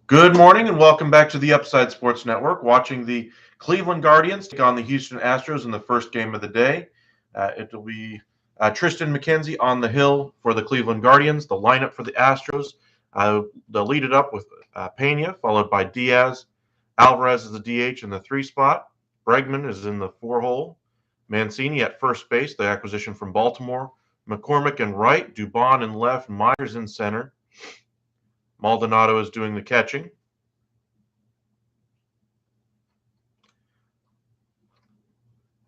Good morning and welcome back to the Upside Sports Network. Watching the Cleveland Guardians take on the Houston Astros in the first game of the day. It will be Tristan McKenzie on the hill for the Cleveland Guardians. The lineup for the Astros, they'll lead it up with Pena, followed by Diaz. Alvarez is the DH in the 3 spot. Bregman is in the 4 hole. Mancini at first base, the acquisition from Baltimore. McCormick in right, Dubon in left, Myers in center. Maldonado is doing the catching.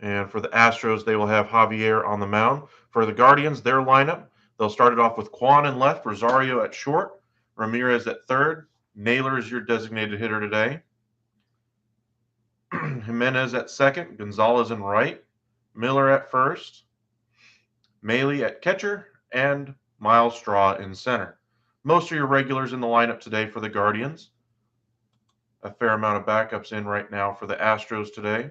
And for the Astros, they will have Javier on the mound. For the Guardians, their lineup, they'll start it off with Quan in left, Rosario at short, Ramirez at third. Naylor is your designated hitter today. Jimenez at second, Gonzalez in right, Miller at first, Maley at catcher, and Miles Straw in center. Most of your regulars in the lineup today for the Guardians. A fair amount of backups in right now for the Astros today.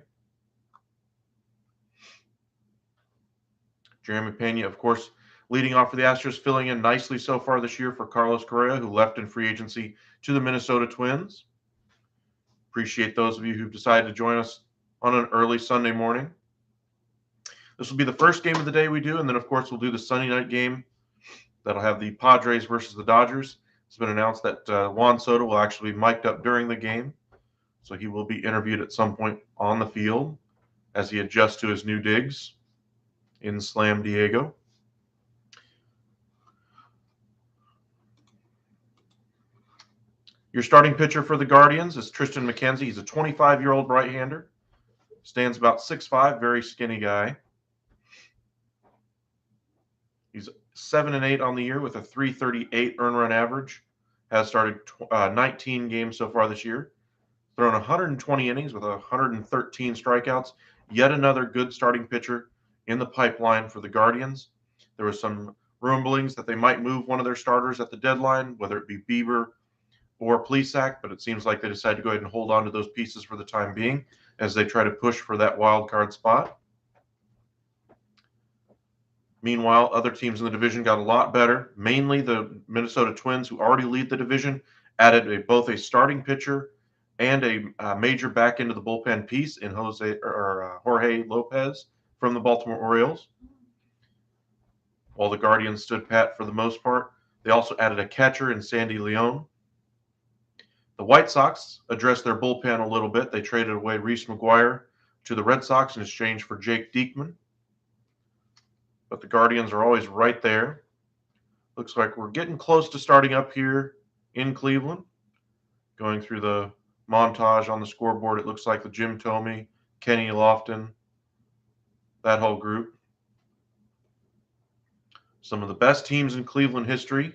Jeremy Pena, of course, leading off for the Astros, filling in nicely so far this year for Carlos Correa, who left in free agency to the Minnesota Twins. Appreciate those of you who've decided to join us on an early Sunday morning. This will be the first game of the day we do, and then, of course, we'll do the Sunday night game that'll have the Padres versus the Dodgers. It's been announced that Juan Soto will actually be mic'd up during the game, so he will be interviewed at some point on the field as he adjusts to his new digs in Slam Diego. Your starting pitcher for the Guardians is Tristan McKenzie. He's a 25-year-old right-hander. Stands about 6'5", very skinny guy. He's 7-8 on the year with a 338 earned run average. Has started 19 games so far this year. Thrown 120 innings with 113 strikeouts. Yet another good starting pitcher in the pipeline for the Guardians. There was some rumblings that they might move one of their starters at the deadline, whether it be Bieber or Plesac, but it seems like they decided to go ahead and hold on to those pieces for the time being as they try to push for that wild card spot. Meanwhile, other teams in the division got a lot better. Mainly the Minnesota Twins, who already lead the division, added both a starting pitcher and a major back into the bullpen piece in Jorge Lopez from the Baltimore Orioles. While the Guardians stood pat for the most part, they also added a catcher in Sandy Leon. The White Sox addressed their bullpen a little bit. They traded away Reese McGuire to the Red Sox in exchange for Jake Diekman. But the Guardians are always right there. Looks like we're getting close to starting up here in Cleveland. Going through the montage on the scoreboard, it looks like the Jim Thome, Kenny Lofton, that whole group. Some of the best teams in Cleveland history.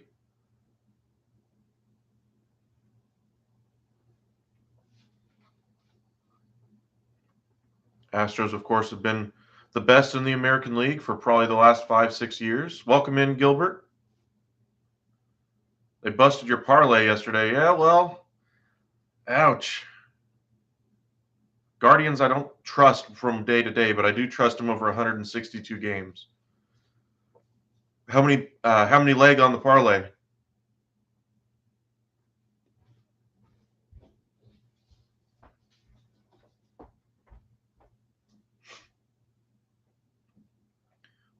Astros, of course, have been the best in the American League for probably the last 5-6 years. Welcome in, Gilbert. They busted your parlay yesterday. Yeah, well, ouch. Guardians I don't trust from day to day, but I do trust them over 162 games. How many leg on the parlay?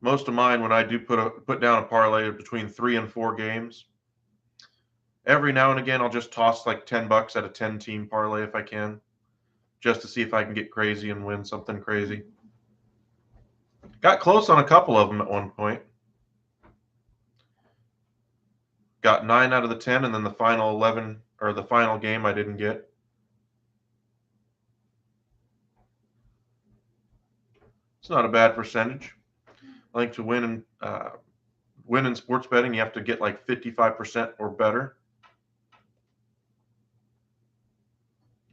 Most of mine, when I do put down a parlay, are between 3 and 4 games. Every now and again, I'll just toss like $10 at a 10-team parlay if I can, just to see if I can get crazy and win something crazy. Got close on a couple of them at one point. Got 9 out of the 10, and then the final 11 or the final game I didn't get. It's not a bad percentage. I think to win in sports betting, you have to get like 55% or better.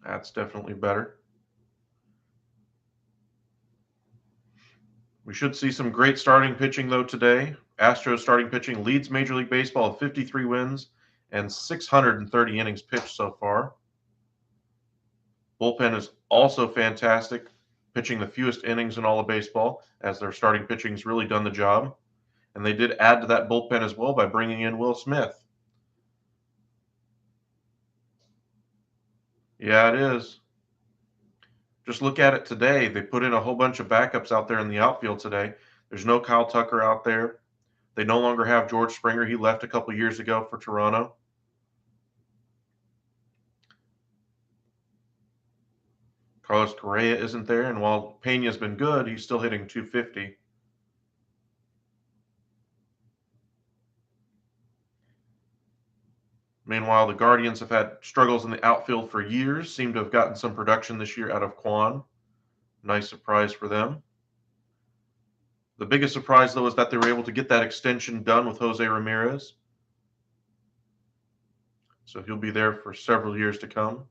That's definitely better. We should see some great starting pitching, though, today. Astros starting pitching leads Major League Baseball with 53 wins and 630 innings pitched so far. Bullpen is also fantastic, pitching the fewest innings in all of baseball, as their starting pitching's really done the job. And they did add to that bullpen as well by bringing in Will Smith. Yeah, it is. Just look at it today. They put in a whole bunch of backups out there in the outfield today. There's no Kyle Tucker out there. They no longer have George Springer. He left a couple years ago for Toronto. Carlos Correa isn't there, and while Pena's been good, he's still hitting 250. Meanwhile, the Guardians have had struggles in the outfield for years, seem to have gotten some production this year out of Kwan. Nice surprise for them. The biggest surprise, though, is that they were able to get that extension done with Jose Ramirez. So he'll be there for several years to come.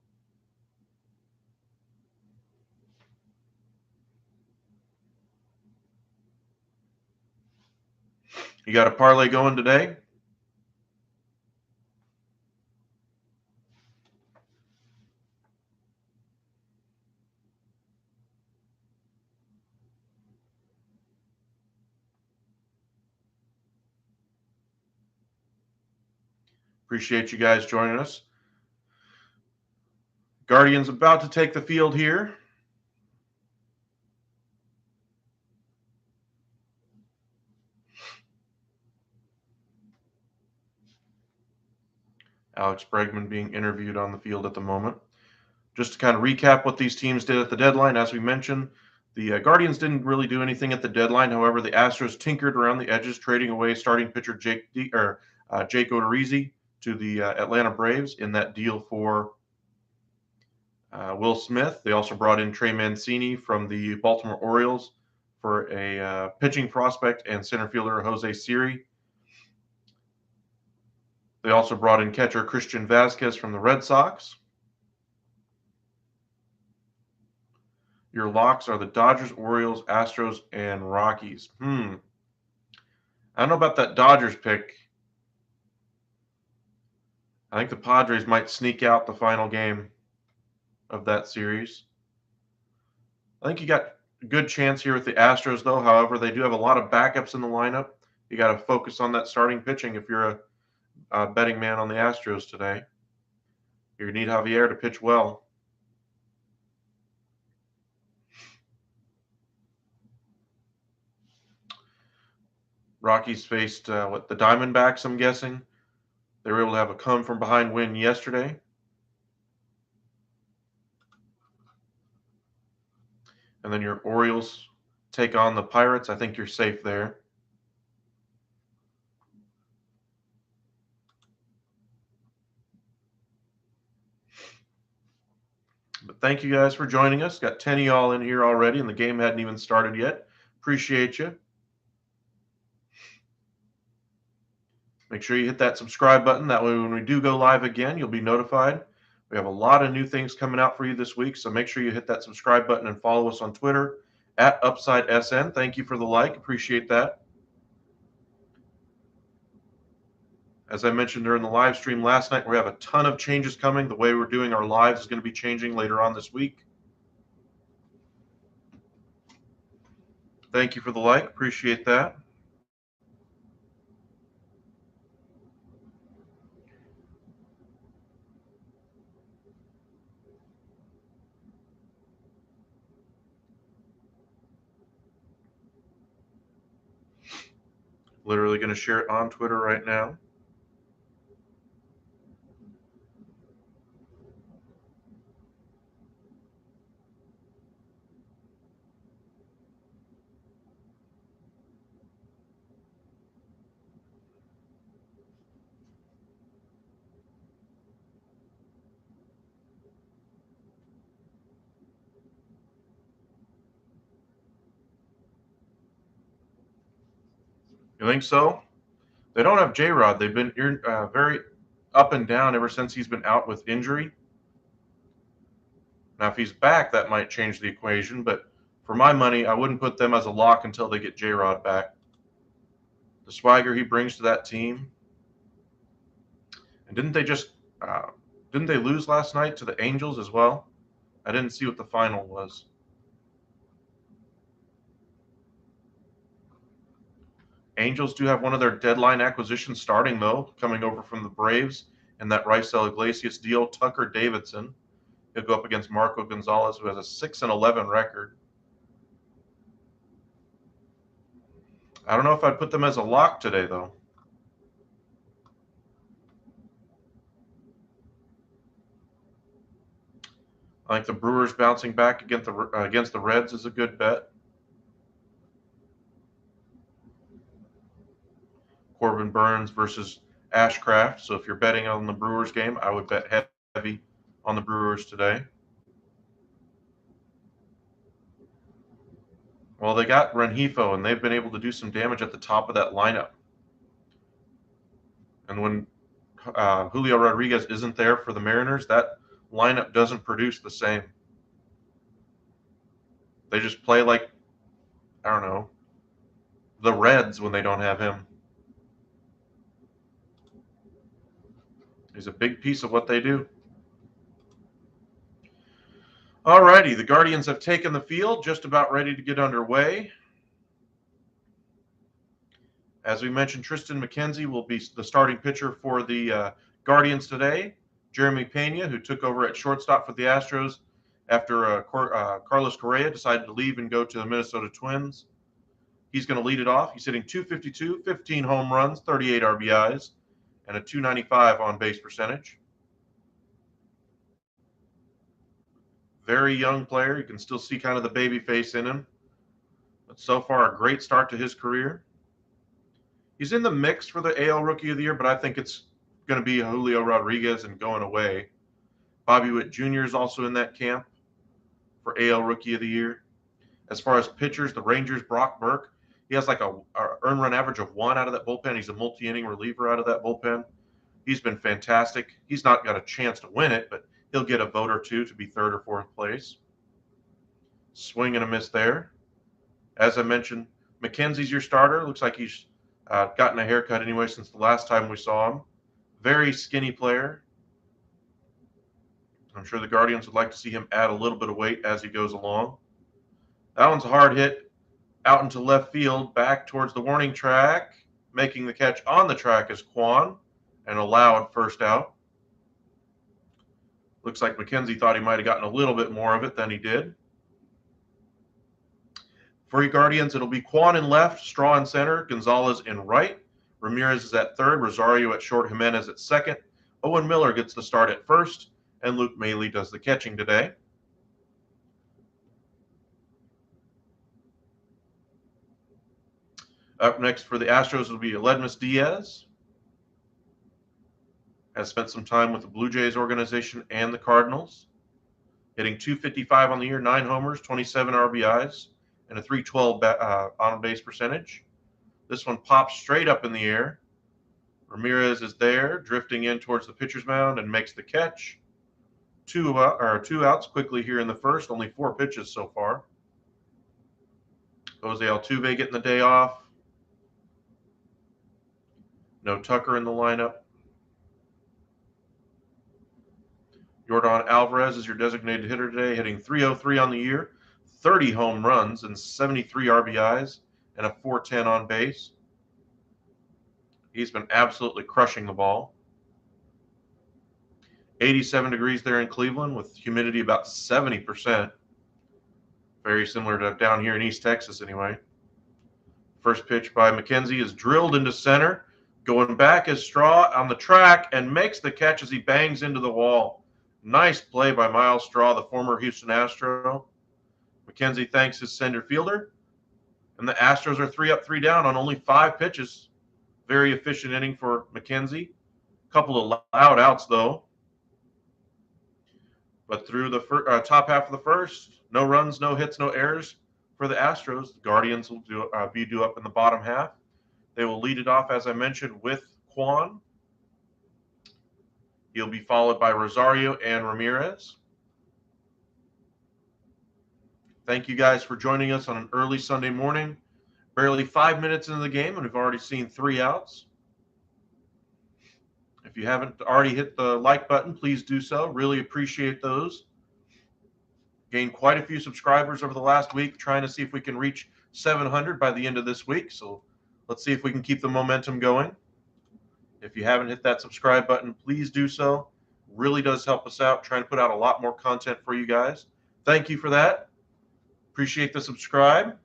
You got a parlay going today? Appreciate you guys joining us. Guardians about to take the field here. Alex Bregman being interviewed on the field at the moment. Just to kind of recap what these teams did at the deadline, as we mentioned, the Guardians didn't really do anything at the deadline. However, the Astros tinkered around the edges, trading away starting pitcher Jake Odorizzi to the Atlanta Braves in that deal for Will Smith. They also brought in Trey Mancini from the Baltimore Orioles for a pitching prospect and center fielder Jose Siri. They also brought in catcher Christian Vasquez from the Red Sox. Your locks are the Dodgers, Orioles, Astros, and Rockies. I don't know about that Dodgers pick. I think the Padres might sneak out the final game of that series. I think you got a good chance here with the Astros, though. However, they do have a lot of backups in the lineup. You got to focus on that starting pitching if you're a betting man on the Astros today. You need Javier to pitch well. Rockies faced the Diamondbacks, I'm guessing. They were able to have a come from behind win yesterday. And then your Orioles take on the Pirates. I think you're safe there. But thank you guys for joining us. Got 10 of y'all in here already, and the game hadn't even started yet. Appreciate you. Make sure you hit that subscribe button. That way, when we do go live again, you'll be notified. We have a lot of new things coming out for you this week, so make sure you hit that subscribe button and follow us on Twitter at UpsideSN. Thank you for the like. Appreciate that. As I mentioned during the live stream last night, we have a ton of changes coming. The way we're doing our lives is going to be changing later on this week. Thank you for the like. Appreciate that. Literally going to share it on Twitter right now. You think so? They don't have J-Rod. They've been very up and down ever since he's been out with injury. Now, if he's back, that might change the equation, but for my money, I wouldn't put them as a lock until they get J-Rod back. The swagger he brings to that team. And didn't they lose last night to the Angels as well? I didn't see what the final was. Angels do have one of their deadline acquisitions starting, though, coming over from the Braves, and that Raisel Iglesias deal, Tucker Davidson. He'll go up against Marco Gonzalez, who has a 6-11 record. I don't know if I'd put them as a lock today, though. I think the Brewers bouncing back against the Reds is a good bet. Corbin Burns versus Ashcraft. So if you're betting on the Brewers game, I would bet heavy on the Brewers today. Well, they got Rengifo, and they've been able to do some damage at the top of that lineup. And when Julio Rodriguez isn't there for the Mariners, that lineup doesn't produce the same. They just play like, I don't know, the Reds when they don't have him. He's a big piece of what they do. All righty, the Guardians have taken the field, just about ready to get underway. As we mentioned, Triston McKenzie will be the starting pitcher for the Guardians today. Jeremy Pena, who took over at shortstop for the Astros after Carlos Correa decided to leave and go to the Minnesota Twins. He's going to lead it off. He's hitting .252, 15 home runs, 38 RBIs, and a .295 on-base percentage. Very young player. You can still see kind of the baby face in him. But so far, a great start to his career. He's in the mix for the AL Rookie of the Year, but I think it's going to be Julio Rodriguez and going away. Bobby Witt Jr. is also in that camp for AL Rookie of the Year. As far as pitchers, the Rangers' Brock Burke, he has like a earned run average of 1 out of that bullpen. He's a multi-inning reliever out of that bullpen. He's been fantastic. He's not got a chance to win it, but he'll get a vote or two to be third or fourth place. Swing and a miss there. As I mentioned, McKenzie's your starter. Looks like he's gotten a haircut anyway since the last time we saw him. Very skinny player. I'm sure the Guardians would like to see him add a little bit of weight as he goes along. That one's a hard hit out into left field, back towards the warning track. Making the catch on the track is Kwan, and allowed first out. Looks like McKenzie thought he might have gotten a little bit more of it than he did. For your Guardians, it'll be Kwan in left, Straw in center, Gonzalez in right. Ramirez is at third, Rosario at short, Jimenez at second. Owen Miller gets the start at first, and Luke Maile does the catching today. Up next for the Astros will be Aledmus Diaz. Has spent some time with the Blue Jays organization and the Cardinals. Hitting .255 on the year, 9 homers, 27 RBIs, and a .312 on-base percentage. This one pops straight up in the air. Ramirez is there, drifting in towards the pitcher's mound and makes the catch. Two outs quickly here in the first, only 4 pitches so far. Jose Altuve getting the day off. No Tucker in the lineup. Yordan Alvarez is your designated hitter today, hitting .303 on the year, 30 home runs and 73 RBIs, and a .410 on base. He's been absolutely crushing the ball. 87 degrees there in Cleveland with humidity about 70%. Very similar to down here in East Texas anyway. First pitch by McKenzie is drilled into center. Going back is Straw on the track and makes the catch as he bangs into the wall. Nice play by Miles Straw, the former Houston Astro. McKenzie thanks his center fielder. And the Astros are 3 up, 3 down on only 5 pitches. Very efficient inning for McKenzie. Couple of loud outs, though. But through the top half of the first, no runs, no hits, no errors for the Astros. The Guardians will be due up in the bottom half. They will lead it off, as I mentioned, with Kwan. He'll be followed by Rosario and Ramirez. Thank you guys for joining us on an early Sunday morning. Barely 5 minutes into the game, and we've already seen 3 outs. If you haven't already hit the like button, please do so. Really appreciate those. Gained quite a few subscribers over the last week, trying to see if we can reach 700 by the end of this week. So let's see if we can keep the momentum going. If you haven't hit that subscribe button, please do so. Really does help us out, trying to put out a lot more content for you guys. Thank you for that. Appreciate the subscribe.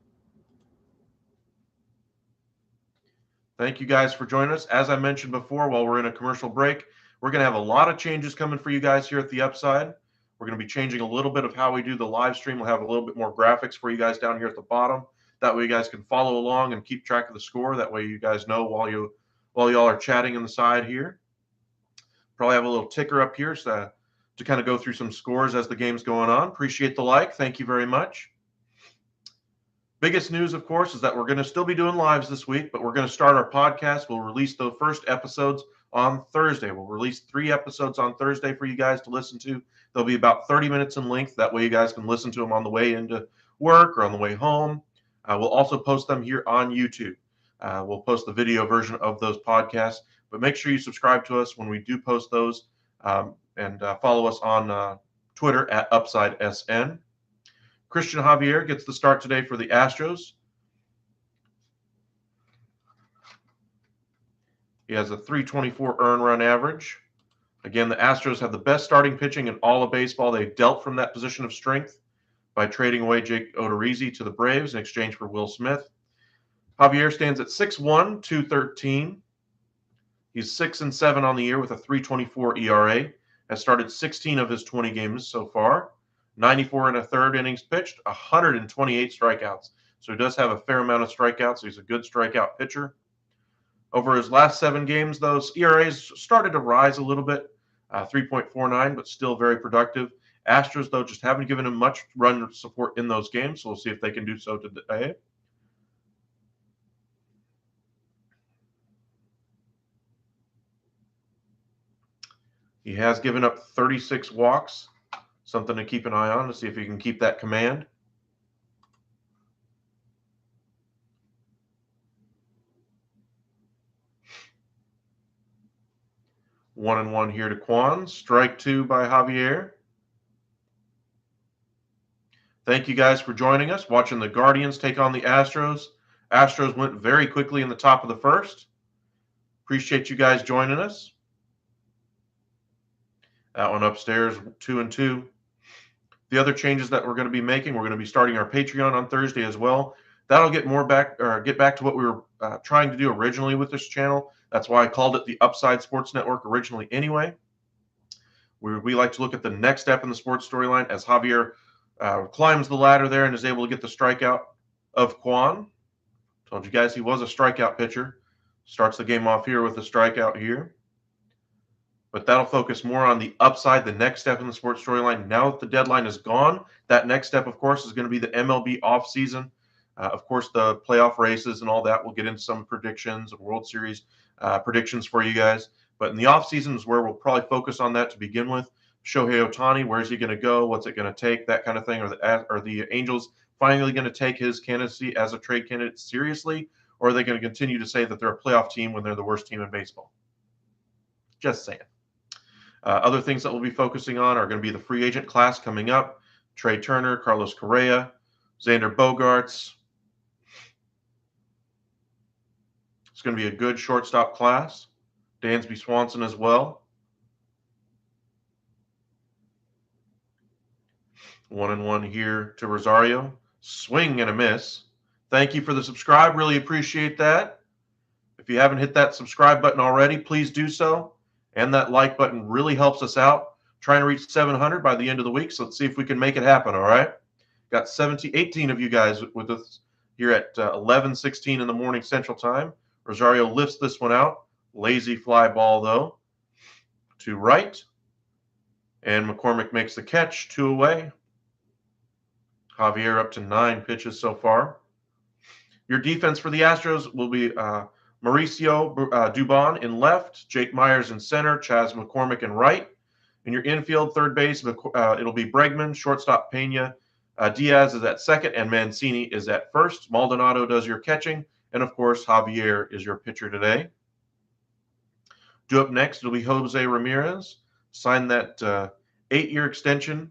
Thank you guys for joining us. As I mentioned before, while we're in a commercial break, we're going to have a lot of changes coming for you guys here at the Upside. We're going to be changing a little bit of how we do the live stream. We'll have a little bit more graphics for you guys down here at the bottom. That way you guys can follow along and keep track of the score. That way you guys know while y'all are chatting on the side here. Probably have a little ticker up here so to kind of go through some scores as the game's going on. Appreciate the like. Thank you very much. Biggest news, of course, is that we're going to still be doing lives this week, but we're going to start our podcast. We'll release the first episodes on Thursday. We'll release 3 episodes on Thursday for you guys to listen to. They'll be about 30 minutes in length. That way you guys can listen to them on the way into work or on the way home. We'll also post them here on YouTube. We'll post the video version of those podcasts, but make sure you subscribe to us when we do post those, and follow us on Twitter at UpsideSN. Christian Javier gets the start today for the Astros. He has a 324 earned run average. Again, the Astros have the best starting pitching in all of baseball. They dealt from that position of strength by trading away Jake Odorizzi to the Braves in exchange for Will Smith. Javier stands at 6'1", 213. He's 6-7 on the year with a 3.24 ERA. Has started 16 of his 20 games so far. 94 and a third innings pitched, 128 strikeouts. So he does have a fair amount of strikeouts. So he's a good strikeout pitcher. Over his last 7 games, those ERAs started to rise a little bit, 3.49, but still very productive. Astros, though, just haven't given him much run support in those games, so we'll see if they can do so today. He has given up 36 walks. Something to keep an eye on to see if he can keep that command. One and one here to Quan. Strike 2 by Javier. Thank you guys for joining us, watching the Guardians take on the Astros. Astros went very quickly in the top of the first. Appreciate you guys joining us. That one upstairs, 2-2. The other changes that we're going to be making, we're going to be starting our Patreon on Thursday as well. That'll get back to what we were trying to do originally with this channel. That's why I called it the Upside Sports Network originally anyway. We like to look at the next step in the sports storyline as Javier climbs the ladder there and is able to get the strikeout of Quan. Told you guys he was a strikeout pitcher. Starts the game off here with a strikeout here. But that'll focus more on the upside, the next step in the sports storyline. Now that the deadline is gone, that next step, of course, is going to be the MLB offseason. Of course, the playoff races and all that. We'll get into some predictions and World Series predictions for you guys. But in the offseason is where we'll probably focus on that to begin with. Shohei Ohtani, where's he going to go? What's it going to take? That kind of thing. Are the Angels finally going to take his candidacy as a trade candidate seriously? Or are they going to continue to say that they're a playoff team when they're the worst team in baseball? Just saying. Other things that we'll be focusing on are going to be the free agent class coming up. Trey Turner, Carlos Correa, Xander Bogaerts. It's going to be a good shortstop class. Dansby Swanson as well. 1-1 here to Rosario. Swing and a miss. Thank you for the subscribe. Really appreciate that. If you haven't hit that subscribe button already, please do so. And that like button really helps us out. Trying to reach 700 by the end of the week, so let's see if we can make it happen, all right? Got 18 of you guys with us here at 11:16 in the morning Central Time. Rosario lifts this one out. Lazy fly ball, though, to right. And McCormick makes the catch, 2 away. Javier up to 9 pitches so far. Your defense for the Astros will be Mauricio Dubon in left, Jake Myers in center, Chas McCormick in right. In your infield, third base, it'll be Bregman, shortstop Pena. Diaz is at second, and Mancini is at first. Maldonado does your catching, and of course, Javier is your pitcher today. Due up next, it'll be Jose Ramirez. Signed that 8-year extension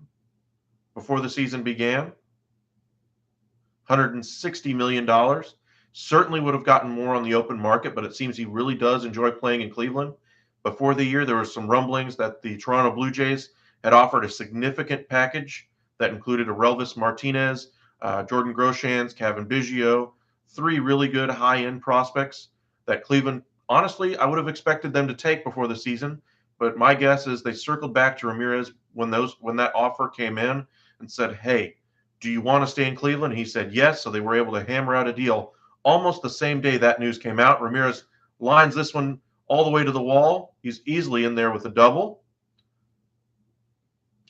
before the season began. $160 million. Certainly would have gotten more on the open market, but it seems he really does enjoy playing in Cleveland. Before the year, there was some rumblings that the Toronto Blue Jays had offered a significant package that included Aurelvis Martinez, Jordan Groshans, Kevin Biggio, three really good high-end prospects that Cleveland, honestly, I would have expected them to take before the season. But my guess is they circled back to Ramirez when that offer came in and said, "Hey, do you want to stay in Cleveland?" He said yes, so they were able to hammer out a deal almost the same day that news came out. Ramirez lines this one all the way to the wall. He's easily in there with a double.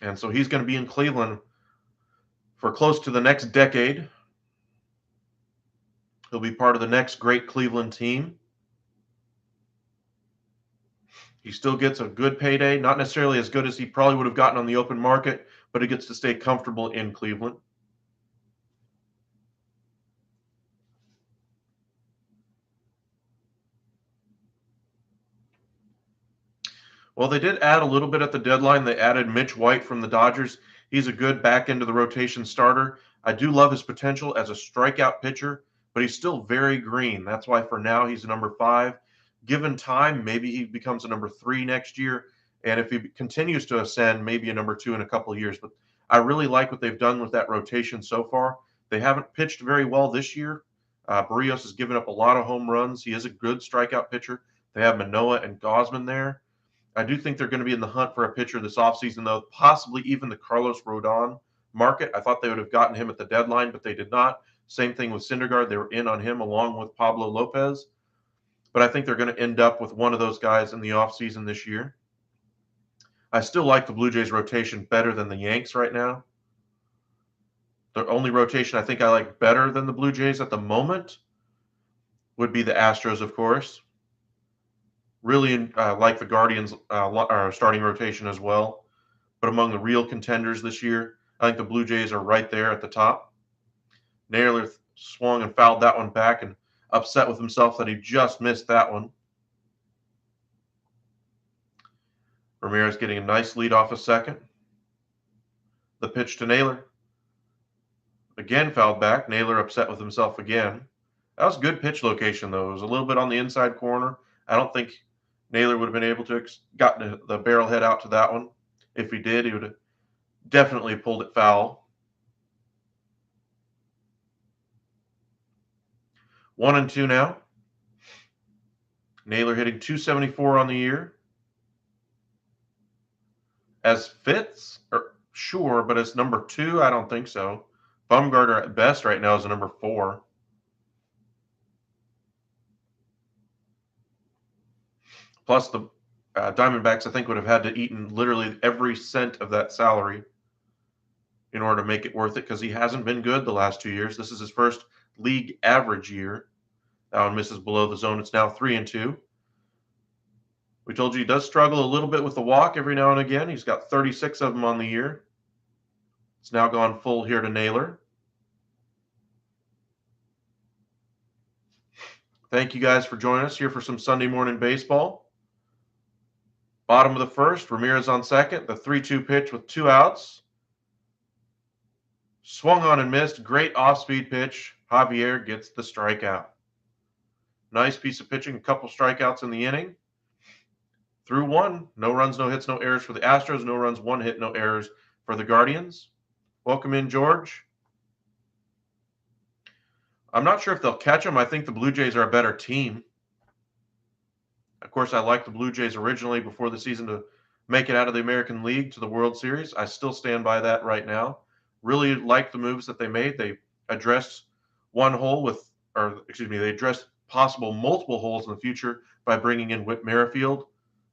And so he's going to be in Cleveland for close to the next decade. He'll be part of the next great Cleveland team. He still gets a good payday, not necessarily as good as he probably would have gotten on the open market, but he gets to stay comfortable in Cleveland. Well, they did add a little bit at the deadline. They added Mitch White from the Dodgers. He's a good back end of the rotation starter. I do love his potential as a strikeout pitcher, but he's still very green. That's why for now he's a number 5. Given time, maybe he becomes a number 3 next year. And if he continues to ascend, maybe a number 2 in a couple of years. But I really like what they've done with that rotation so far. They haven't pitched very well this year. Barrios has given up a lot of home runs. He is a good strikeout pitcher. They have Manoah and Gosman there. I do think they're going to be in the hunt for a pitcher this offseason, though, possibly even the Carlos Rodon market. I thought they would have gotten him at the deadline, but they did not. Same thing with Syndergaard. They were in on him along with Pablo Lopez. But I think they're going to end up with one of those guys in the offseason this year. I still like the Blue Jays rotation better than the Yanks right now. The only rotation I think I like better than the Blue Jays at the moment would be the Astros, of course. Really like the Guardians' starting rotation as well. But among the real contenders this year, I think the Blue Jays are right there at the top. Naylor swung and fouled that one back and upset with himself that he just missed that one. Ramirez getting a nice lead off a second. The pitch to Naylor. Again fouled back. Naylor upset with himself again. That was good pitch location, though. It was a little bit on the inside corner. I don't think Naylor would have been able to got the barrel head out to that one. If he did, he would have definitely pulled it foul. 1-2 now. Naylor hitting .274 on the year. As fits, sure, but as number 2, I don't think so. Bumgarner at best right now is a number 4. Plus the Diamondbacks, I think, would have had to eaten literally every cent of that salary in order to make it worth it because he hasn't been good the last 2 years. This is his first league average year. That one misses below the zone. It's now 3-2. We told you he does struggle a little bit with the walk every now and again. He's got 36 of them on the year. It's now gone full here to Naylor. Thank you guys for joining us here for some Sunday morning baseball. Bottom of the first, Ramirez on second. The 3-2 pitch with 2 outs. Swung on and missed. Great off-speed pitch. Javier gets the strikeout. Nice piece of pitching. A couple strikeouts in the inning. Through 1. No runs, no hits, no errors for the Astros. No runs, 1 hit, no errors for the Guardians. Welcome in, George. I'm not sure if they'll catch him. I think the Blue Jays are a better team. Of course, I liked the Blue Jays originally before the season to make it out of the American League to the World Series. I still stand by that right now. Really like the moves that they made. They addressed they addressed possible multiple holes in the future by bringing in Whit Merrifield.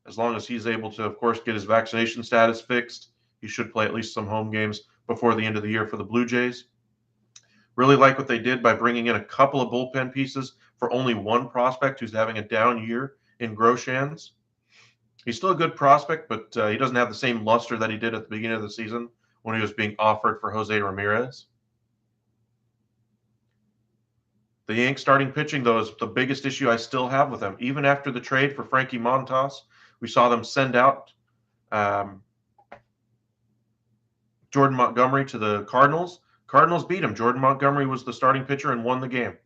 As long as he's able to, of course, get his vaccination status fixed, he should play at least some home games before the end of the year for the Blue Jays. Really like what they did by bringing in a couple of bullpen pieces for only one prospect who's having a down year in Groshans. He's still a good prospect, but he doesn't have the same luster that he did at the beginning of the season when he was being offered for Jose Ramirez. The Yanks starting pitching, though, is the biggest issue I still have with them. Even after the trade for Frankie Montas, we saw them send out Jordan Montgomery to the Cardinals. Cardinals beat him. Jordan Montgomery was the starting pitcher and won the game.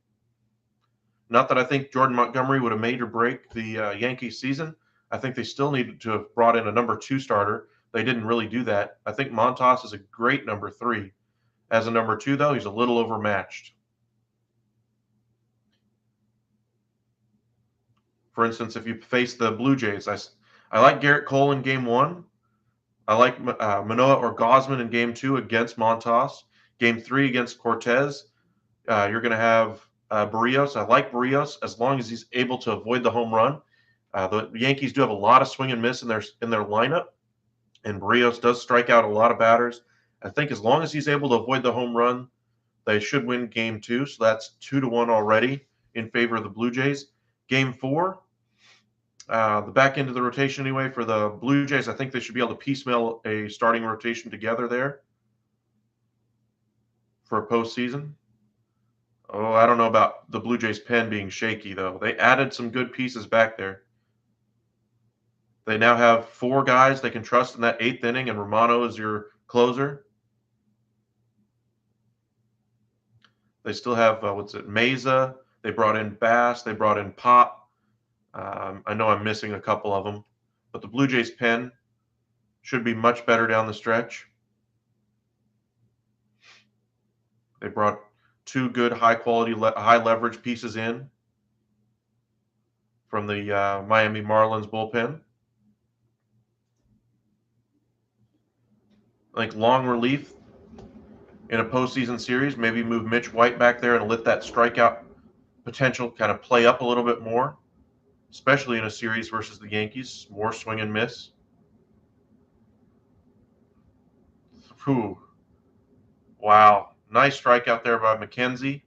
Not that I think Jordan Montgomery would have made or break the Yankees season, I think they still needed to have brought in a number 2 starter. They didn't really do that. I think Montas is a great number 3. As a number 2, though, he's a little overmatched. For instance, if you face the Blue Jays, I like Garrett Cole in Game 1. I like Manoah or Gosman in Game 2 against Montas. Game 3 against Cortez, you're going to have Barrios. I like Barrios as long as he's able to avoid the home run. The Yankees do have a lot of swing and miss in their lineup, and Barrios does strike out a lot of batters. I think as long as he's able to avoid the home run, they should win Game 2. So that's 2-1 already in favor of the Blue Jays. Game 4, the back end of the rotation anyway for the Blue Jays, I think they should be able to piecemeal a starting rotation together there for a postseason. Oh, I don't know about the Blue Jays' pen being shaky, though. They added some good pieces back there. They now have 4 guys they can trust in that 8th inning, and Romano is your closer. They still have, Meza. They brought in Bass. They brought in Pop. I know I'm missing a couple of them, but the Blue Jays' pen should be much better down the stretch. They brought 2 good, high-quality, high-leverage pieces in from the Miami Marlins bullpen. I think long relief in a postseason series, maybe move Mitch White back there and let that strikeout potential kind of play up a little bit more, especially in a series versus the Yankees. More swing and miss. Whew. Wow. Nice strikeout there by McKenzie.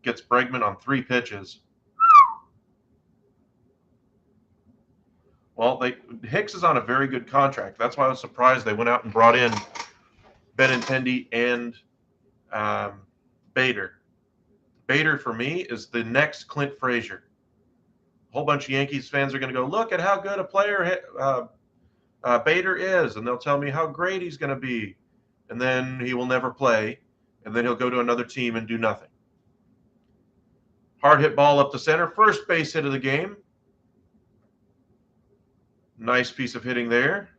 Gets Bregman on 3 pitches. Well, Hicks is on a very good contract. That's why I was surprised they went out and brought in Benintendi and Bader. Bader, for me, is the next Clint Frazier. A whole bunch of Yankees fans are going to go, look at how good a player Bader is, and they'll tell me how great he's going to be. And then he will never play, and then he'll go to another team and do nothing. Hard hit ball up the center. First base hit of the game. Nice piece of hitting there.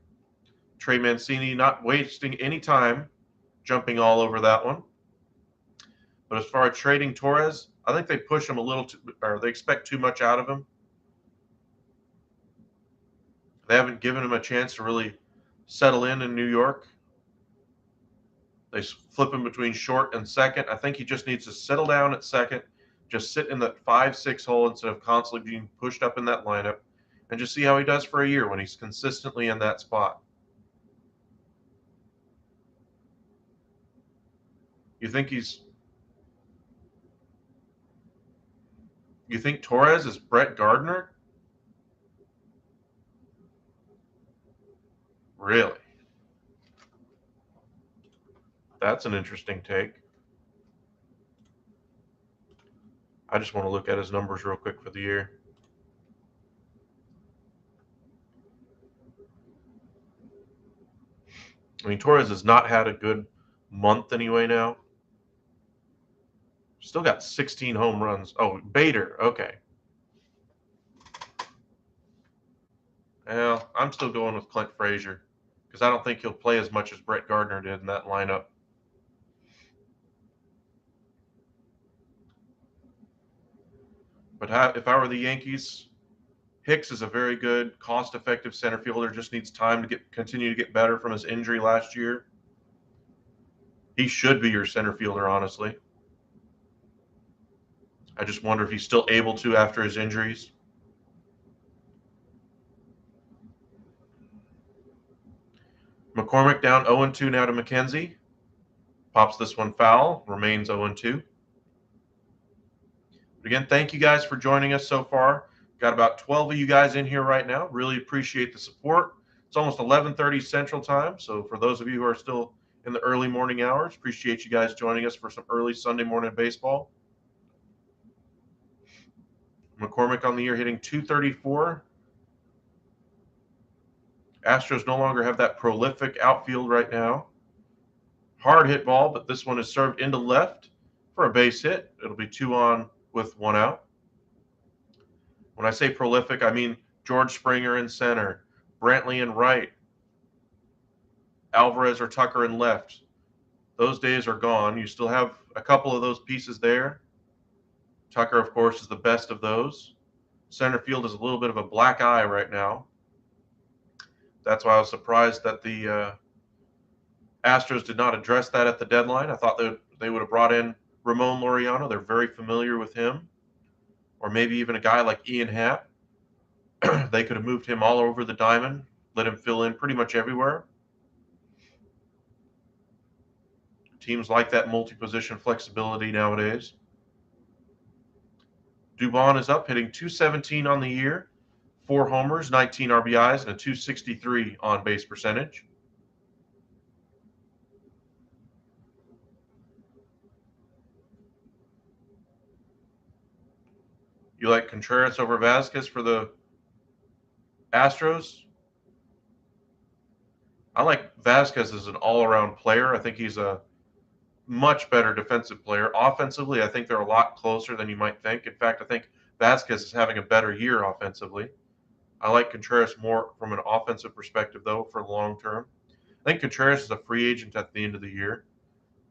Trey Mancini not wasting any time jumping all over that one. But as far as trading Torres, I think they push him a little or they expect too much out of him. They haven't given him a chance to really settle in New York. They flip him between short and second. I think he just needs to settle down at second, just sit in the 5-6 hole instead of constantly being pushed up in that lineup, and just see how he does for a year when he's consistently in that spot. You think Torres is Brett Gardner? Really? That's an interesting take. I just want to look at his numbers real quick for the year. I mean, Torres has not had a good month anyway now. Still got 16 home runs. Oh, Bader. Okay. Well, I'm still going with Clint Frazier because I don't think he'll play as much as Brett Gardner did in that lineup. But if I were the Yankees, Hicks is a very good, cost-effective center fielder. Just needs time to continue to get better from his injury last year. He should be your center fielder, honestly. I just wonder if he's still able to after his injuries. McCormick down 0-2 now to McKenzie. Pops this one foul. Remains 0-2. Again, thank you guys for joining us so far. Got about 12 of you guys in here right now. Really appreciate the support. It's almost 11:30 Central Time, so for those of you who are still in the early morning hours, appreciate you guys joining us for some early Sunday morning baseball. McCormick on the year hitting .234. Astros no longer have that prolific outfield right now. Hard hit ball, but this one is served into left for a base hit. It'll be 2 on with 1 out. When I say prolific, I mean George Springer in center, Brantley in right, Alvarez or Tucker in left. Those days are gone. You still have a couple of those pieces there. Tucker, of course, is the best of those. Center field is a little bit of a black eye right now. That's why I was surprised that the Astros did not address that at the deadline. I thought they would have brought in Ramon Laureano. They're very familiar with him. Or maybe even a guy like Ian Happ. They could have moved him all over the diamond, let him fill in pretty much everywhere. Teams like that multi-position flexibility nowadays. Dubon is up, hitting .217 on the year, 4 homers, 19 RBIs, and a .263 on-base percentage. You like Contreras over Vasquez for the Astros? I like Vasquez as an all-around player. I think he's a much better defensive player. Offensively, I think they're a lot closer than you might think. In fact, I think Vasquez is having a better year offensively. I like Contreras more from an offensive perspective, though, for the long term. I think Contreras is a free agent at the end of the year.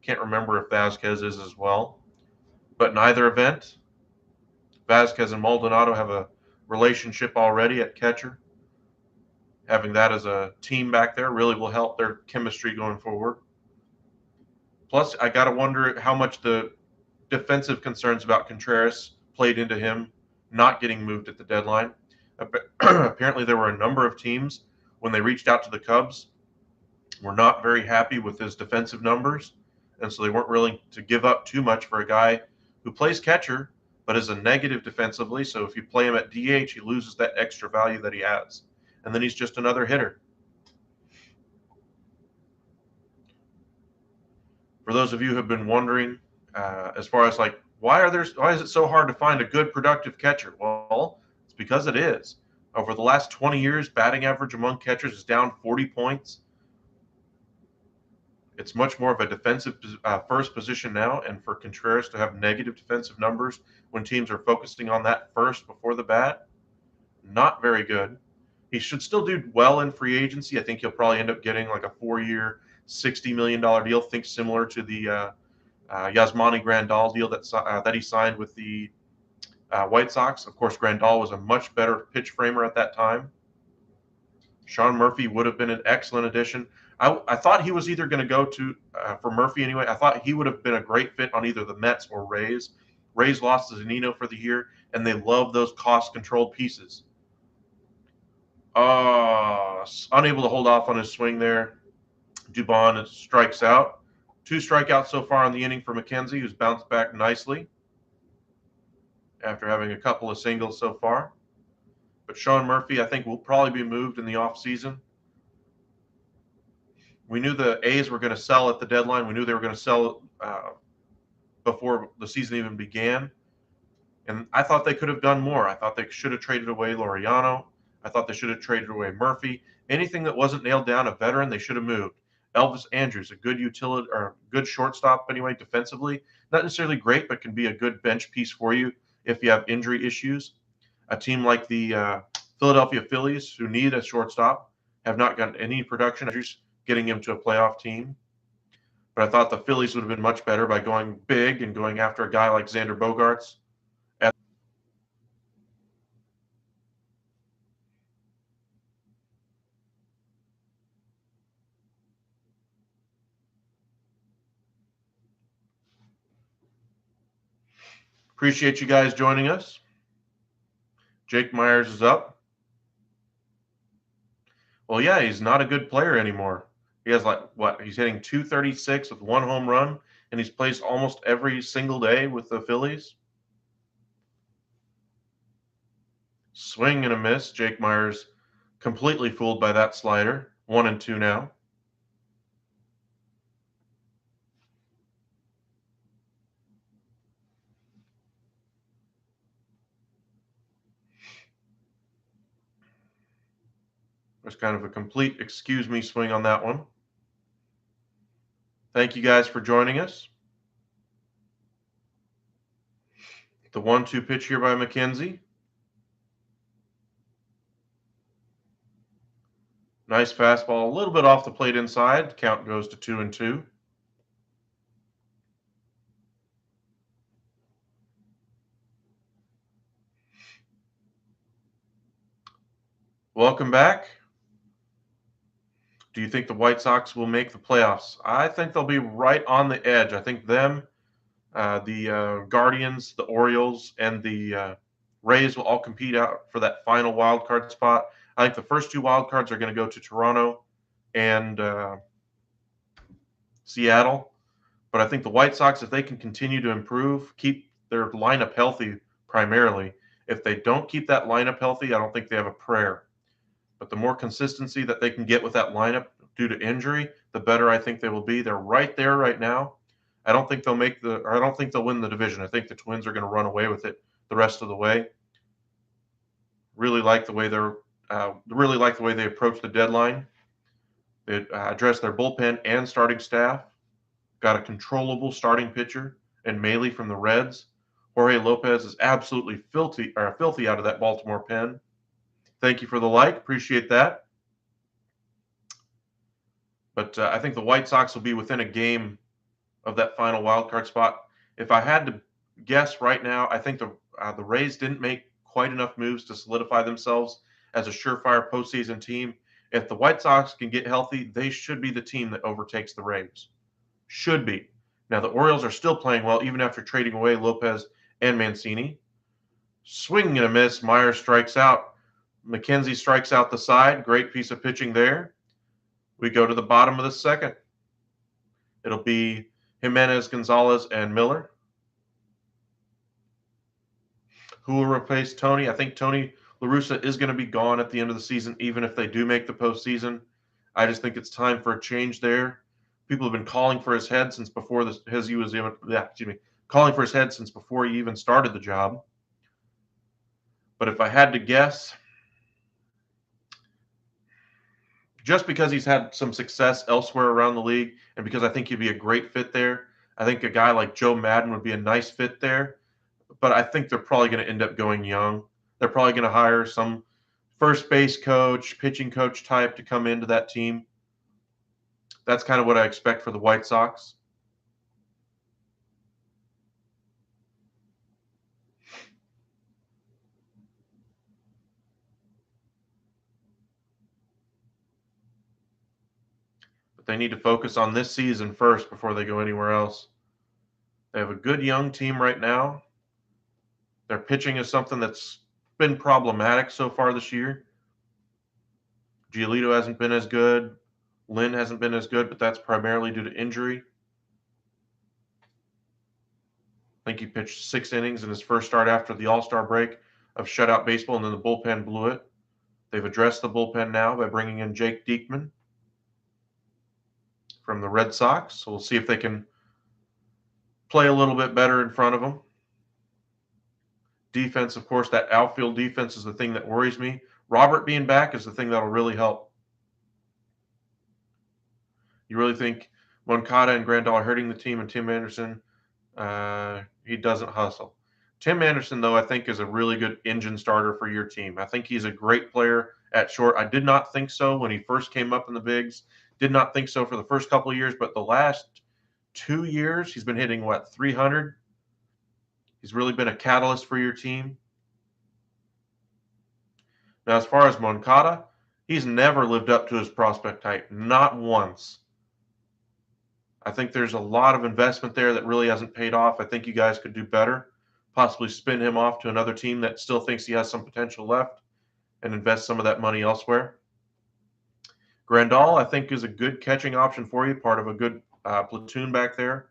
Can't remember if Vasquez is as well. But in either event, Vasquez and Maldonado have a relationship already at catcher. Having that as a team back there really will help their chemistry going forward. Plus, I got to wonder how much the defensive concerns about Contreras played into him not getting moved at the deadline. Apparently, there were a number of teams when they reached out to the Cubs were not very happy with his defensive numbers, and so they weren't willing to give up too much for a guy who plays catcher but is a negative defensively. So if you play him at DH, he loses that extra value that he has, and then he's just another hitter. For those of you who have been wondering, as far as like why is it so hard to find a good productive catcher? Well, it's because it is. Over the last 20 years, batting average among catchers is down 40 points. It's much more of a defensive first position now, and for Contreras to have negative defensive numbers when teams are focusing on that first before the bat, not very good. He should still do well in free agency. I think he'll probably end up getting like a 4-year, $60 million deal. Think similar to the Yasmani Grandal deal that he signed with the White Sox. Of course, Grandal was a much better pitch framer at that time. Sean Murphy would have been an excellent addition. I thought he was either going to go to, for Murphy anyway, I thought he would have been a great fit on either the Mets or Rays. Rays lost to Zunino for the year, and they love those cost-controlled pieces. Unable to hold off on his swing there. Dubon strikes out. 2 strikeouts so far in the inning for McKenzie, who's bounced back nicely after having a couple of singles so far. But Sean Murphy, I think, will probably be moved in the offseason. We knew the A's were going to sell at the deadline. We knew they were going to sell before the season even began. And I thought they could have done more. I thought they should have traded away Laureano. I thought they should have traded away Murphy. Anything that wasn't nailed down, a veteran, they should have moved. Elvis Andrews, a good utility or good shortstop anyway, defensively. Not necessarily great, but can be a good bench piece for you if you have injury issues. A team like the Philadelphia Phillies, who need a shortstop, have not gotten any production. Getting him to a playoff team. But I thought the Phillies would have been much better by going big and going after a guy like Xander Bogaerts. Appreciate you guys joining us. Jake Myers is up. Well, yeah, he's not a good player anymore. He has he's hitting .236 with 1 home run, and he's plays almost every single day with the Phillies. Swing and a miss. Jake Myers completely fooled by that slider. 1-2 now. There's kind of a complete excuse me swing on that one. Thank you guys for joining us. The 1-2 pitch here by McKenzie. Nice fastball, a little bit off the plate inside. Count goes to 2-2. Welcome back. Do you think the White Sox will make the playoffs? I think they'll be right on the edge. I think them, the Guardians, the Orioles, and the Rays will all compete out for that final wild card spot. I think the first two wild cards are going to go to Toronto and Seattle. But I think the White Sox, if they can continue to improve, keep their lineup healthy primarily. If they don't keep that lineup healthy, I don't think they have a prayer. But the more consistency that they can get with that lineup due to injury, the better I think they will be. They're right there right now. I don't think they'll win the division. I think the Twins are going to run away with it the rest of the way. Really like the way they approach the deadline. They address their bullpen and starting staff. Got a controllable starting pitcher and Maley from the Reds. Jorge Lopez is absolutely filthy out of that Baltimore pen. Thank you for the like. Appreciate that. But I think the White Sox will be within a game of that final wild card spot. If I had to guess right now, I think the Rays didn't make quite enough moves to solidify themselves as a surefire postseason team. If the White Sox can get healthy, they should be the team that overtakes the Rays. Should be. Now, the Orioles are still playing well, even after trading away Lopez and Mancini. Swinging and a miss. Myers strikes out. McKenzie strikes out the side. Great piece of pitching there. We go to the bottom of the second. It'll be Jimenez, Gonzalez, and Miller. Who will replace Tony? I think Tony La Russa is going to be gone at the end of the season, even if they do make the postseason. I just think it's time for a change there. People have been calling for his head since before calling for his head since before he even started the job. But if I had to guess, just because he's had some success elsewhere around the league, and because I think he'd be a great fit there, I think a guy like Joe Madden would be a nice fit there. But I think they're probably going to end up going young. They're probably going to hire some first base coach, pitching coach type to come into that team. That's kind of what I expect for the White Sox. But they need to focus on this season first before they go anywhere else. They have a good young team right now. Their pitching is something that's been problematic so far this year. Giolito hasn't been as good. Lynn hasn't been as good, but that's primarily due to injury. I think he pitched 6 innings in his first start after the All-Star break of shutout baseball, and then the bullpen blew it. They've addressed the bullpen now by bringing in Jake Diekman from the Red Sox. So we'll see if they can play a little bit better in front of them. Defense, of course, that outfield defense is the thing that worries me. Robert being back is the thing that'll really help. You really think Moncada and Grandal are hurting the team, and Tim Anderson, he doesn't hustle. Tim Anderson, though, I think is a really good engine starter for your team. I think he's a great player at short. I did not think so when he first came up in the bigs. Did not think so for the first couple of years, but the last 2 years, he's been hitting, 300? He's really been a catalyst for your team. Now, as far as Moncada, he's never lived up to his prospect type, not once. I think there's a lot of investment there that really hasn't paid off. I think you guys could do better, possibly spin him off to another team that still thinks he has some potential left and invest some of that money elsewhere. Grandal, I think, is a good catching option for you, part of a good platoon back there.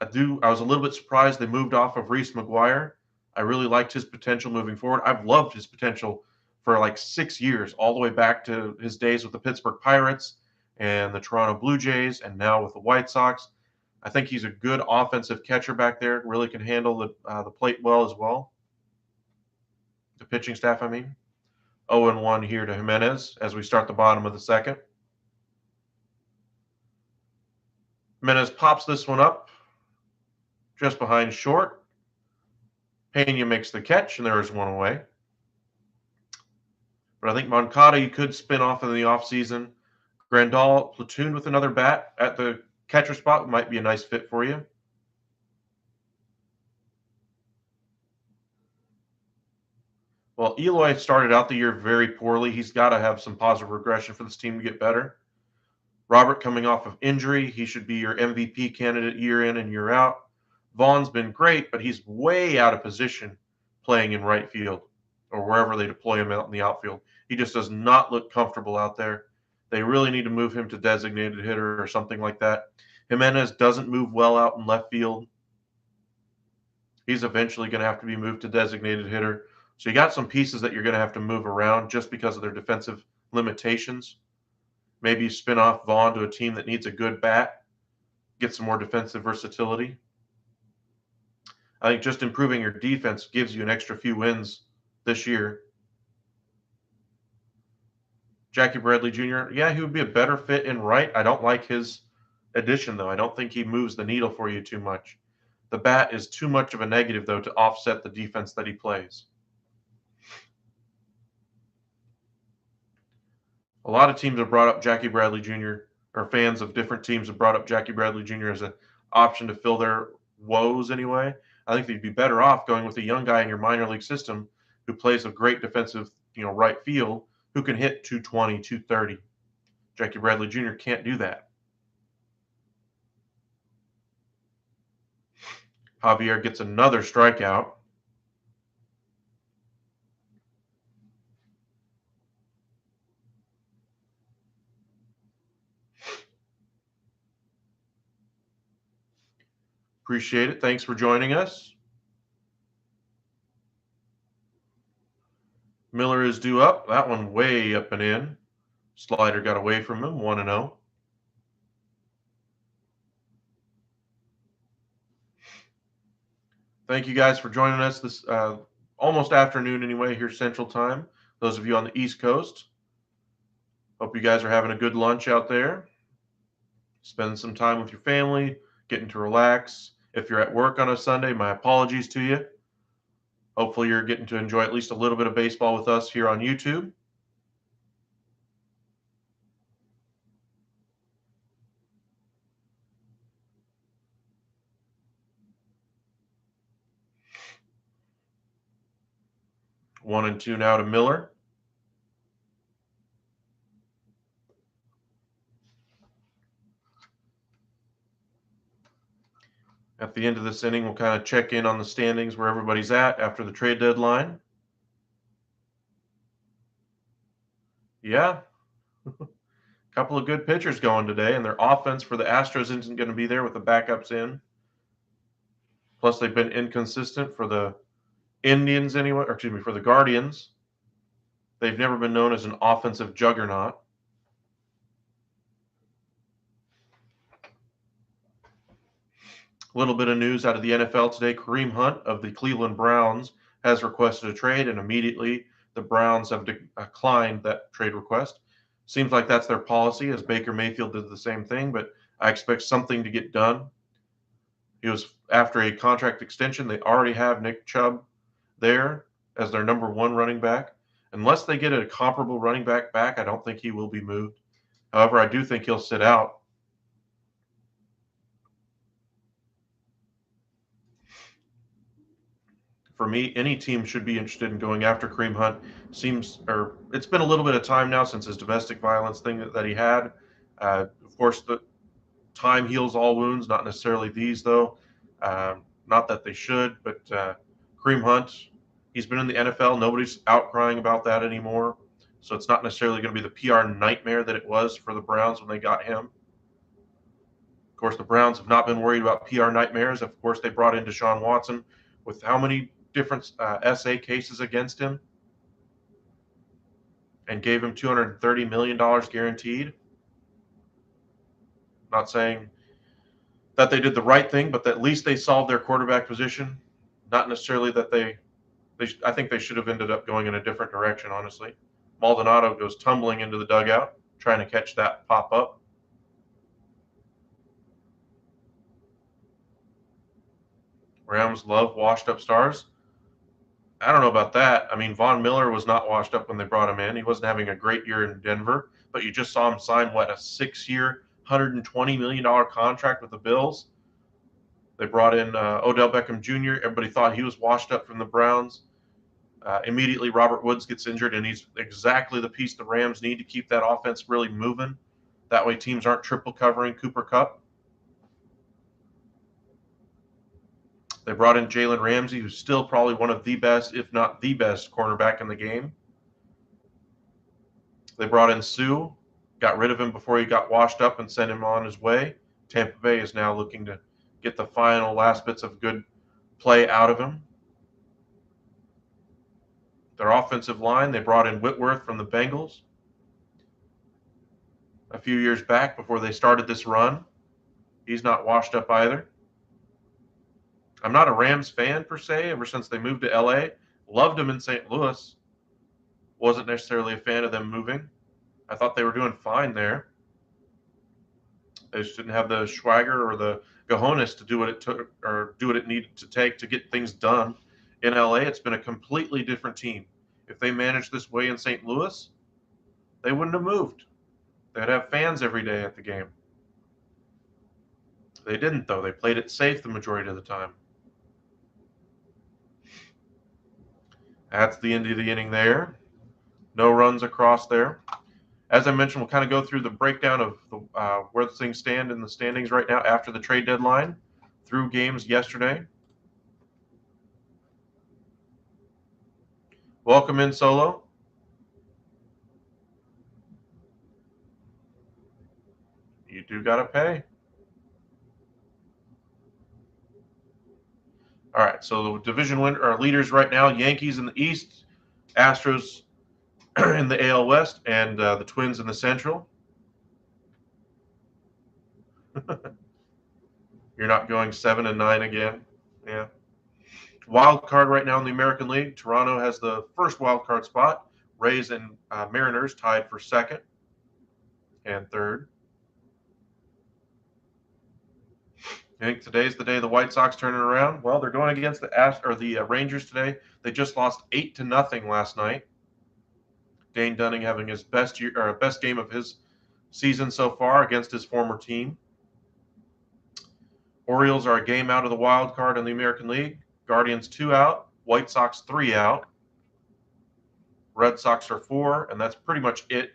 I was a little bit surprised they moved off of Reese McGuire. I really liked his potential moving forward. I've loved his potential for 6 years, all the way back to his days with the Pittsburgh Pirates and the Toronto Blue Jays, and now with the White Sox. I think he's a good offensive catcher back there, really can handle the plate well as well. The pitching staff, I mean. 0-1 here to Jimenez as we start the bottom of the second. Jimenez pops this one up just behind short. Pena makes the catch, and there is one away. But I think Moncada you could spin off in the offseason. Grandal platooned with another bat at the catcher spot might be a nice fit for you. Well, Eloy started out the year very poorly. He's got to have some positive regression for this team to get better. Robert coming off of injury, he should be your MVP candidate year in and year out. Vaughn's been great, but he's way out of position playing in right field or wherever they deploy him out in the outfield. He just does not look comfortable out there. They really need to move him to designated hitter or something like that. Jimenez doesn't move well out in left field. He's eventually going to have to be moved to designated hitter. So you got some pieces that you're going to have to move around just because of their defensive limitations. Maybe you spin off Vaughn to a team that needs a good bat, get some more defensive versatility. I think just improving your defense gives you an extra few wins this year. Jackie Bradley Jr., yeah, he would be a better fit in right. I don't like his addition, though. I don't think he moves the needle for you too much. The bat is too much of a negative, though, to offset the defense that he plays. A lot of teams have brought up Jackie Bradley Jr., or fans of different teams have brought up Jackie Bradley Jr. as an option to fill their woes anyway. I think they'd be better off going with a young guy in your minor league system who plays a great defensive, right field, who can hit 220, 230. Jackie Bradley Jr. can't do that. Javier gets another strikeout. Appreciate it. Thanks for joining us. Miller is due up. That one way up and in. Slider got away from him, 1-0. Thank you guys for joining us this almost afternoon anyway, here Central Time. Those of you on the East Coast, hope you guys are having a good lunch out there. Spending some time with your family, getting to relax. If you're at work on a Sunday, my apologies to you. Hopefully you're getting to enjoy at least a little bit of baseball with us here on YouTube. One and two now to Miller. At the end of this inning, we'll kind of check in on the standings where everybody's at after the trade deadline. Yeah, a couple of good pitchers going today, and their offense for the Astros isn't going to be there with the backups in. Plus, they've been inconsistent for the Indians anyway, or excuse me, for the Guardians. They've never been known as an offensive juggernaut. A little bit of news out of the NFL today. Kareem Hunt of the Cleveland Browns has requested a trade, and immediately the Browns have declined that trade request. Seems like that's their policy, as Baker Mayfield did the same thing, but I expect something to get done. He was after a contract extension. They already have Nick Chubb there as their number one running back. Unless they get a comparable running back, I don't think he will be moved. However, I do think he'll sit out. For me, any team should be interested in going after Kareem Hunt. It's been a little bit of time now since his domestic violence thing that he had. Of course, the time heals all wounds, not necessarily these, though. Not that they should, but Kareem Hunt, he's been in the NFL. Nobody's outcrying about that anymore. So it's not necessarily going to be the PR nightmare that it was for the Browns when they got him. Of course, the Browns have not been worried about PR nightmares. Of course, they brought in Deshaun Watson with how many different SA cases against him and gave him $230 million guaranteed. Not saying that they did the right thing, but at least they solved their quarterback position. Not necessarily that I think they should have ended up going in a different direction, honestly. Maldonado goes tumbling into the dugout, trying to catch that pop up. Rams love washed up stars. I don't know about that. I mean, Von Miller was not washed up when they brought him in. He wasn't having a great year in Denver, but you just saw him sign, what, a 6-year, $120 million contract with the Bills. They brought in Odell Beckham Jr. Everybody thought he was washed up from the Browns. Immediately, Robert Woods gets injured, and he's exactly the piece the Rams need to keep that offense really moving. That way teams aren't triple covering Cooper Kupp. They brought in Jalen Ramsey, who's still probably one of the best, if not the best, cornerback in the game. They brought in Sue, got rid of him before he got washed up and sent him on his way. Tampa Bay is now looking to get the final last bits of good play out of him. Their offensive line, they brought in Whitworth from the Bengals a few years back before they started this run. He's not washed up either. I'm not a Rams fan per se ever since they moved to LA. Loved them in St. Louis. Wasn't necessarily a fan of them moving. I thought they were doing fine there. They just didn't have the swagger or the cojones to do what it took or do what it needed to take to get things done. In LA, it's been a completely different team. If they managed this way in St. Louis, they wouldn't have moved. They'd have fans every day at the game. They didn't, though. They played it safe the majority of the time. That's the end of the inning there. No runs across there. As I mentioned, we'll kind of go through the breakdown of where things stand in the standings right now after the trade deadline through games yesterday. Welcome in, Solo. You do got to pay. All right, so the division leaders right now, Yankees in the East, Astros in the AL West, and the Twins in the Central. You're not going 7-9 again. Yeah. Wild card right now in the American League. Toronto has the first wild card spot. Rays and Mariners tied for second and third. I think today's the day the White Sox turn it around. Well, they're going against the Rangers today. They just lost 8-0 last night. Dane Dunning having his best game of his season so far against his former team. Orioles are a game out of the wild card in the American League. Guardians 2 out. White Sox 3 out. Red Sox are 4, and that's pretty much it.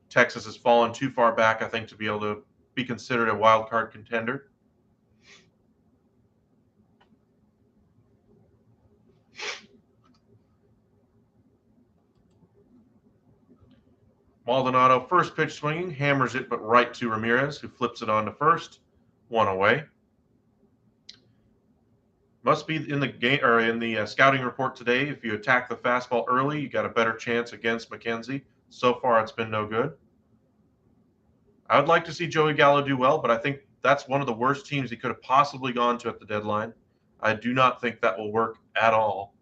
Texas has fallen too far back, I think, to be able to be considered a wild card contender. Maldonado, first pitch swinging, hammers it but right to Ramirez, who flips it on to first. 1 away. Must be in the game or in the scouting report today. If you attack the fastball early, you got a better chance against McKenzie. So far, it's been no good. I would like to see Joey Gallo do well, but I think that's one of the worst teams he could have possibly gone to at the deadline. I do not think that will work at all.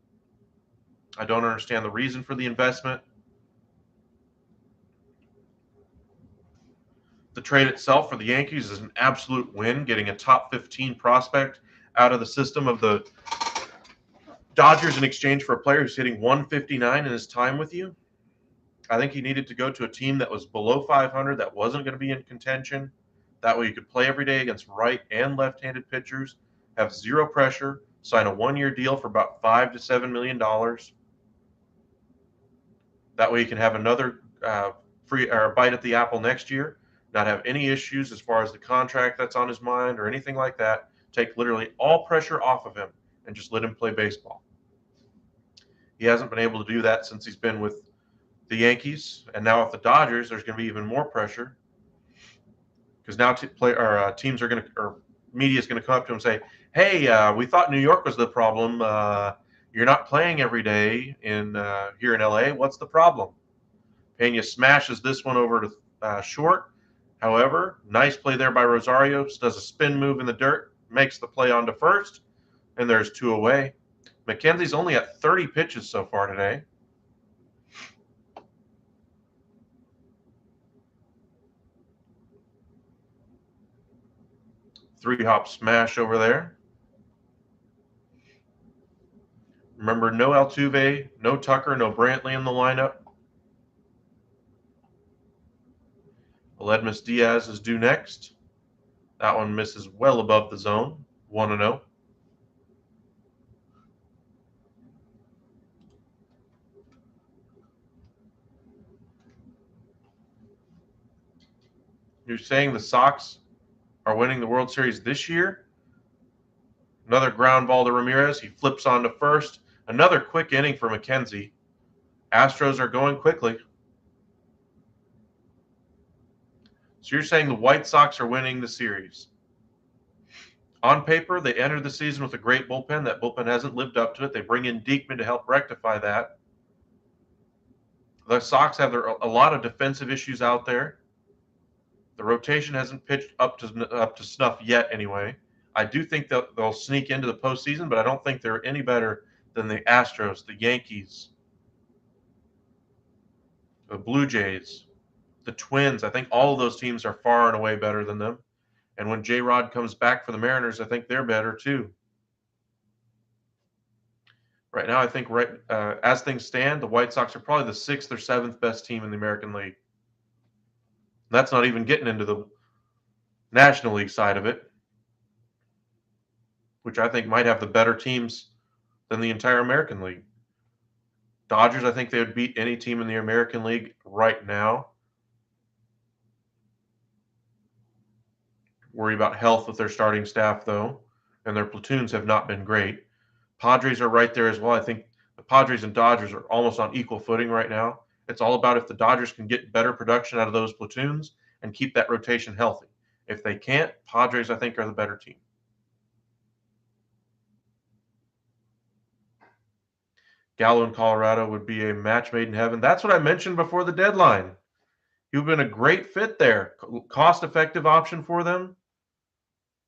I don't understand the reason for the investment. The trade itself for the Yankees is an absolute win, getting a top 15 prospect out of the system of the Dodgers in exchange for a player who's hitting 159 in his time with you. I think he needed to go to a team that was below 500, that wasn't going to be in contention. That way you could play every day against right and left-handed pitchers, have zero pressure, sign a 1-year deal for about $5 to $7 million. That way you can have another bite at the apple next year, not have any issues as far as the contract that's on his mind or anything like that. Take literally all pressure off of him and just let him play baseball. He hasn't been able to do that since he's been with the Yankees, and now with the Dodgers, there's going to be even more pressure because now teams are going to, or media is going to come up to him and say, "Hey, we thought New York was the problem. You're not playing every day here in LA. What's the problem?" Pena smashes this one over to short. However, nice play there by Rosario. Does a spin move in the dirt, makes the play on to first, and there's 2 away. McKenzie's only at 30 pitches so far today. Three-hop smash over there. Remember, no Altuve, no Tucker, no Brantley in the lineup. Aledmus Diaz is due next. That one misses well above the zone, 1-0. You're saying the Sox are winning the World Series this year? Another ground ball to Ramirez. He flips on to first. Another quick inning for McKenzie. Astros are going quickly. So you're saying the White Sox are winning the series? On paper, they entered the season with a great bullpen. That bullpen hasn't lived up to it. They bring in Diekman to help rectify that. The Sox have a lot of defensive issues out there. The rotation hasn't pitched up to snuff yet, anyway. I do think that they'll sneak into the postseason, but I don't think they're any better than the Astros, the Yankees, the Blue Jays, the Twins. I think all of those teams are far and away better than them. And when J-Rod comes back for the Mariners, I think they're better too. Right now, I think as things stand, the White Sox are probably the 6th or 7th best team in the American League. That's not even getting into the National League side of it, which I think might have the better teams than the entire American League. Dodgers, I think they would beat any team in the American League right now. Worry about health with their starting staff, though, and their platoons have not been great. Padres are right there as well. I think the Padres and Dodgers are almost on equal footing right now. It's all about if the Dodgers can get better production out of those platoons and keep that rotation healthy. If they can't, Padres, I think, are the better team. Gallo in Colorado would be a match made in heaven. That's what I mentioned before the deadline. You've been a great fit there. Cost-effective option for them.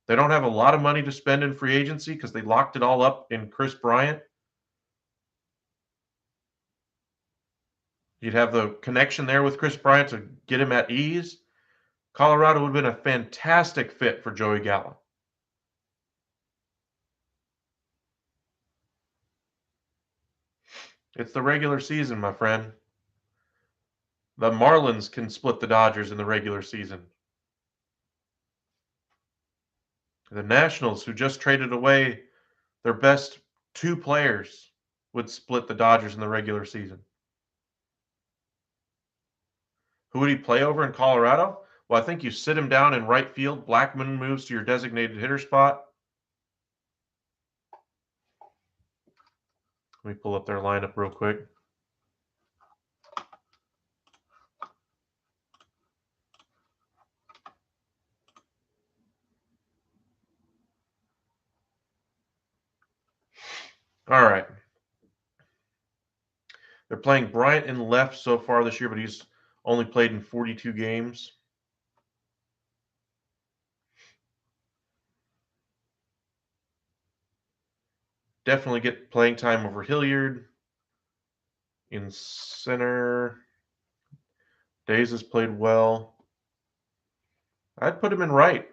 They don't have a lot of money to spend in free agency because they locked it all up in Chris Bryant. You'd have the connection there with Chris Bryant to get him at ease. Colorado would have been a fantastic fit for Joey Gallo. It's the regular season, my friend. The Marlins can split the Dodgers in the regular season. The Nationals, who just traded away their best 2 players, would split the Dodgers in the regular season. Who would he play over in Colorado? Well, I think you sit him down in right field. Blackmon moves to your designated hitter spot. Let me pull up their lineup real quick. All right. They're playing Bryant in left so far this year, but he's only played in 42 games. Definitely get playing time over Hilliard. In center, Days has played well. I'd put him in right.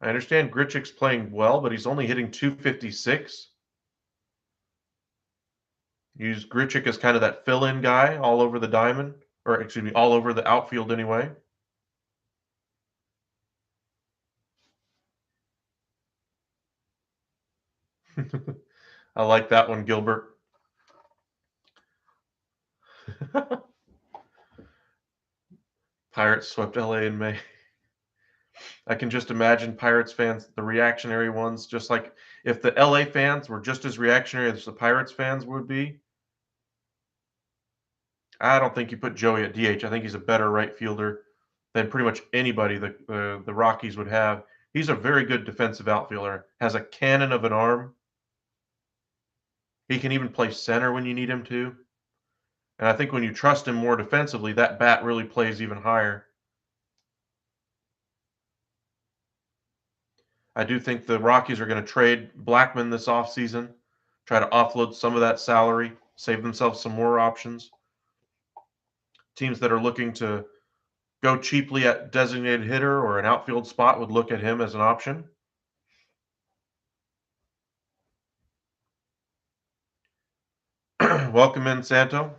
I understand Grichuk's playing well, but he's only hitting 256. Use Grichuk as kind of that fill-in guy all over the diamond, or excuse me, all over the outfield anyway. I like that one, Gilbert. Pirates swept LA in May. I can just imagine Pirates fans, the reactionary ones, just like if the LA fans were just as reactionary as the Pirates fans would be. I don't think you put Joey at DH. I think he's a better right fielder than pretty much anybody the Rockies would have. He's a very good defensive outfielder, has a cannon of an arm. He can even play center when you need him to. And I think when you trust him more defensively, that bat really plays even higher. I do think the Rockies are going to trade Blackmon this offseason, try to offload some of that salary, save themselves some more options. Teams that are looking to go cheaply at designated hitter or an outfield spot would look at him as an option. Welcome in, Santo.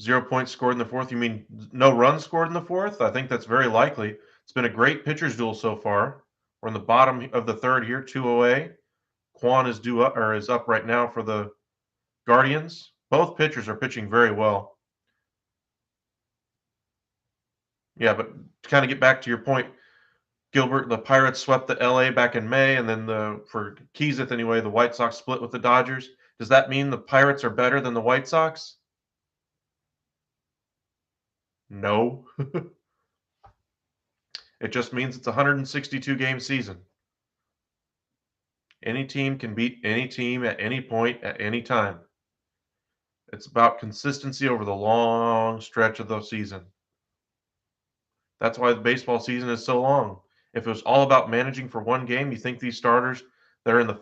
0 points scored in the fourth. You mean no runs scored in the fourth? I think that's very likely. It's been a great pitcher's duel so far. We're in the bottom of the third here, 2 away. Quan is due up or is up right now for the Guardians. Both pitchers are pitching very well. Yeah, but to kind of get back to your point, Gilbert, the Pirates swept the LA back in May, and then for Keyseth anyway, the White Sox split with the Dodgers. Does that mean the Pirates are better than the White Sox? No. It just means it's a 162 game season. Any team can beat any team at any point at any time. It's about consistency over the long stretch of the season. That's why the baseball season is so long. If it was all about managing for one game, you think these starters that are in the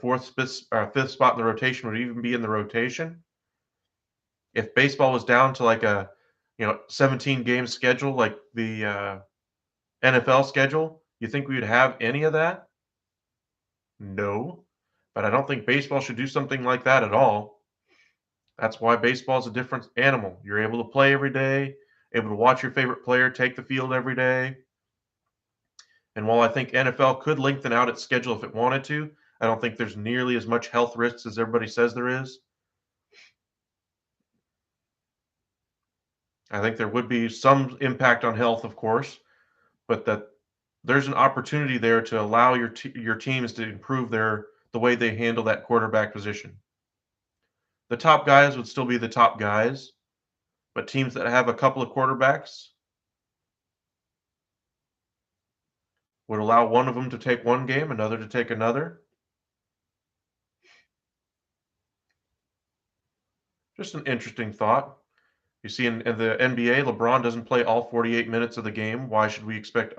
fifth spot in the rotation would even be in the rotation? If baseball was down to like a 17 game schedule like the NFL schedule, you think we would have any of that? No. But I don't think baseball should do something like that at all. That's why baseball is a different animal. You're able to play every day, able to watch your favorite player take the field every day. And while I think NFL could lengthen out its schedule if it wanted to, I don't think there's nearly as much health risks as everybody says there is. I think there would be some impact on health, of course, but that there's an opportunity there to allow your teams to improve the way they handle that quarterback position. The top guys would still be the top guys, but teams that have a couple of quarterbacks would allow one of them to take one game, another to take another. Just an interesting thought. You see, in the NBA, LeBron doesn't play all 48 minutes of the game. Why should we expect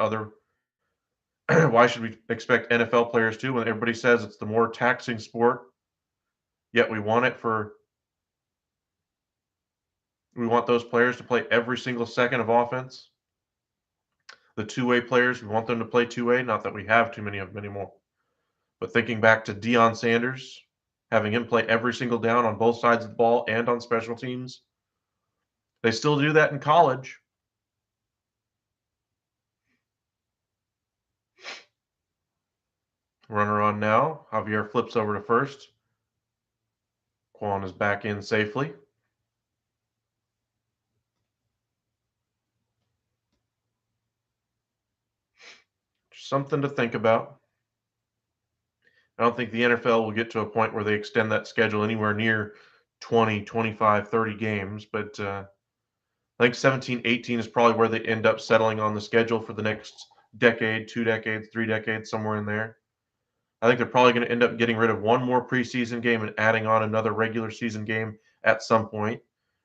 why should we expect NFL players to when everybody says it's the more taxing sport, yet we want those players to play every single second of offense? The two-way players, we want them to play two-way, not that we have too many of them anymore. But thinking back to Deion Sanders, having him play every single down on both sides of the ball and on special teams, they still do that in college. Runner on now. Javier flips over to first. Quan is back in safely. Something to think about. I don't think the NFL will get to a point where they extend that schedule anywhere near 20, 25, 30 games, but I think 17, 18 is probably where they end up settling on the schedule for the next decade, 2 decades, 3 decades, somewhere in there. I think they're probably going to end up getting rid of one more preseason game and adding on another regular season game at some point.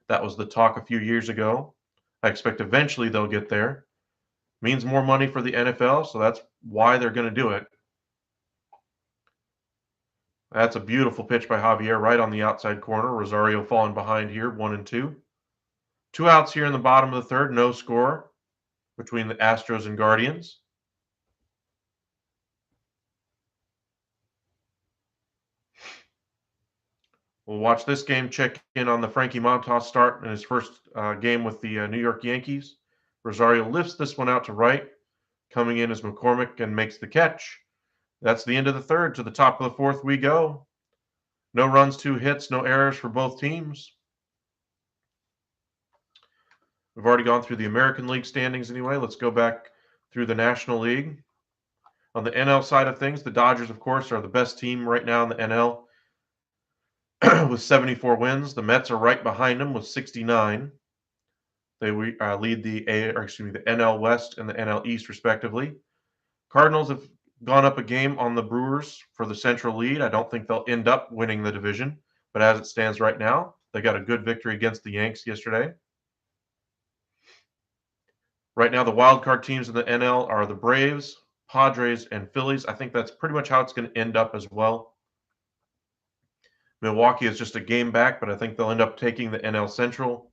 That was the talk a few years ago. I expect eventually they'll get there. Means more money for the NFL, so that's why they're going to do it. That's a beautiful pitch by Javier right on the outside corner. Rosario falling behind here, 1-2. 2 outs here in the bottom of the third, no score between the Astros and Guardians. We'll watch this game, check in on the Frankie Montas start in his first game with the New York Yankees. Rosario lifts this one out to right. Coming in as McCormick and makes the catch. That's the end of the third. To the top of the fourth we go. No runs, 2 hits, no errors for both teams. We've already gone through the American League standings anyway. Let's go back through the National League. On the NL side of things, the Dodgers, of course, are the best team right now in the NL with 74 wins. The Mets are right behind them with 69. They lead the NL West and the NL East respectively. Cardinals have gone up a game on the Brewers for the Central lead. I don't think they'll end up winning the division, but as it stands right now, they got a good victory against the Yanks yesterday. Right now, the wild card teams in the NL are the Braves, Padres, and Phillies. I think that's pretty much how it's going to end up as well. Milwaukee is just a game back, but I think they'll end up taking the NL Central.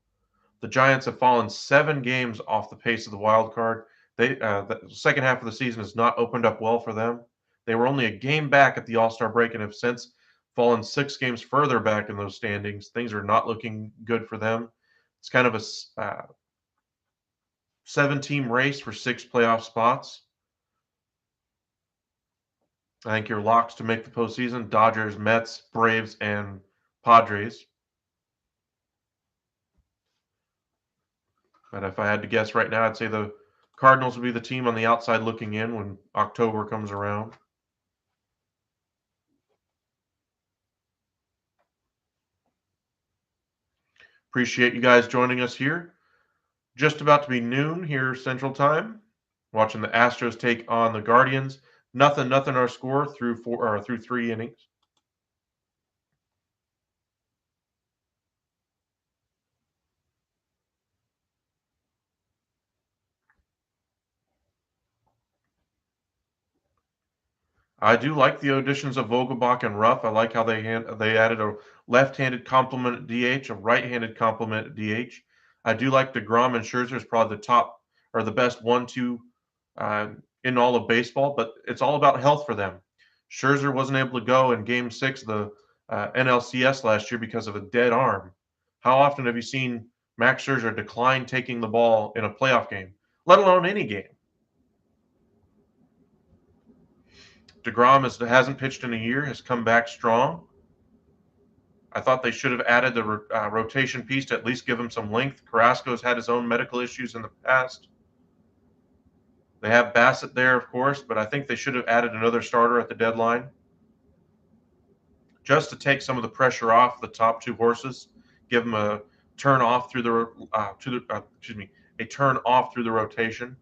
The Giants have fallen 7 games off the pace of the wild card. The second half of the season has not opened up well for them. They were only a game back at the All-Star break and have since fallen 6 games further back in those standings. Things are not looking good for them. It's kind of a 7-team race for 6 playoff spots. I think your locks to make the postseason: Dodgers, Mets, Braves, and Padres. But if I had to guess right now, I'd say the Cardinals would be the team on the outside looking in when October comes around. Appreciate you guys joining us here. Just about to be noon here Central Time. Watching the Astros take on the Guardians. Nothing our score through 3 innings. I do like the additions of Vogelbach and Ruff. I like how they added a left-handed complement at DH, a right-handed complement at DH. I do like DeGrom and Scherzer is probably the top or the best 1-2 uh, in all of baseball, but it's all about health for them. Scherzer wasn't able to go in Game 6 of the NLCS last year because of a dead arm. How often have you seen Max Scherzer decline taking the ball in a playoff game, let alone any game? DeGrom hasn't pitched in a year, has come back strong. I thought they should have added the rotation piece to at least give him some length. Carrasco's had his own medical issues in the past. They have Bassett there, of course, but I think they should have added another starter at the deadline just to take some of the pressure off the top 2 horses, give them a turn off through a turn off through the rotation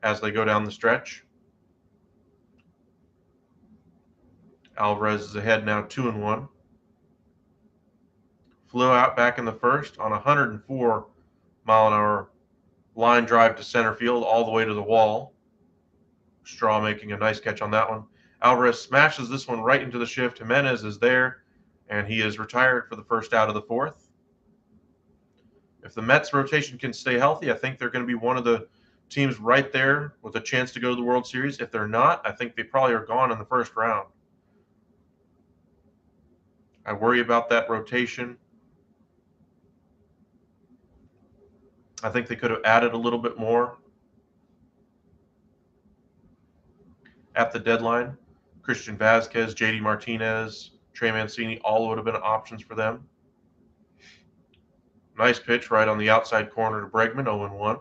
as they go down the stretch. Alvarez is ahead now, 2-1. Flew out back in the first on a 104-mile-an-hour line drive to center field all the way to the wall. Straw making a nice catch on that one. Alvarez smashes this one right into the shift. Jimenez is there, and he is retired for the first out of the 4th. If the Mets rotation can stay healthy, I think they're going to be one of the teams right there with a chance to go to the World Series. If they're not, I think they probably are gone in the first round. I worry about that rotation. I think they could have added a little bit more at the deadline. Christian Vasquez, JD Martinez, Trey Mancini, all would have been options for them. Nice pitch right on the outside corner to Bregman, 0-1.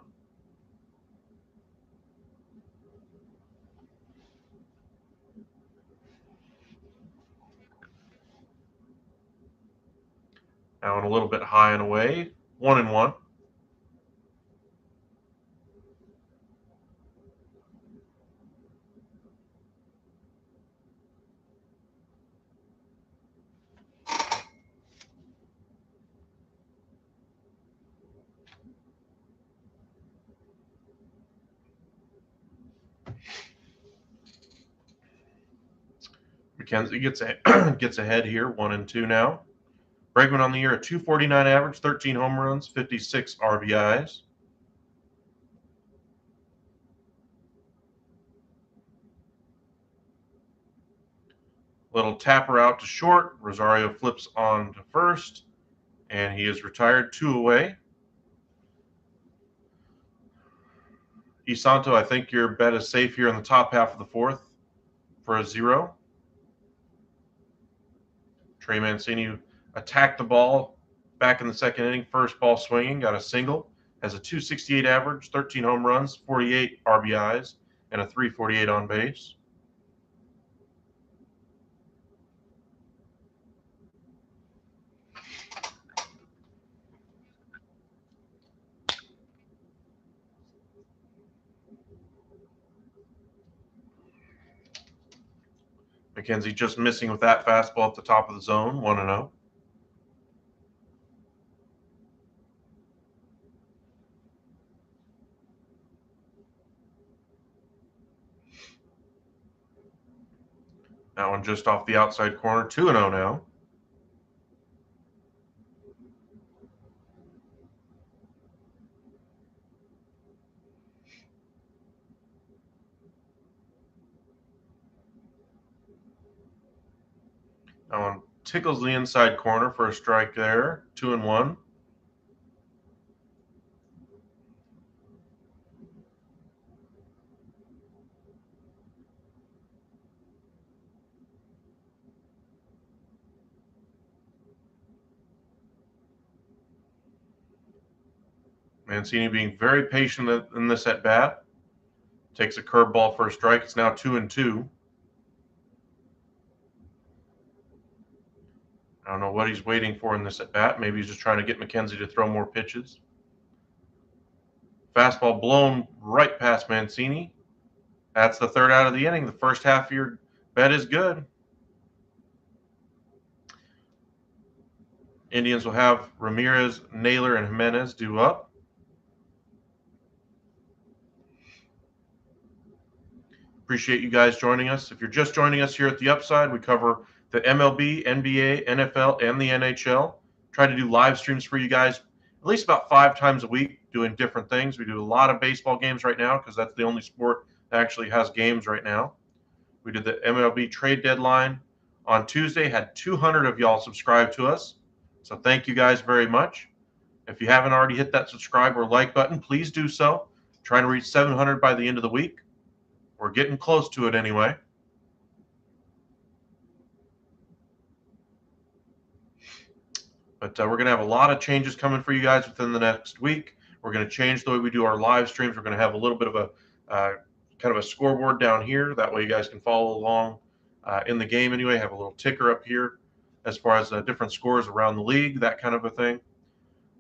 Now in a little bit high and away, 1-1. McKenzie gets ahead here, 1-2 now. Bregman on the year, a 249 average, 13 home runs, 56 RBIs. Little tapper out to short. Rosario flips on to first, and he is retired, 2 away. Isanto, I think your bet is safe here in the top half of the 4th for a 0. Trey Mancini attacked the ball back in the second inning, first ball swinging, got a single, has a 268 average, 13 home runs, 48 RBIs, and a 348 on base. McKenzie just missing with that fastball at the top of the zone, 1-0. That one just off the outside corner, 2-0 now. Tickles the inside corner for a strike there. 2-1. Mancini being very patient in this at bat. Takes a curveball for a strike. It's now 2-2. I don't know what he's waiting for in this at bat. Maybe he's just trying to get McKenzie to throw more pitches. Fastball blown right past Mancini. That's the third out of the inning. The first half of your bet is good. Indians will have Ramirez, Naylor, and Jimenez due up. Appreciate you guys joining us. If you're just joining us here at the Upside, we cover the MLB, NBA, NFL, and the NHL. Try to do live streams for you guys at least about 5 times a week, doing different things. We do a lot of baseball games right now because that's the only sport that actually has games right now. We did the MLB trade deadline on Tuesday, had 200 of y'all subscribe to us. So thank you guys very much. If you haven't already hit that subscribe or like button, please do so. Trying to reach 700 by the end of the week. We're getting close to it anyway. But we're going to have a lot of changes coming for you guys within the next week. We're going to change the way we do our live streams. We're going to have a little bit of a kind of a scoreboard down here. That way you guys can follow along in the game anyway. Have a little ticker up here as far as different scores around the league, that kind of a thing.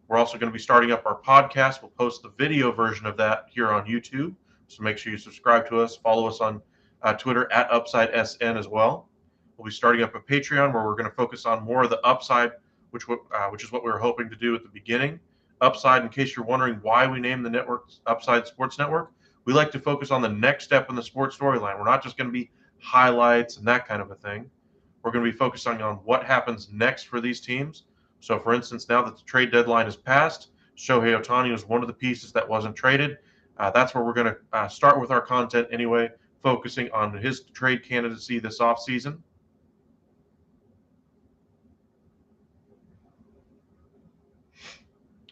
We're also going to be starting up our podcast. We'll post the video version of that here on YouTube. So make sure you subscribe to us. Follow us on Twitter at UpsideSN as well. We'll be starting up a Patreon where we're going to focus on more of the upside, which is what we were hoping to do at the beginning. Upside, in case you're wondering why we named the network Upside Sports Network, we like to focus on the next step in the sports storyline. We're not just going to be highlights and that kind of a thing. We're going to be focusing on what happens next for these teams. So, for instance, now that the trade deadline is passed, Shohei Ohtani was one of the pieces that wasn't traded. That's where we're going to start with our content anyway, focusing on his trade candidacy this offseason.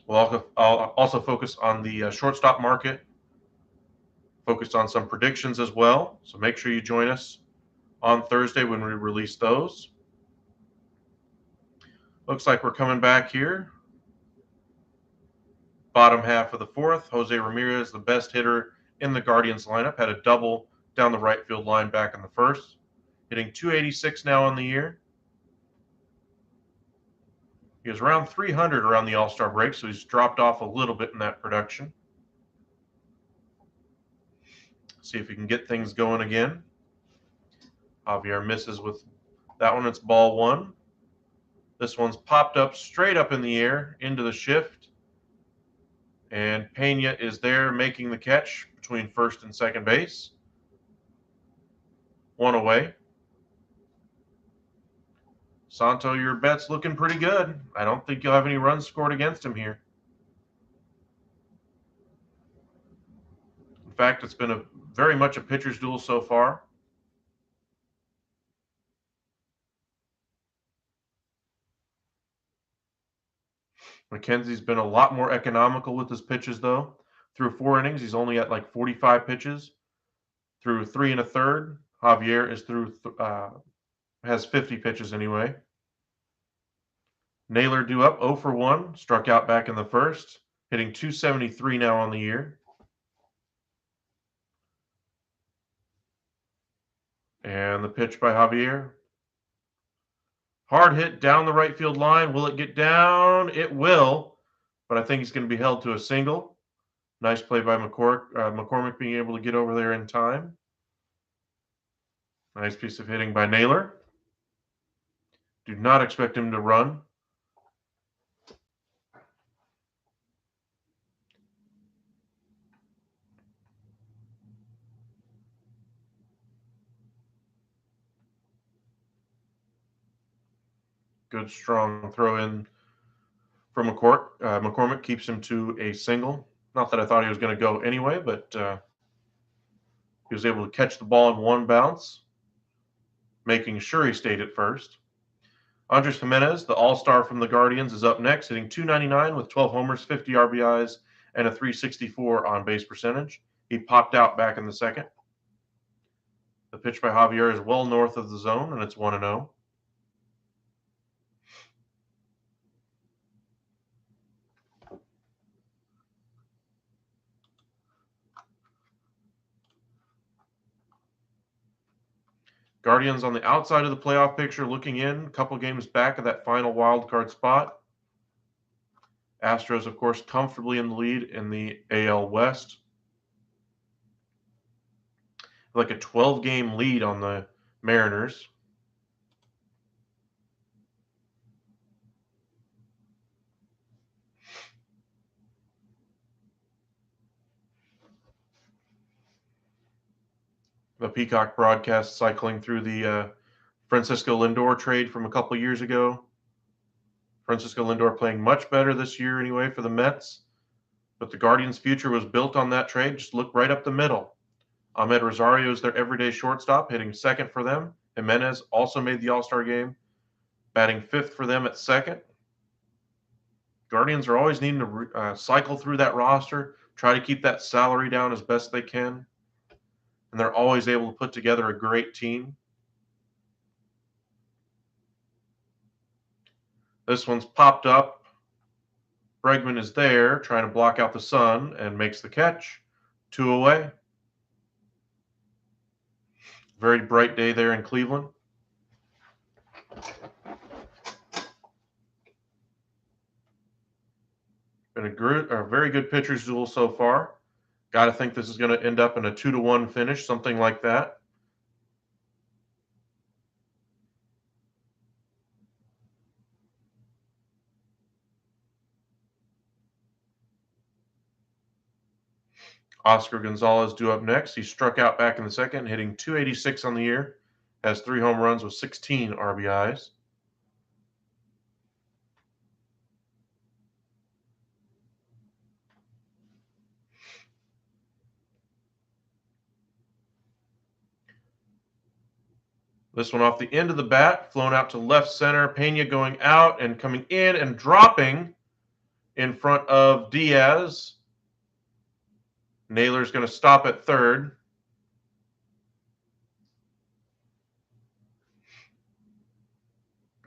I'll also focus on the shortstop market, focused on some predictions as well. So make sure you join us on Thursday when we release those. Looks like we're coming back here. Bottom half of the fourth, Jose Ramirez, the best hitter in the Guardians lineup, had a double down the right field line back in the first, hitting 286 now on the year. He was around 300 around the All-Star break, so he's dropped off a little bit in that production. See if he can get things going again. Javier misses with that one. It's ball one. This one's popped up straight up in the air into the shift. And Pena is there making the catch between first and second base. One away. Santo, your bet's looking pretty good. I don't think you'll have any runs scored against him here. In fact, it's been very much a pitcher's duel so far. McKenzie's been a lot more economical with his pitches, though. Through 4 innings, he's only at like 45 pitches. Through 3 1/3, Javier is has 50 pitches anyway. Naylor due up 0 for 1, struck out back in the first, hitting 273 now on the year. And the pitch by Javier. Hard hit down the right field line. Will it get down? It will, but I think he's going to be held to a single. Nice play by McCormick being able to get over there in time. Nice piece of hitting by Naylor. Do not expect him to run. Good strong throw in from McCormick keeps him to a single. Not that I thought he was going to go anyway, but he was able to catch the ball in one bounce, making sure he stayed at first. Andres Jimenez, the all-star from the Guardians, is up next, hitting .299 with 12 homers, 50 RBIs, and a .364 on-base percentage. He popped out back in the second. The pitch by Javier is well north of the zone, and it's 1-0. Guardians on the outside of the playoff picture, looking in, a couple games back of that final wild card spot. Astros, of course, comfortably in the lead in the AL West. Like a 12-game lead on the Mariners. The Peacock broadcast cycling through the Francisco Lindor trade from a couple years ago. Francisco Lindor playing much better this year anyway for the Mets. But the Guardians' future was built on that trade. Just look right up the middle. Ahmed Rosario is their everyday shortstop, hitting second for them. Jimenez also made the All-Star game, batting fifth for them at second. Guardians are always needing to cycle through that roster, try to keep that salary down as best they can. And they're always able to put together a great team. This one's popped up. Bregman is there, trying to block out the sun, and makes the catch. 2 away. Very bright day there in Cleveland. Been a very good pitcher's duel so far. Got to think this is going to end up in a 2-1 finish, something like that. Oscar Gonzalez due up next. He struck out back in the second, hitting .286 on the year. Has 3 home runs with 16 RBIs. This one off the end of the bat, flown out to left center. Pena going out and coming in and dropping in front of Diaz. Naylor's going to stop at third.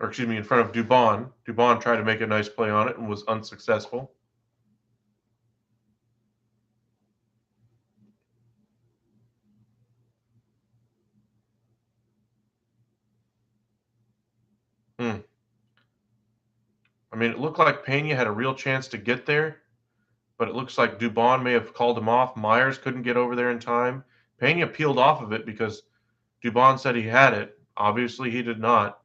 Or excuse me, in front of Dubon. Dubon tried to make a nice play on it and was unsuccessful. I mean, it looked like Pena had a real chance to get there, but it looks like Dubon may have called him off. Myers couldn't get over there in time. Pena peeled off of it because Dubon said he had it. Obviously, he did not.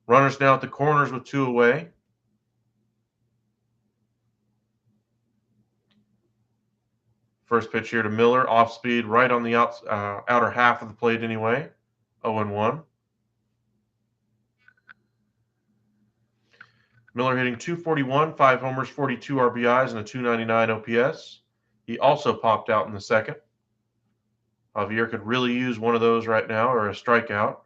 Runners now at the corners with 2 away. First pitch here to Miller, off speed, right on the outer half of the plate anyway. 0-1. Miller hitting .241, 5 homers, 42 RBIs, and a .299 OPS. He also popped out in the second. Javier could really use one of those right now, or a strikeout.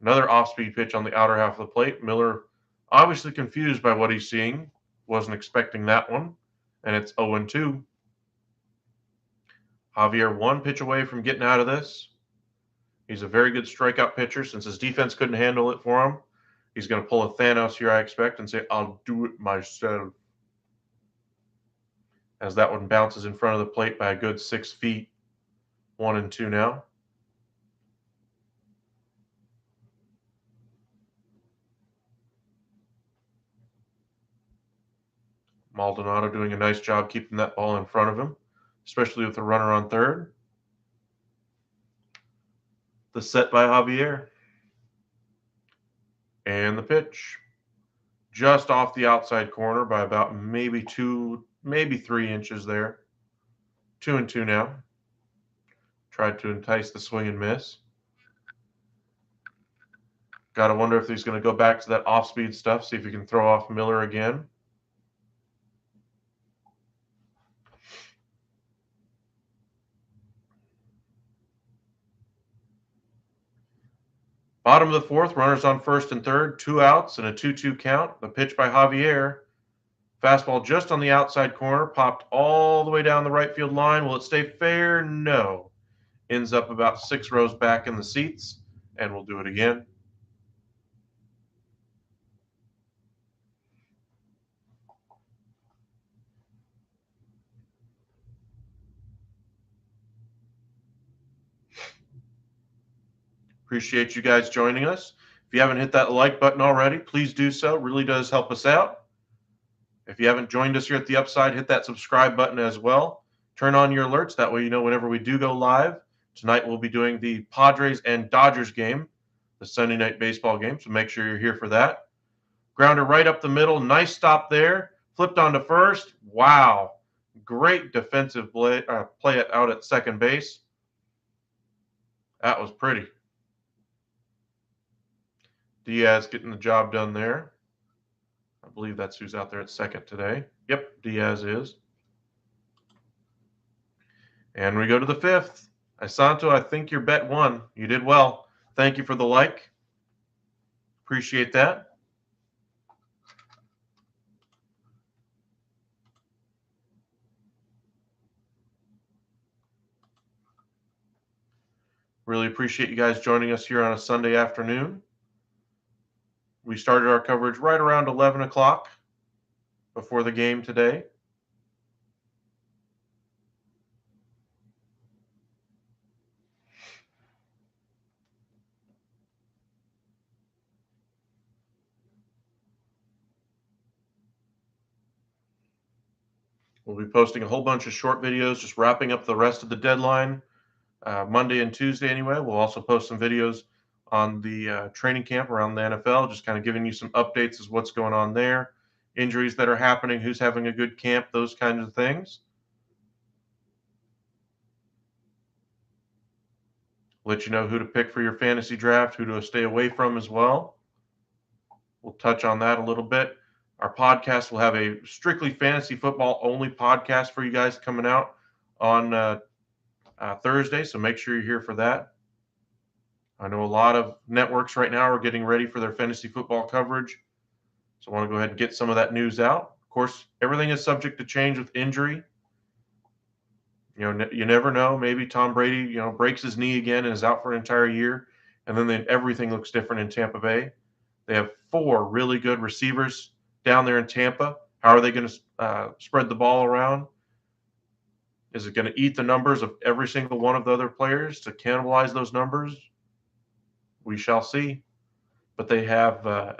Another off-speed pitch on the outer half of the plate. Miller obviously confused by what he's seeing. Wasn't expecting that one. And it's 0-2. Javier 1 pitch away from getting out of this. He's a very good strikeout pitcher. Since his defense couldn't handle it for him, he's going to pull a Thanos here, I expect, and say, I'll do it myself. As that one bounces in front of the plate by a good 6 feet. 1-2 now. Maldonado doing a nice job keeping that ball in front of him, especially with the runner on third. The set by Javier. And the pitch. Just off the outside corner by about maybe 2, maybe 3 inches there. 2-2 now. Tried to entice the swing and miss. Got to wonder if he's going to go back to that off-speed stuff, see if he can throw off Miller again. Bottom of the fourth, runners on first and third, 2 outs and a 2-2 count. The pitch by Javier. Fastball just on the outside corner, popped all the way down the right field line. Will it stay fair? No. Ends up about 6 rows back in the seats, and we'll do it again. Appreciate you guys joining us. If you haven't hit that like button already, please do so. It really does help us out. If you haven't joined us here at the Upside, hit that subscribe button as well. Turn on your alerts. That way you know whenever we do go live. Tonight we'll be doing the Padres and Dodgers game, the Sunday night baseball game, so make sure you're here for that. Grounder right up the middle. Nice stop there. Flipped onto first. Wow. Great defensive play out at second base. That was pretty. Diaz getting the job done there. I believe that's who's out there at second today. Yep, Diaz is. And we go to the fifth. Isanto, I think your bet won. You did well. Thank you for the like. Appreciate that. Really appreciate you guys joining us here on a Sunday afternoon. We started our coverage right around 11 o'clock before the game today. We'll be posting a whole bunch of short videos, just wrapping up the rest of the deadline, Monday and Tuesday anyway. We'll also post some videos on the training camp around the NFL, just kind of giving you some updates as what's going on there, injuries that are happening, who's having a good camp, those kinds of things. Let you know who to pick for your fantasy draft, who to stay away from as well. We'll touch on that a little bit. Our podcast will have a strictly fantasy football only podcast for you guys coming out on Thursday, so make sure you're here for that. I know a lot of networks right now are getting ready for their fantasy football coverage, so I want to go ahead and get some of that news out. Of course, everything is subject to change with injury. You know, you never know. Maybe Tom Brady, breaks his knee again and is out for an entire year, and then everything looks different in Tampa Bay. They have 4 really good receivers down there in Tampa. How are they going to spread the ball around? Is it going to eat the numbers of every single one of the other players to cannibalize those numbers? We shall see. But they have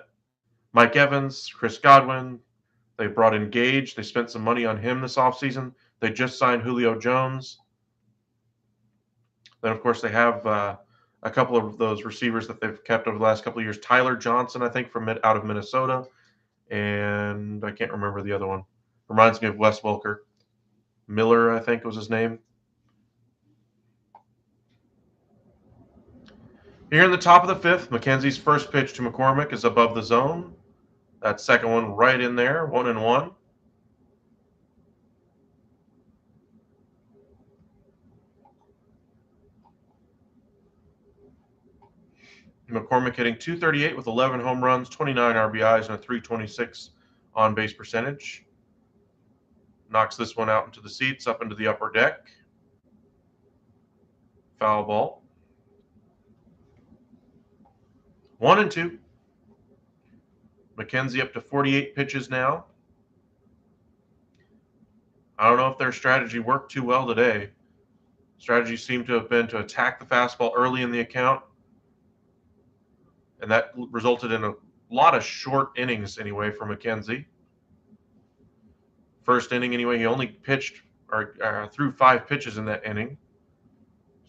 Mike Evans, Chris Godwin. They brought in Gage. They spent some money on him this offseason. They just signed Julio Jones. Then, of course, they have a couple of those receivers that they've kept over the last couple of years. Tyler Johnson, I think, out of Minnesota. And I can't remember the other one. Reminds me of Wes Welker. Miller, I think was his name. Here in the top of the fifth, McKenzie's first pitch to McCormick is above the zone. That second one right in there, 1-1. McCormick hitting .238 with 11 home runs, 29 RBIs, and a .326 on-base percentage. Knocks this one out into the seats, up into the upper deck. Foul ball. 1-2. McKenzie up to 48 pitches now. I don't know if their strategy worked too well today. Strategy seemed to have been to attack the fastball early in the account, and that resulted in a lot of short innings anyway for McKenzie. First inning anyway, he only pitched or threw 5 pitches in that inning.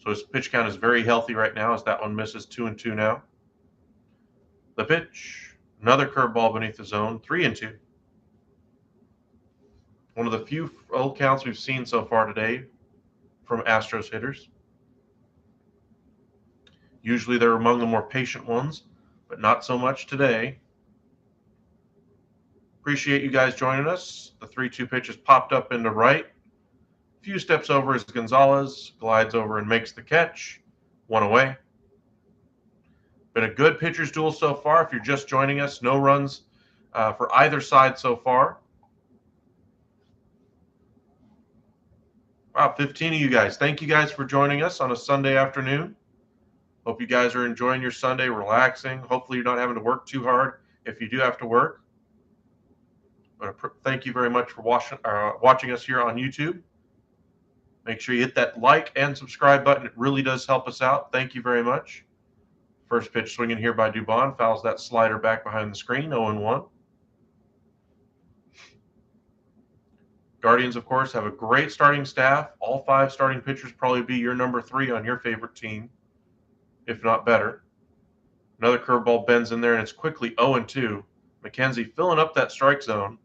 So his pitch count is very healthy right now as that one misses 2-2 now. The pitch, another curveball beneath the zone, 3-2. One of the few full counts we've seen so far today from Astros hitters. Usually they're among the more patient ones, but not so much today. Appreciate you guys joining us. The 3-2 pitch is popped up into right. A few steps over is Gonzalez, glides over and makes the catch. 1 away. Been a good pitcher's duel so far. If you're just joining us, no runs for either side so far. Wow, 15 of you guys. Thank you guys for joining us on a Sunday afternoon. Hope you guys are enjoying your Sunday, relaxing. Hopefully you're not having to work too hard if you do have to work. But thank you very much for watching us here on YouTube. Make sure you hit that like and subscribe button. It really does help us out. Thank you very much. First pitch swinging here by Dubon. Fouls that slider back behind the screen, 0-1. Guardians, of course, have a great starting staff. All 5 starting pitchers probably be your number 3 on your favorite team, if not better. Another curveball bends in there, and it's quickly 0-2. McKenzie filling up that strike zone.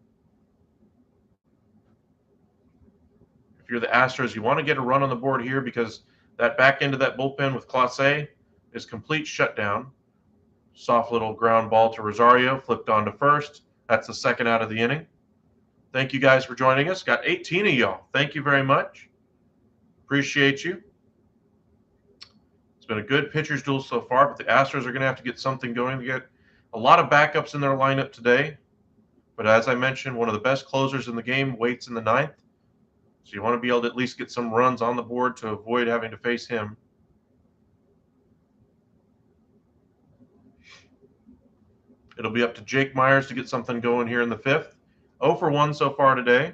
If you're the Astros, you want to get a run on the board here because that back end of that bullpen with Clase is complete shutdown. Soft little ground ball to Rosario, flipped on to first. That's the second out of the inning. Thank you guys for joining us. Got 18 of y'all. Thank you very much. Appreciate you. It's been a good pitcher's duel so far, but the Astros are going to have to get something going. They get a lot of backups in their lineup today. But as I mentioned, one of the best closers in the game waits in the 9th. So you want to be able to at least get some runs on the board to avoid having to face him. It'll be up to Jake Myers to get something going here in the 5th. 0 for 1 so far today.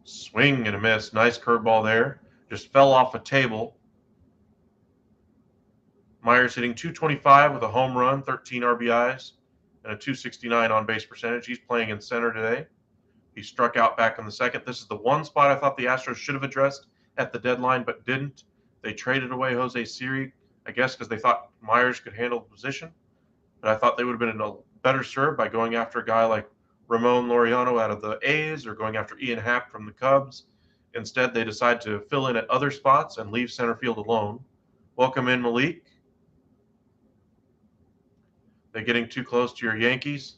Swing and a miss. Nice curveball there. Just fell off a table. Myers hitting .225 with a home run, 13 RBIs, and a .269 on-base percentage. He's playing in center today. He struck out back in the 2nd. This is the one spot I thought the Astros should have addressed at the deadline, but didn't. They traded away Jose Siri, I guess because they thought Myers could handle the position. But I thought they would have been in a better serve by going after a guy like Ramon Laureano out of the A's or going after Ian Happ from the Cubs. Instead, they decide to fill in at other spots and leave center field alone. Welcome in, Malik. They're getting too close to your Yankees.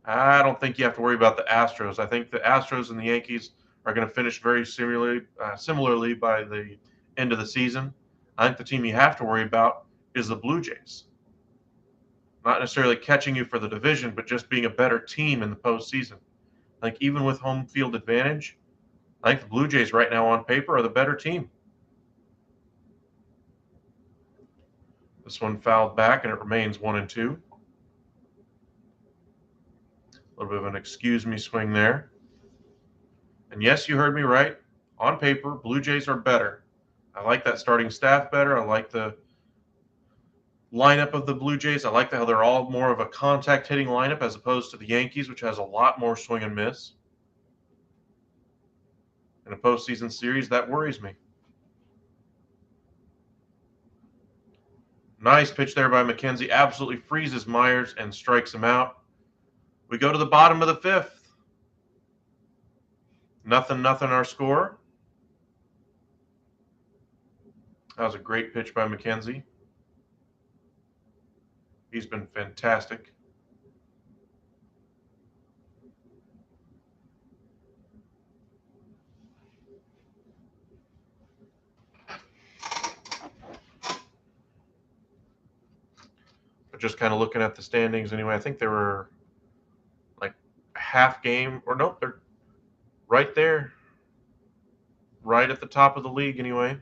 I don't think you have to worry about the Astros. I think the Astros and the Yankees are going to finish very similarly by the end of the season. I think the team you have to worry about is the Blue Jays. Not necessarily catching you for the division, but just being a better team in the postseason. I think even with home field advantage, I think the Blue Jays right now on paper are the better team. This one fouled back, and it remains 1-2. A little bit of an excuse me swing there. And yes, you heard me right. On paper, Blue Jays are better. I like that starting staff better. I like the lineup of the Blue Jays. I like how they're all more of a contact hitting lineup as opposed to the Yankees, which has a lot more swing and miss. In a postseason series, that worries me. Nice pitch there by McKenzie. Absolutely freezes Myers and strikes him out. We go to the bottom of the 5th. 0-0 our score. That was a great pitch by McKenzie. He's been fantastic. But just kind of looking at the standings anyway, I think they were like half game, or nope, they're right there, right at the top of the league anyway.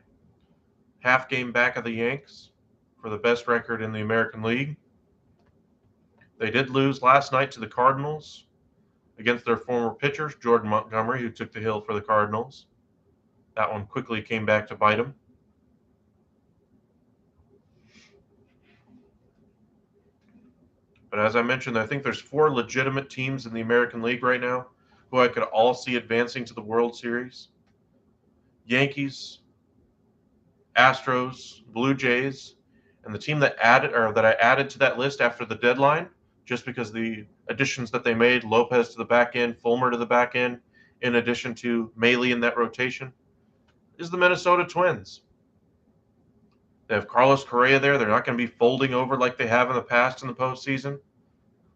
Half game back of the Yanks for the best record in the American League. They did lose last night to the Cardinals against their former pitchers, Jordan Montgomery, who took the hill for the Cardinals. That one quickly came back to bite him. But as I mentioned, I think there's 4 legitimate teams in the American League right now who I could all see advancing to the World Series. Yankees, Astros, Blue Jays, and the team that I added to that list after the deadline, just because the additions that they made, Lopez to the back end, Fulmer to the back end, in addition to Maile in that rotation, is the Minnesota Twins. They have Carlos Correa there. They're not going to be folding over like they have in the past in the postseason.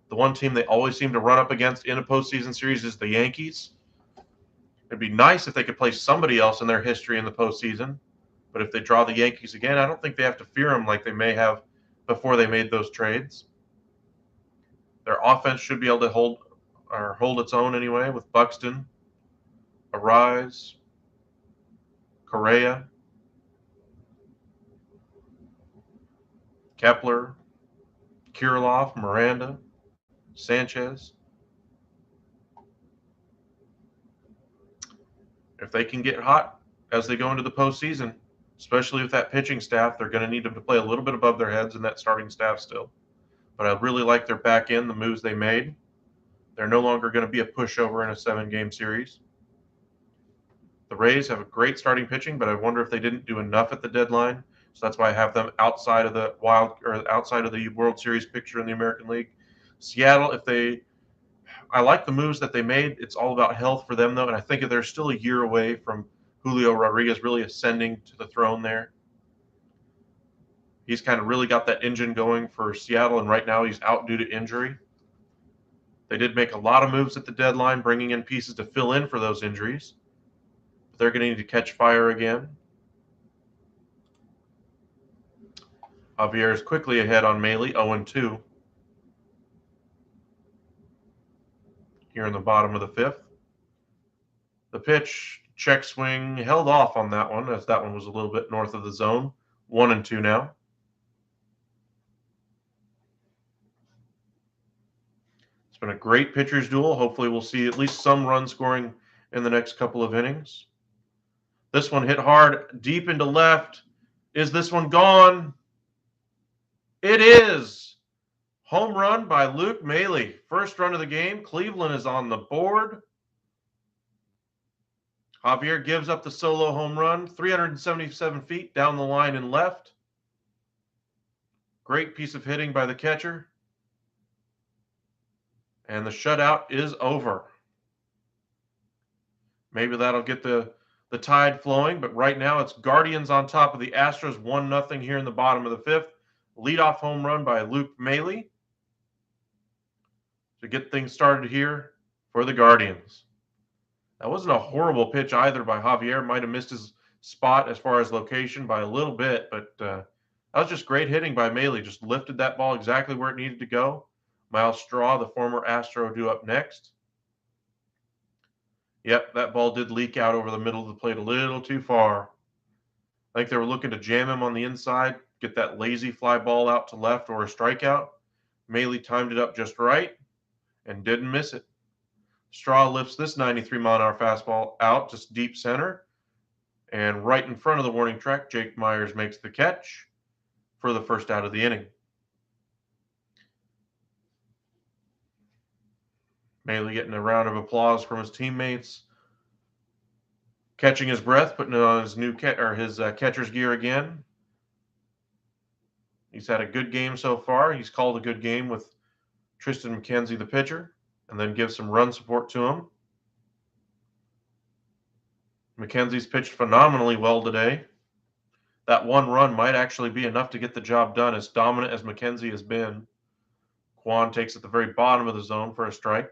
The one team they always seem to run up against in a postseason series is the Yankees. It'd be nice if they could play somebody else in their history in the postseason, But if they draw the Yankees again, I don't think they have to fear them like they may have before they made those trades. Their offense should be able to hold its own anyway with Buxton, Arise, Correa, Kepler, Kirilloff, Miranda, Sanchez. If they can get hot as they go into the postseason, especially with that pitching staff, they're going to need them to play a little bit above their heads in that starting staff still. But I really like their back end, the moves they made. They're no longer going to be a pushover in a 7-game series. The Rays have a great starting pitching, but I wonder if they didn't do enough at the deadline. So that's why I have them outside of the outside of the World Series picture in the American League. Seattle, I like the moves that they made. It's all about health for them, though, and I think they're still a year away from Julio Rodriguez really ascending to the throne there. He's kind of really got that engine going for Seattle, and right now he's out due to injury. They did make a lot of moves at the deadline, bringing in pieces to fill in for those injuries. But they're going to need to catch fire again. Javier is quickly ahead on Maley, 0-2. Here in the bottom of the 5th. The pitch, check swing, held off on that one, as that one was a little bit north of the zone. 1-2 now. It's been a great pitcher's duel. Hopefully we'll see at least some run scoring in the next couple of innings. This one hit hard, deep into left. Is this one gone? It is. Home run by Luke Maley. First run of the game. Cleveland is on the board. Javier gives up the solo home run, 377 feet down the line and left. Great piece of hitting by the catcher. And the shutout is over. Maybe that'll get the tide flowing, but right now it's Guardians on top of the Astros, 1-0 here in the bottom of the 5th. Leadoff home run by Luke Maley to get things started here for the Guardians. That wasn't a horrible pitch either by Javier. Might have missed his spot as far as location by a little bit, but that was just great hitting by Maley. Just lifted that ball exactly where it needed to go. Miles Straw, the former Astro, due up next. Yep, that ball did leak out over the middle of the plate a little too far. I think they were looking to jam him on the inside, get that lazy fly ball out to left or a strikeout. Maley timed it up just right and didn't miss it. Straw lifts this 93-mile-an-hour fastball out, just deep center. And right in front of the warning track, Jake Myers makes the catch for the first out of the inning. Maley getting a round of applause from his teammates. Catching his breath, putting it on his catcher's gear again. He's had a good game so far. He's called a good game with Tristan McKenzie, the pitcher, and then gives some run support to him. McKenzie's pitched phenomenally well today. That one run might actually be enough to get the job done, as dominant as McKenzie has been. Kwan takes at the very bottom of the zone for a strike.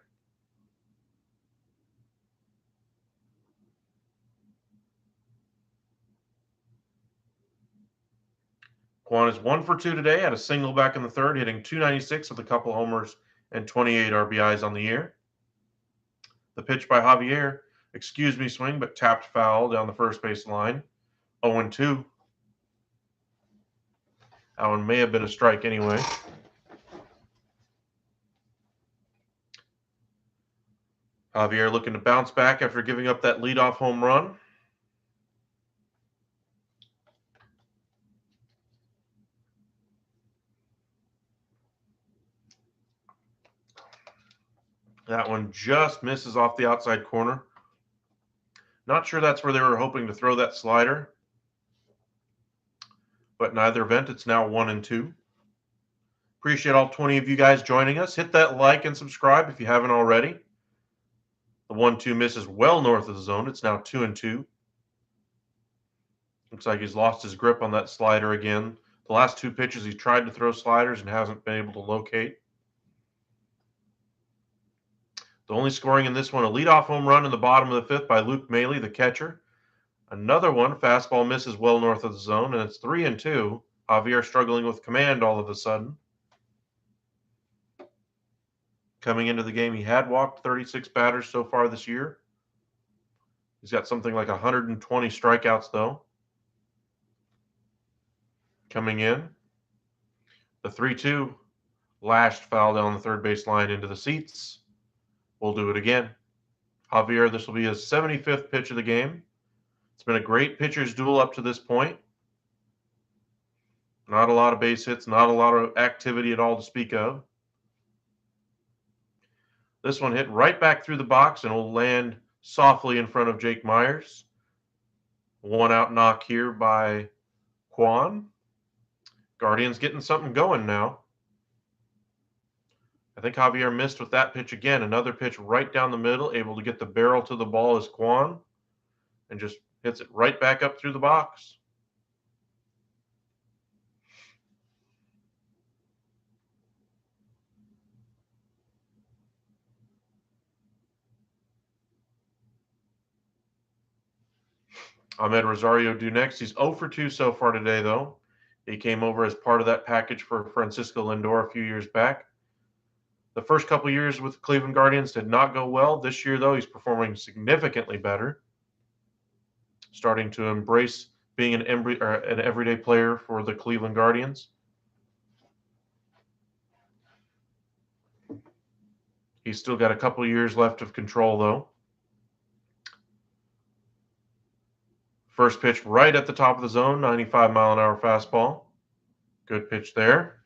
Kwan is 1 for 2 today, had a single back in the 3rd, hitting .296 with a couple homers and 28 RBIs on the year. The pitch by Javier, excuse me swing, but tapped foul down the first base line. 0-2. That one may have been a strike anyway. Javier looking to bounce back after giving up that leadoff home run. That one just misses off the outside corner. Not sure that's where they were hoping to throw that slider. But in either event, it's now 1-2. Appreciate all 20 of you guys joining us. Hit that like and subscribe if you haven't already. The 1-2 misses well north of the zone. It's now 2-2. Looks like he's lost his grip on that slider again. The last 2 pitches he tried to throw sliders and hasn't been able to locate. The only scoring in this one, a leadoff home run in the bottom of the 5th by Luke Maley, the catcher. Another one, fastball misses well north of the zone, and it's 3-2. Javier struggling with command all of a sudden. Coming into the game, he had walked 36 batters so far this year. He's got something like 120 strikeouts, though. Coming in, the 3-2 lashed foul down the third base line into the seats. We'll do it again. Javier, this will be his 75th pitch of the game. It's been a great pitcher's duel up to this point. Not a lot of base hits, not a lot of activity at all to speak of. This one hit right back through the box and will land softly in front of Jake Myers. One out knock here by Quan. Guardians getting something going now. I think Javier missed with that pitch again. Another pitch right down the middle, able to get the barrel to the ball as Quan, and just hits it right back up through the box. Ahmed Rosario due next. He's 0 for 2 so far today, though. He came over as part of that package for Francisco Lindor a few years back. The first couple years with the Cleveland Guardians did not go well. This year, though, he's performing significantly better. Starting to embrace being an everyday player for the Cleveland Guardians. He's still got a couple years left of control, though. First pitch right at the top of the zone, 95-mile-an-hour fastball. Good pitch there.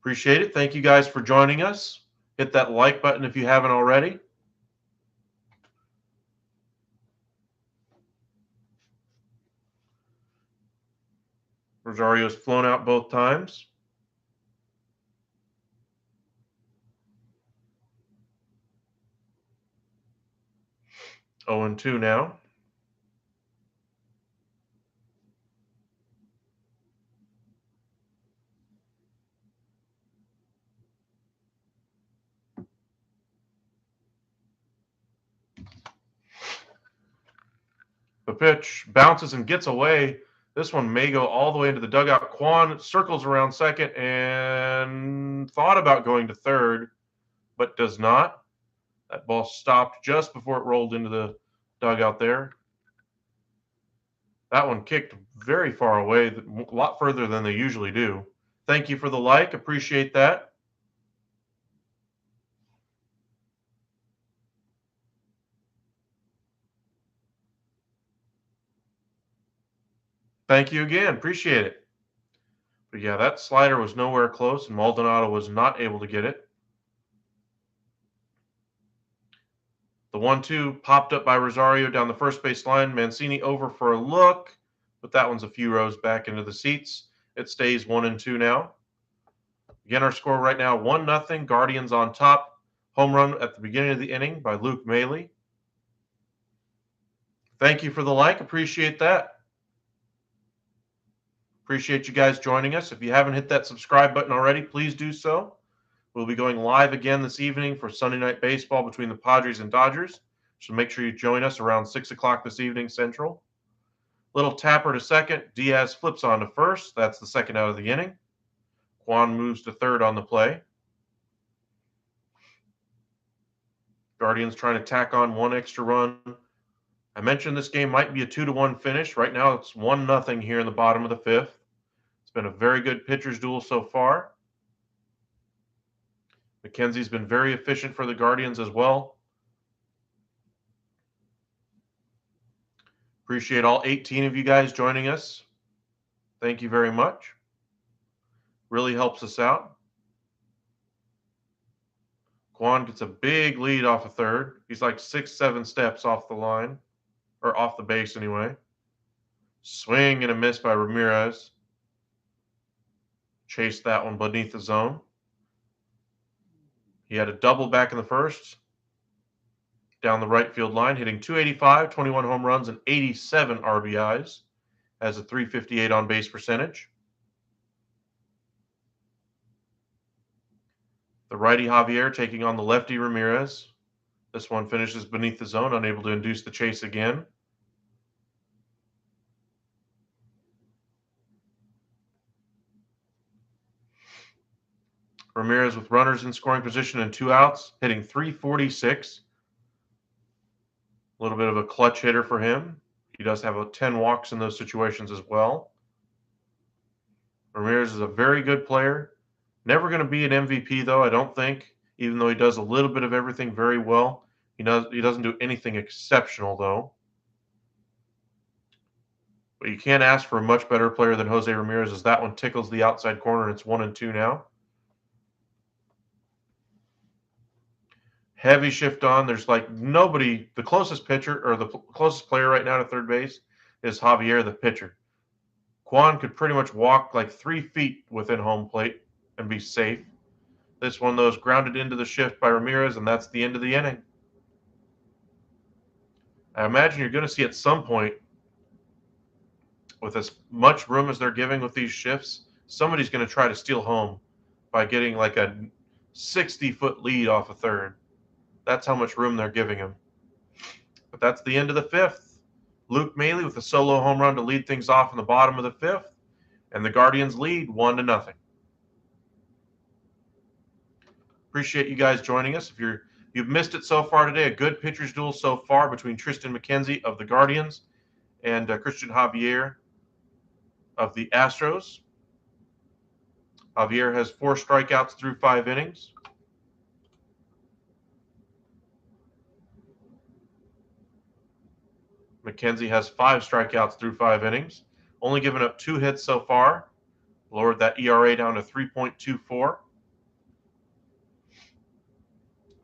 Appreciate it. Thank you guys for joining us. Hit that like button if you haven't already. Rosario's flown out both times. Oh and 2 now. The pitch bounces and gets away. This one may go all the way into the dugout. Quan circles around second and thought about going to third, but does not. That ball stopped just before it rolled into the dugout there. That one kicked very far away, a lot further than they usually do. Thank you for the like. Appreciate that. Thank you again. Appreciate it. But yeah, that slider was nowhere close, and Maldonado was not able to get it. The 1-2 popped up by Rosario down the first base line. Mancini over for a look, but that one's a few rows back into the seats. It stays 1-2 now. Again, our score right now, 1-0. Guardians on top. Home run at the beginning of the inning by Luke Maley. Thank you for the like. Appreciate that. Appreciate you guys joining us. If you haven't hit that subscribe button already, please do so. We'll be going live again this evening for Sunday Night Baseball between the Padres and Dodgers. So make sure you join us around 6 o'clock this evening Central. Little tapper to second. Diaz flips on to first. That's the second out of the inning. Quan moves to third on the play. Guardians trying to tack on one extra run. I mentioned this game might be a 2-1 finish. Right now it's 1-0 here in the bottom of the fifth. It's been a very good pitcher's duel so far. McKenzie's been very efficient for the Guardians as well. Appreciate all 18 of you guys joining us. Thank you very much. Really helps us out. Quan gets a big lead off of third. He's like 6-7 steps off the line, or off the base anyway. Swing and a miss by Ramirez. Chased that one beneath the zone. He had a double back in the first. Down the right field line, hitting .285, 21 home runs, and 87 RBIs. Has a .358 on base percentage. The righty Javier taking on the lefty Ramirez. This one finishes beneath the zone, unable to induce the chase again. Ramirez with runners in scoring position and 2 outs, hitting .346. A little bit of a clutch hitter for him. He does have 10 walks in those situations as well. Ramirez is a very good player. Never going to be an MVP, though, I don't think, even though he does a little bit of everything very well. He doesn't do anything exceptional, though. But you can't ask for a much better player than Jose Ramirez, as that one tickles the outside corner, and it's 1-2 now. Heavy shift on. There's like nobody. The closest pitcher or the closest player right now to third base is Javier, the pitcher. Quan could pretty much walk like 3 feet within home plate and be safe. This one, though, is grounded into the shift by Ramirez, and that's the end of the inning. I imagine you're going to see at some point, with as much room as they're giving with these shifts, somebody's going to try to steal home by getting like a 60-foot lead off a third. That's how much room they're giving him. But that's the end of the fifth. Luke Maile with a solo home run to lead things off in the bottom of the fifth, and the Guardians lead 1-0. Appreciate you guys joining us. If you've missed it so far today, a good pitcher's duel so far between Tristan McKenzie of the Guardians and Christian Javier of the Astros. Javier has 4 strikeouts through 5 innings. McKenzie has 5 strikeouts through 5 innings. Only given up 2 hits so far. Lowered that ERA down to 3.24.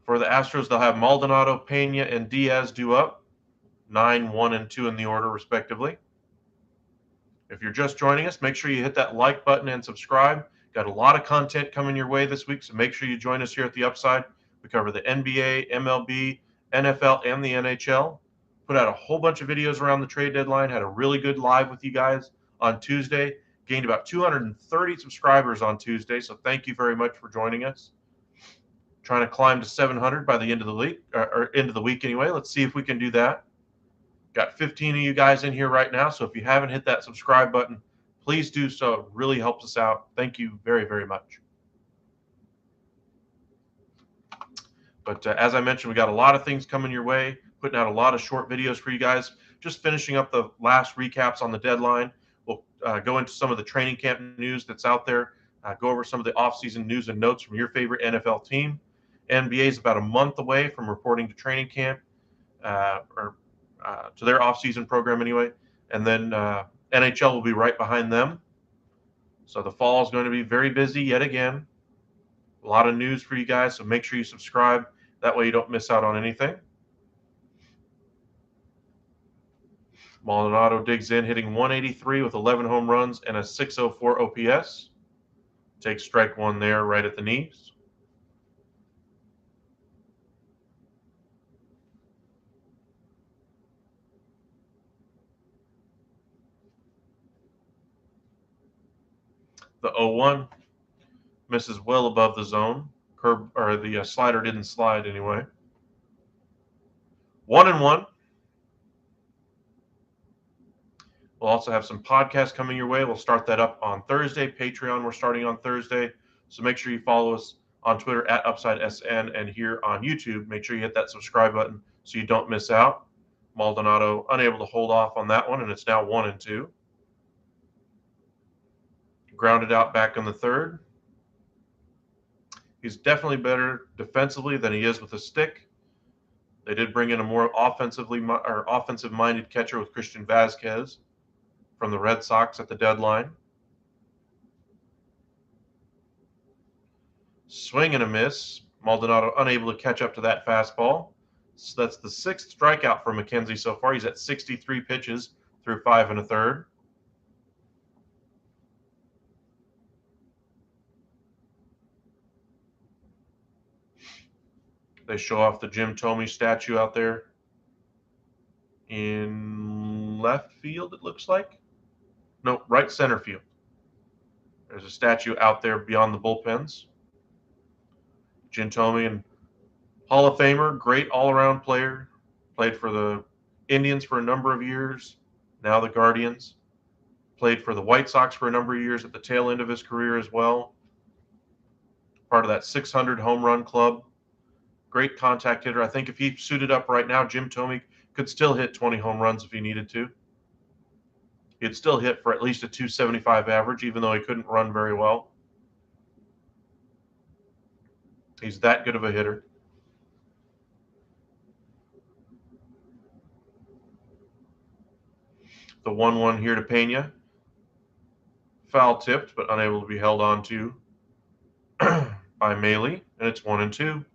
For the Astros, they'll have Maldonado, Pena, and Diaz due up. 9, 1, and 2 in the order, respectively. If you're just joining us, make sure you hit that like button and subscribe. Got a lot of content coming your way this week, so make sure you join us here at the Upside. We cover the NBA, MLB, NFL, and the NHL. Put out a whole bunch of videos around the trade deadline. Had a really good live with you guys on Tuesday. Gained about 230 subscribers on Tuesday, so thank you very much for joining us. Trying to climb to 700 by the end of the week, or end of the week anyway. Let's see if we can do that. Got 15 of you guys in here right now, so if you haven't hit that subscribe button, please do so. It really helps us out. Thank you very, very much. But as I mentioned, we got a lot of things coming your way, putting out a lot of short videos for you guys. Just finishing up the last recaps on the deadline. We'll go into some of the training camp news that's out there, go over some of the offseason news and notes from your favorite NFL team. NBA is about a month away from reporting to training camp, to their offseason program anyway. And then NHL will be right behind them. So the fall is going to be very busy yet again. A lot of news for you guys, so make sure you subscribe. That way you don't miss out on anything. Maldonado digs in, hitting 183 with 11 home runs and a 604 OPS. Takes strike 1 there right at the knees. The 0-1 misses well above the zone. The slider didn't slide anyway. 1-1. We'll also have some podcasts coming your way. We'll start that up on Thursday. Patreon, we're starting on Thursday. So make sure you follow us on Twitter at UpsideSN, and here on YouTube, make sure you hit that subscribe button so you don't miss out. Maldonado unable to hold off on that one, and it's now 1-2. Grounded out back in the third. He's definitely better defensively than he is with a stick. They did bring in a more offensive-minded catcher with Christian Vazquez from the Red Sox at the deadline. Swing and a miss. Maldonado unable to catch up to that fastball. So that's the 6th strikeout for McKenzie so far. He's at 63 pitches through 5 1/3. They show off the Jim Thome statue out there in left field, it looks like. No, right center field. There's a statue out there beyond the bullpens. Jim Thome, and Hall of Famer, great all-around player. Played for the Indians for a number of years, now the Guardians. Played for the White Sox for a number of years at the tail end of his career as well. part of that 600 home run club. Great contact hitter. I think if he suited up right now, Jim Thome could still hit 20 home runs if he needed to. He'd still hit for at least a 275 average, even though he couldn't run very well. He's that good of a hitter. The 1-1 here to Pena. Foul tipped, but unable to be held on to by Maley, and it's 1-2.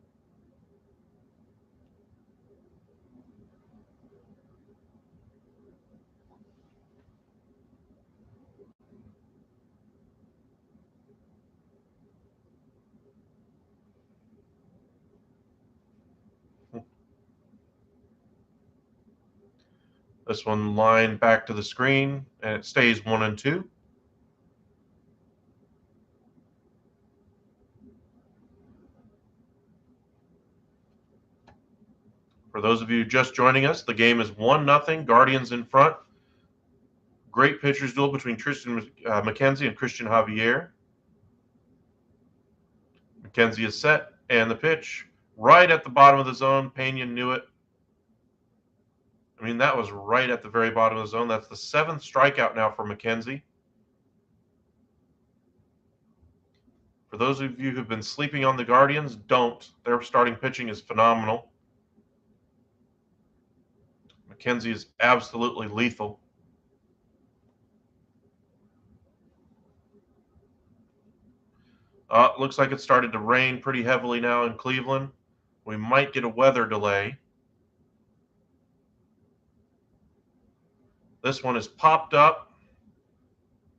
This one lined back to the screen, and it stays 1-2. For those of you just joining us, the game is 1-0, Guardians in front. Great pitchers duel between Tristan McKenzie and Christian Javier. McKenzie is set, and the pitch right at the bottom of the zone. Pena knew it. I mean, that was right at the very bottom of the zone. That's the 7th strikeout now for McKenzie. For those of you who've been sleeping on the Guardians, don't. Their starting pitching is phenomenal. McKenzie is absolutely lethal. Looks like it started to rain pretty heavily now in Cleveland. We might get a weather delay. This one is popped up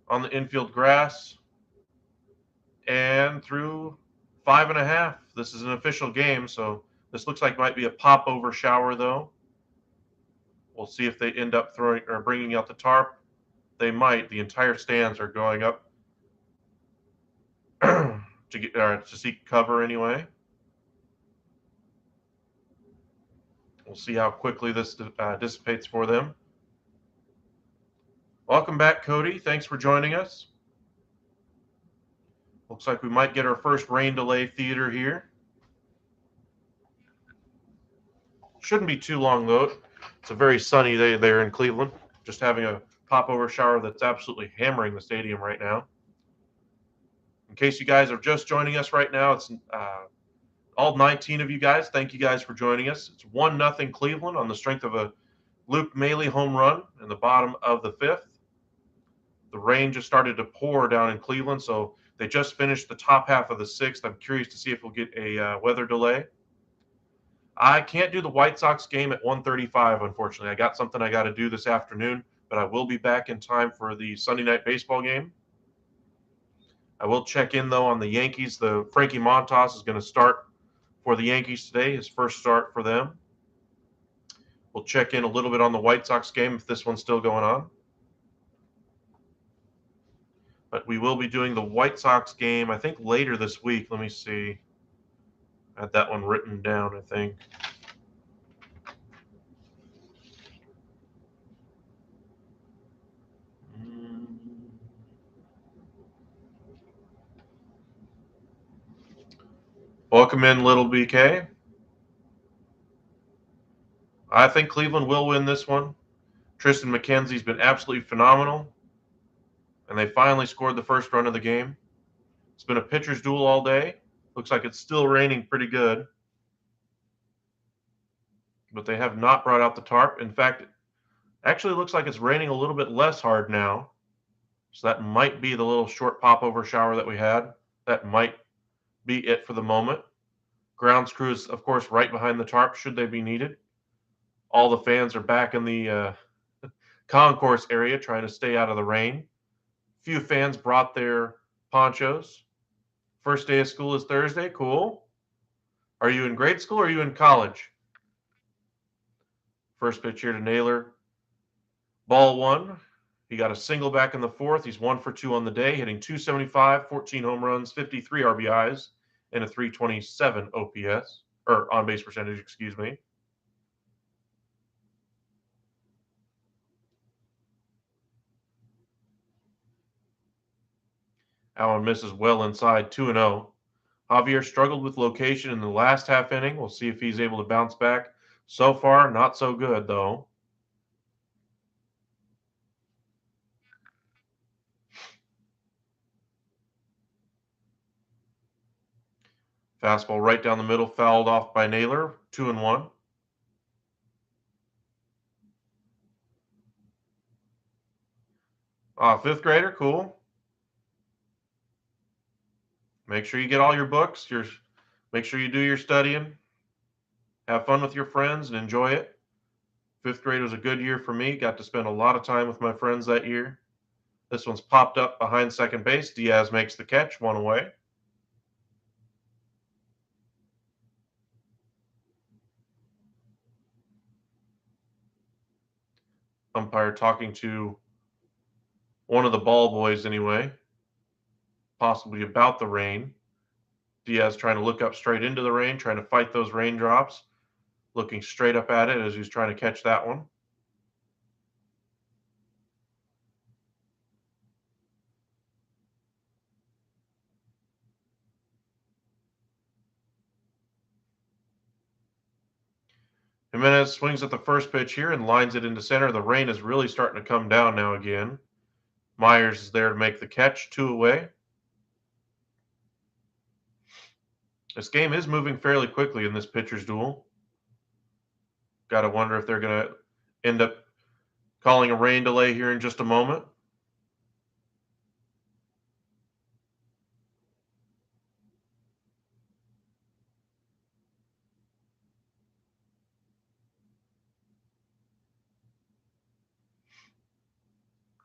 on the infield grass and through 5.5. This is an official game, so this looks like might be a pop-over shower, though. We'll see if they end up throwing or bringing out the tarp. They might. The entire stands are going up to seek cover anyway. We'll see how quickly this dissipates for them. Welcome back, Cody. Thanks for joining us. Looks like we might get our first rain delay theater here. Shouldn't be too long, though. It's a very sunny day there in Cleveland. Just having a pop-over shower that's absolutely hammering the stadium right now. In case you guys are just joining us right now, it's all 19 of you guys. Thank you guys for joining us. It's 1-0 Cleveland on the strength of a Luke Maley home run in the bottom of the 5th. The rain just started to pour down in Cleveland, so they just finished the top half of the 6th. I'm curious to see if we'll get a weather delay. I can't do the White Sox game at 1:35, unfortunately. I got something I got to do this afternoon, but I will be back in time for the Sunday night baseball game. I will check in, though, on the Yankees. The Frankie Montas is going to start for the Yankees today, his first start for them. We'll check in a little bit on the White Sox game if this one's still going on. But we will be doing the White Sox game, I think, later this week. Let me see. I had that one written down, I think. Welcome in, Little BK. I think Cleveland will win this one. Tristan McKenzie's been absolutely phenomenal. And they finally scored the first run of the game. It's been a pitcher's duel all day. Looks like it's still raining pretty good. But they have not brought out the tarp. In fact, it actually looks like it's raining a little bit less hard now. So that might be the little short pop-over shower that we had. That might be it for the moment. Grounds crew is, of course, right behind the tarp should they be needed. All the fans are back in the concourse area trying to stay out of the rain. Few fans brought their ponchos. First day of school is Thursday. Cool. Are you in grade school or are you in college? First pitch here to Naylor. Ball 1. He got a single back in the 4th. He's 1 for 2 on the day, hitting 275, 14 home runs, 53 RBIs, and a 327 OPS, or on-base percentage, excuse me. Allen misses well inside, 2-0. Javier struggled with location in the last half inning. We'll see if he's able to bounce back. So far, not so good, though. Fastball right down the middle, fouled off by Naylor. 2-1. Fifth grader, cool. Make sure you get all your books. Make sure you do your studying. Have fun with your friends and enjoy it. Fifth grade was a good year for me. Got to spend a lot of time with my friends that year. This one's popped up behind second base. Diaz makes the catch, 1 away. Umpire talking to one of the ball boys anyway, possibly about the rain. Diaz trying to look up straight into the rain, trying to fight those raindrops, looking straight up at it as he's trying to catch that one. Jimenez swings at the first pitch here and lines it into center. The rain is really starting to come down now again. Myers is there to make the catch, 2 away. This game is moving fairly quickly in this pitcher's duel. Got to wonder if they're going to end up calling a rain delay here in just a moment.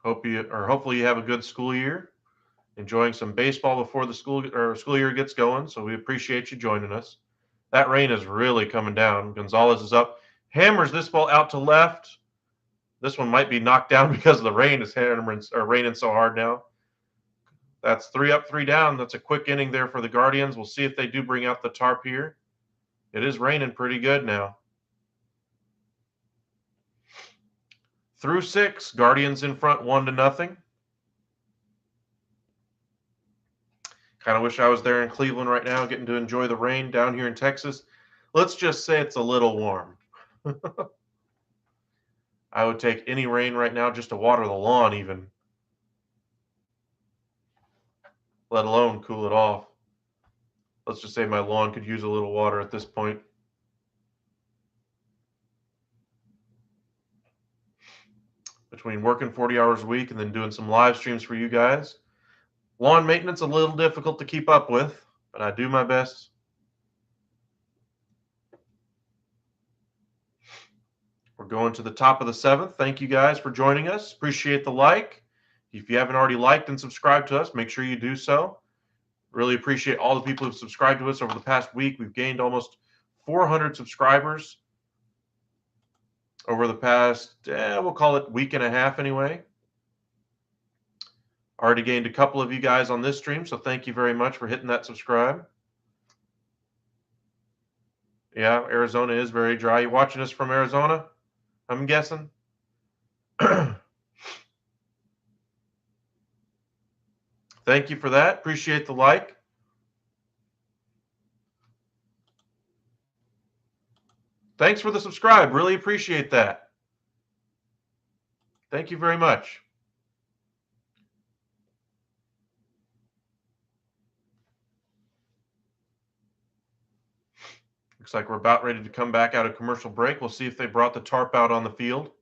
Hopefully you have a good school year, enjoying some baseball before the school year gets going. So we appreciate you joining us. That rain is really coming down. Gonzalez is up, hammers this ball out to left. This one might be knocked down because of the rain. It's raining so hard now. That's 3 up, 3 down. That's a quick inning there for the Guardians. We'll see if they do bring out the tarp here. It is raining pretty good now. Through 6, Guardians in front 1-0. Kind of wish I was there in Cleveland right now, getting to enjoy the rain. Down here in Texas, let's just say it's a little warm. I would take any rain right now just to water the lawn even, let alone cool it off. Let's just say my lawn could use a little water at this point. Between working 40 hours a week and then doing some live streams for you guys, lawn maintenance a little difficult to keep up with, but I do my best. We're going to the top of the 7th. Thank you guys for joining us. Appreciate the like. If you haven't already liked and subscribed to us, make sure you do so. Really appreciate all the people who've subscribed to us over the past week. We've gained almost 400 subscribers over the past, we'll call it week and a half anyway. Already gained a couple of you guys on this stream, so thank you very much for hitting that subscribe. Yeah, Arizona is very dry. You watching us from Arizona, I'm guessing? Thank you for that. Appreciate the like. Thanks for the subscribe. Really appreciate that. Thank you very much. Looks like we're about ready to come back out of commercial break. We'll see if they brought the tarp out on the field.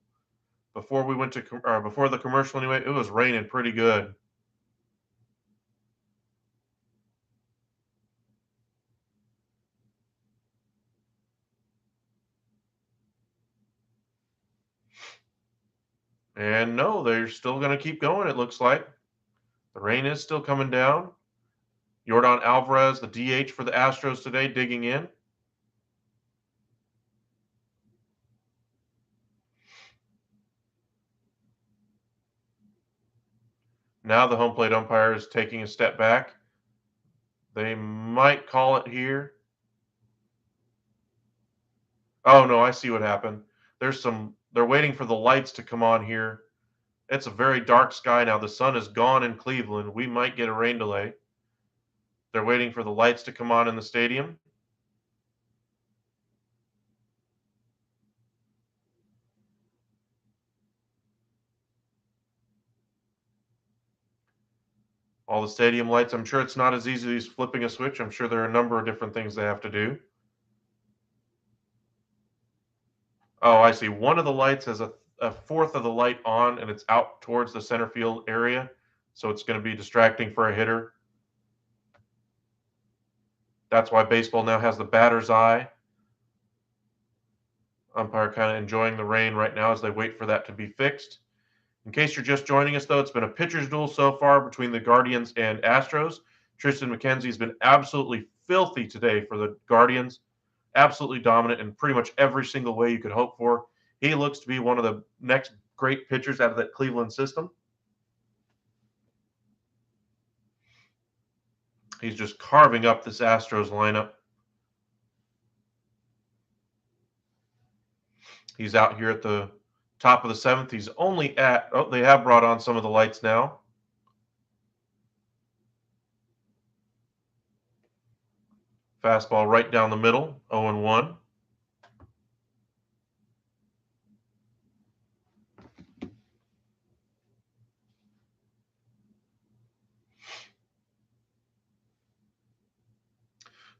Before we went to before the commercial anyway, it was raining pretty good. And no, they're still going to keep going, it looks like. The rain is still coming down. Yordan Alvarez, the DH for the Astros today, digging in. Now the home plate umpire is taking a step back. They might call it here. Oh, no, I see what happened. They're waiting for the lights to come on here. It's a very dark sky now. The sun is gone in Cleveland. We might get a rain delay. They're waiting for the lights to come on in the stadium. All the stadium lights. I'm sure it's not as easy as flipping a switch. I'm sure there are a number of different things they have to do. Oh, I see. One of the lights has a fourth of the light on, and it's out towards the center field area. So it's going to be distracting for a hitter. That's why baseball now has the batter's eye. Umpire kind of enjoying the rain right now as they wait for that to be fixed. In case you're just joining us, though, it's been a pitcher's duel so far between the Guardians and Astros. Tristan McKenzie has been absolutely filthy today for the Guardians, absolutely dominant in pretty much every single way you could hope for. He looks to be one of the next great pitchers out of that Cleveland system. He's just carving up this Astros lineup. He's out here at the top of the seventh. He's only at, oh, they have brought on some of the lights now. Fastball right down the middle, 0-1.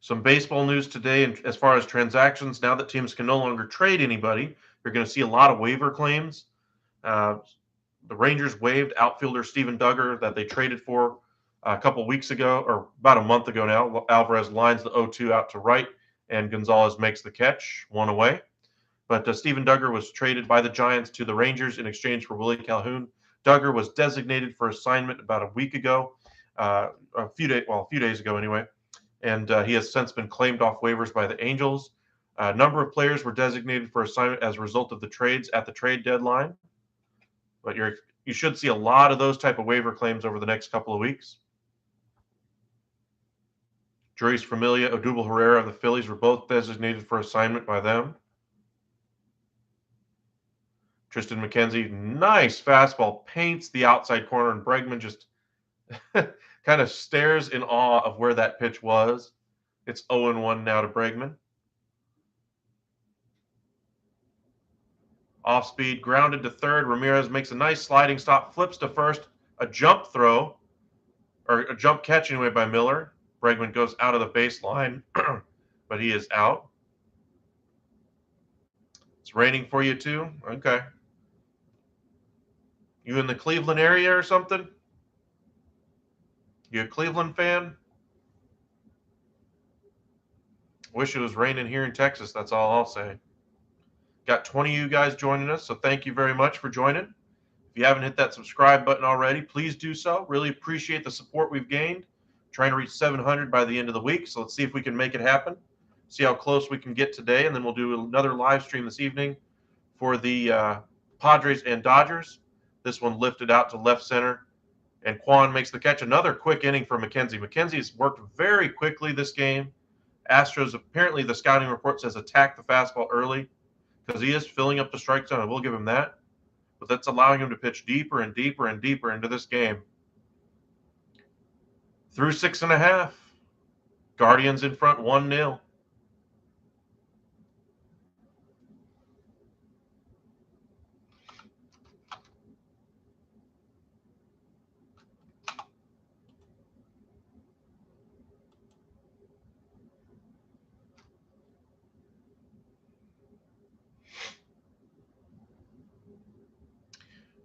Some baseball news today, and as far as transactions, now that teams can no longer trade anybody, you're going to see a lot of waiver claims. Uh, the Rangers waived outfielder Steven Duggar that they traded for a couple weeks ago, or about a month ago now. Alvarez lines the 0-2 out to right, and Gonzalez makes the catch, one away. But Steven Duggar was traded by the Giants to the Rangers in exchange for Willie Calhoun. Duggar was designated for assignment about a week ago, a few days ago anyway, and he has since been claimed off waivers by the Angels. A number of players were designated for assignment as a result of the trades at the trade deadline, but you should see a lot of those type of waiver claims over the next couple of weeks. Juris Familia, Odubel Herrera of the Phillies were both designated for assignment by them. Tristan McKenzie, nice fastball, paints the outside corner, and Bregman just kind of stares in awe of where that pitch was. It's 0-1 now to Bregman. Off speed, grounded to third. Ramirez makes a nice sliding stop, flips to first. A jump throw, or a jump catch anyway by Miller. Bregman goes out of the baseline, but he is out. It's raining for you too? Okay. You in the Cleveland area or something? You a Cleveland fan? Wish it was raining here in Texas. That's all I'll say. Got 20 of you guys joining us, so thank you very much for joining. If you haven't hit that subscribe button already, please do so. Really appreciate the support we've gained. Trying to reach 700 by the end of the week, so let's see if we can make it happen. See how close we can get today, and then we'll do another live stream this evening for the Padres and Dodgers. This one lifted out to left center, and Quan makes the catch. Another quick inning for McKenzie. McKenzie's worked very quickly this game. Astros, apparently the scouting report says attack the fastball early because he is filling up the strike zone. I will give him that. But that's allowing him to pitch deeper and deeper and deeper into this game. Through 6.5. Guardians in front 1-0.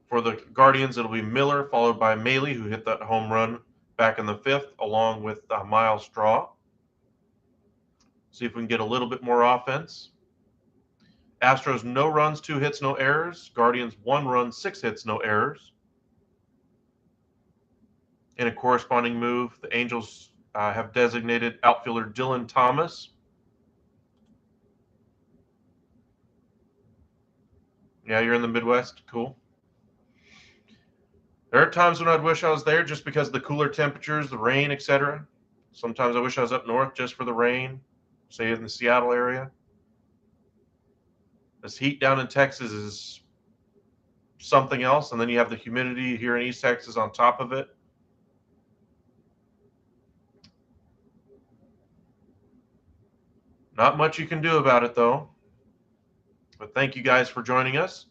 For the Guardians, it'll be Miller, followed by Maley, who hit that home run back in the fifth, along with Miles Straw. See if we can get a little bit more offense. Astros, no runs, 2 hits, no errors. Guardians, 1 run, 6 hits, no errors. In a corresponding move, the Angels have designated outfielder Dylan Thomas. Yeah, you're in the Midwest. Cool. There are times when I'd wish I was there just because of the cooler temperatures, the rain, etc. Sometimes I wish I was up north just for the rain, say in the Seattle area. This heat down in Texas is something else, and then you have the humidity here in East Texas on top of it. Not much you can do about it, though. But thank you guys for joining us.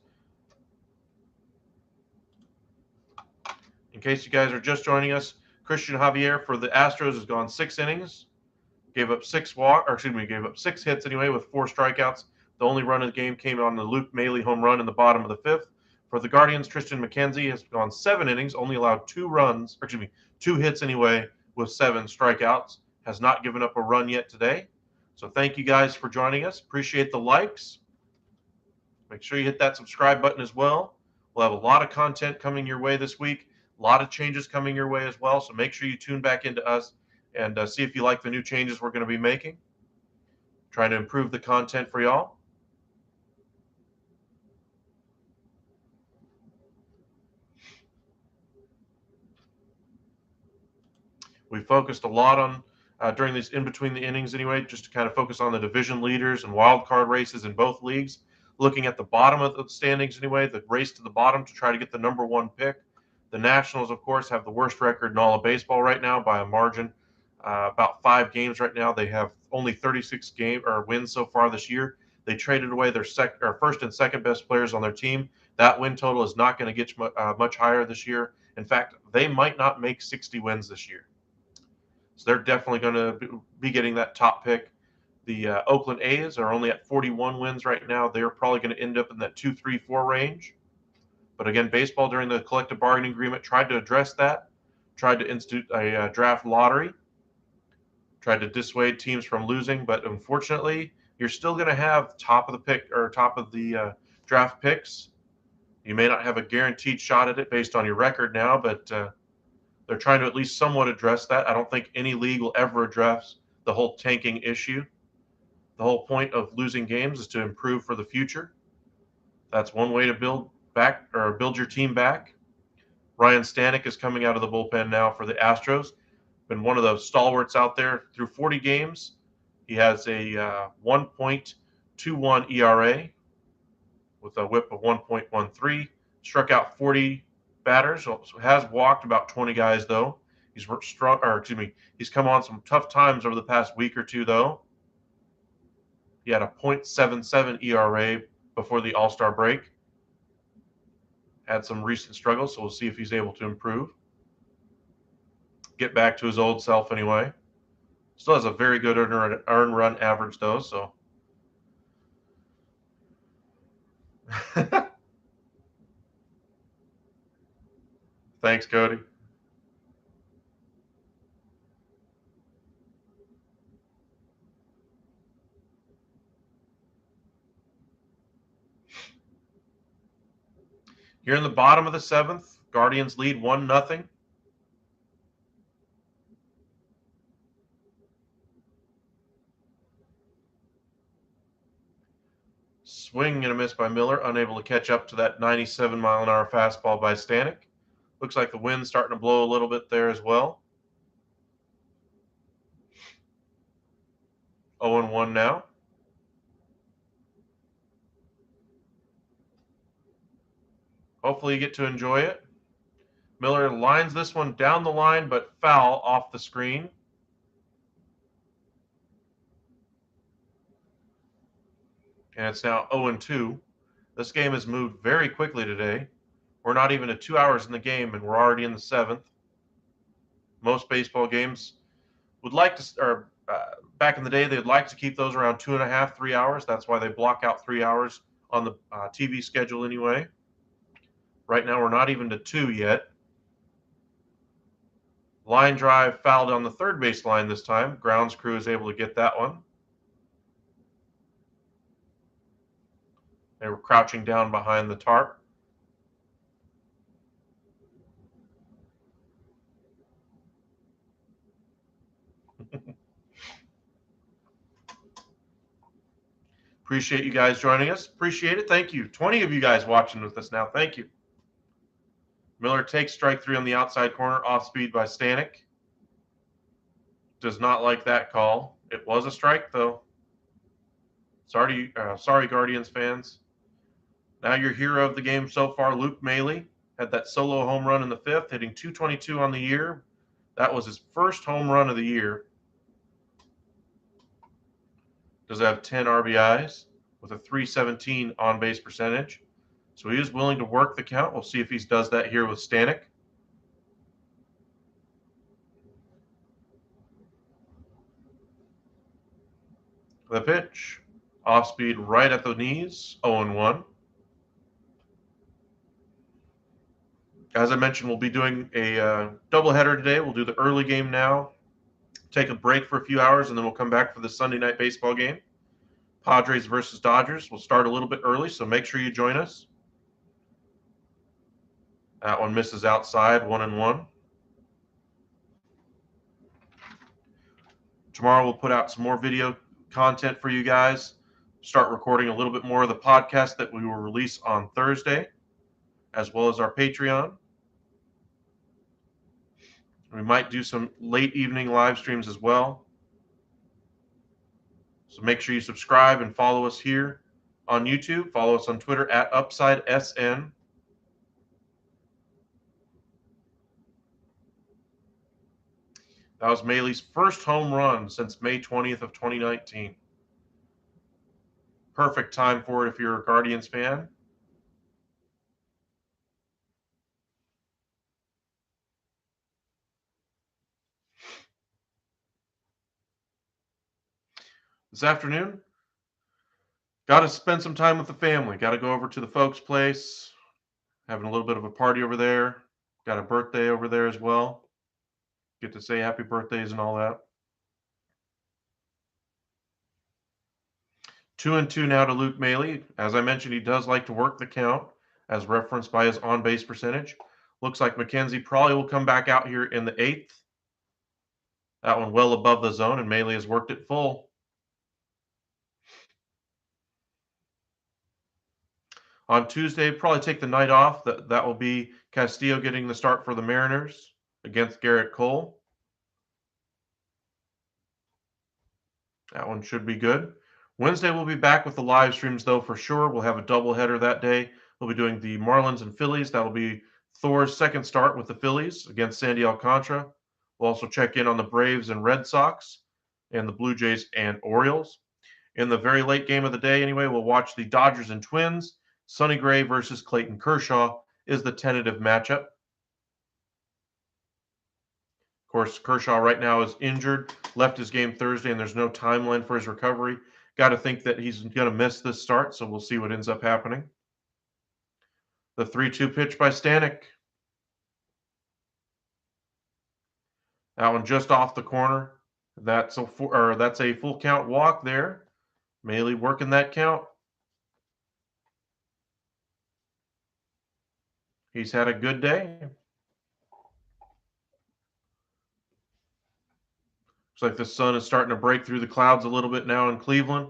In case you guys are just joining us, Christian Javier for the Astros has gone 6 innings, gave up 6 hits anyway with 4 strikeouts. The only run of the game came on the Luke Maile home run in the bottom of the 5th. For the Guardians, Tristan McKenzie has gone 7 innings, only allowed 2 hits anyway with 7 strikeouts. Has not given up a run yet today. So thank you guys for joining us. Appreciate the likes. Make sure you hit that subscribe button as well. We'll have a lot of content coming your way this week. A lot of changes coming your way as well. So make sure you tune back into us and see if you like the new changes we're going to be making. Trying to improve the content for y'all. We focused a lot on during these in between the innings anyway, just to kind of focus on the division leaders and wild card races in both leagues. Looking at the bottom of the standings anyway, the race to the bottom to try to get the number 1 pick. The Nationals, of course, have the worst record in all of baseball right now by a margin. About 5 games right now. They have only 36 wins so far this year. They traded away their first and second best players on their team. That win total is not going to get much higher this year. In fact, they might not make 60 wins this year. So they're definitely going to be getting that top pick. The Oakland A's are only at 41 wins right now. They're probably going to end up in that 2, 3, 4 range. But again, baseball during the collective bargaining agreement tried to address that, tried to institute a draft lottery, tried to dissuade teams from losing. But unfortunately, you're still going to have top of the draft picks. You may not have a guaranteed shot at it based on your record now, but they're trying to at least somewhat address that. I don't think any league will ever address the whole tanking issue. The whole point of losing games is to improve for the future. That's one way to build your team back. Ryan Stanek is coming out of the bullpen now for the Astros. Been one of the stalwarts out there through 40 games. He has a 1.21 ERA with a whip of 1.13. Struck out 40 batters. So has walked about 20 guys though. He's come on some tough times over the past week or two though. He had a .77 ERA before the All-Star break. Had some recent struggles, so we'll see if he's able to improve. Get back to his old self anyway. Still has a very good earn run average though, so. Thanks, Cody. Here in the bottom of the 7th, Guardians lead 1-0. Swing and a miss by Miller, unable to catch up to that 97-mile-an-hour fastball by Stanek. Looks like the wind's starting to blow a little bit there as well. 0-1 now. Hopefully you get to enjoy it. Miller lines this one down the line, but foul off the screen. And it's now 0-2. This game has moved very quickly today. We're not even at 2 hours in the game, and we're already in the 7th. Most baseball games would like to, back in the day, they'd like to keep those around 2.5, 3 hours. That's why they block out 3 hours on the TV schedule anyway. Right now, we're not even to 2 yet. Line drive fouled on the third base line this time. Grounds crew is able to get that one. They were crouching down behind the tarp. Appreciate you guys joining us. Appreciate it. Thank you. 20 of you guys watching with us now. Thank you. Miller takes strike 3 on the outside corner, off speed by Stanek. Does not like that call. It was a strike, though. Sorry, Guardians fans. Now your hero of the game so far, Luke Maile, had that solo home run in the 5th, hitting .222 on the year. That was his first home run of the year. Does have 10 RBIs with a 317 on base percentage. So he is willing to work the count. We'll see if he does that here with Stanek. The pitch. Off speed right at the knees. 0-1. As I mentioned, we'll be doing a doubleheader today. We'll do the early game now, take a break for a few hours, and then we'll come back for the Sunday night baseball game. Padres versus Dodgers. We'll start a little bit early, so make sure you join us. That one misses outside, 1-1. Tomorrow we'll put out some more video content for you guys. Start recording a little bit more of the podcast that we will release on Thursday, as well as our Patreon. We might do some late evening live streams as well. So make sure you subscribe and follow us here on YouTube. Follow us on Twitter at UpsideSN. That was Maley's first home run since May 20th of 2019. Perfect time for it if you're a Guardians fan. This afternoon, got to spend some time with the family. Got to go over to the folks' place, having a little bit of a party over there. Got a birthday over there as well. Get to say happy birthdays and all that. 2-2 now to Luke Maley. As I mentioned, he does like to work the count, as referenced by his on-base percentage. Looks like McKenzie probably will come back out here in the 8th. That one well above the zone, and Maley has worked it full. On Tuesday, probably take the night off. That will be Castillo getting the start for the Mariners against Garrett Cole. That one should be good. Wednesday, we'll be back with the live streams, though, for sure. We'll have a doubleheader that day. We'll be doing the Marlins and Phillies. That'll be Thor's second start with the Phillies against Sandy Alcantara. We'll also check in on the Braves and Red Sox and the Blue Jays and Orioles. In the very late game of the day, anyway, we'll watch the Dodgers and Twins. Sonny Gray versus Clayton Kershaw is the tentative matchup. Of course, Kershaw right now is injured, left his game Thursday, and there's no timeline for his recovery. Got to think that he's going to miss this start, so we'll see what ends up happening. The 3-2 pitch by Stanek. That one just off the corner. That's a full count walk there. Maley working that count. He's had a good day. Looks like the sun is starting to break through the clouds a little bit now in Cleveland.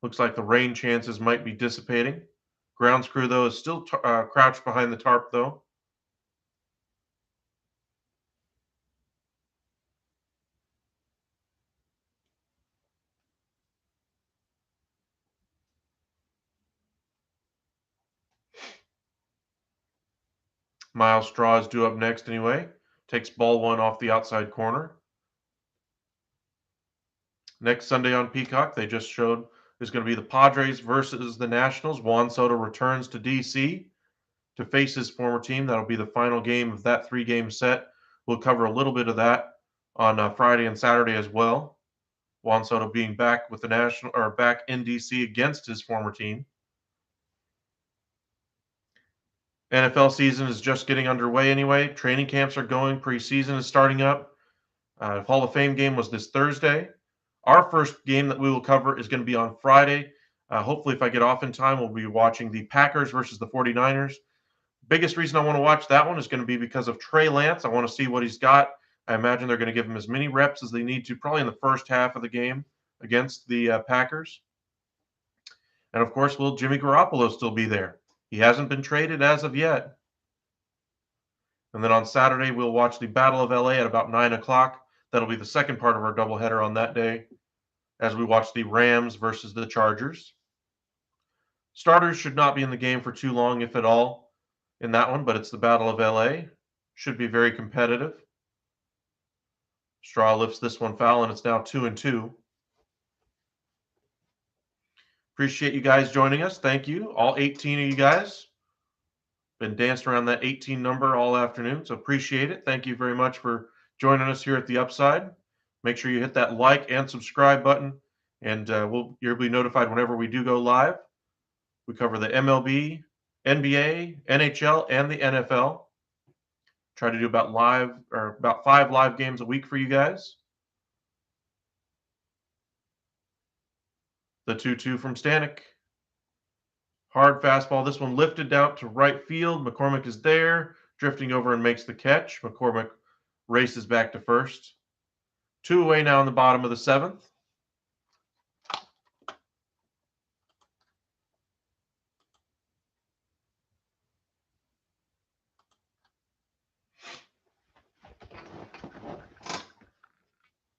Looks like the rain chances might be dissipating. Grounds crew, though, is still crouched behind the tarp, though. Miles Straw is due up next anyway. Takes ball one off the outside corner. Next Sunday on Peacock, they just showed, is going to be the Padres versus the Nationals. Juan Soto returns to D.C. to face his former team. That'll be the final game of that 3-game set. We'll cover a little bit of that on Friday and Saturday as well. Juan Soto being back with the back in D.C. against his former team. NFL season is just getting underway anyway. Training camps are going. Preseason is starting up. Hall of Fame game was this Thursday. Our first game that we will cover is going to be on Friday. Hopefully, if I get off in time, we'll be watching the Packers versus the 49ers. Biggest reason I want to watch that one is going to be because of Trey Lance. I want to see what he's got. I imagine they're going to give him as many reps as they need to, probably in the first half of the game against the Packers. And, of course, will Jimmy Garoppolo still be there? He hasn't been traded as of yet. And then on Saturday, we'll watch the Battle of LA at about 9 o'clock. That'll be the second part of our doubleheader on that day as we watch the Rams versus the Chargers. Starters should not be in the game for too long, if at all, in that one, but it's the Battle of LA. Should be very competitive. Straw lifts this one foul, and it's now 2-2. Appreciate you guys joining us. Thank you. All 18 of you guys. Been dancing around that 18 number all afternoon, so appreciate it. Thank you very much for joining us here at the Upside. Make sure you hit that like and subscribe button, and you'll be notified whenever we do go live. We cover the MLB, NBA, NHL, and the NFL. Try to do about 5 live games a week for you guys. The 2-2 from Stanek. Hard fastball. This one lifted down to right field. McCormick is there, drifting over and makes the catch. McCormick races back to first. 2 away now in the bottom of the 7th.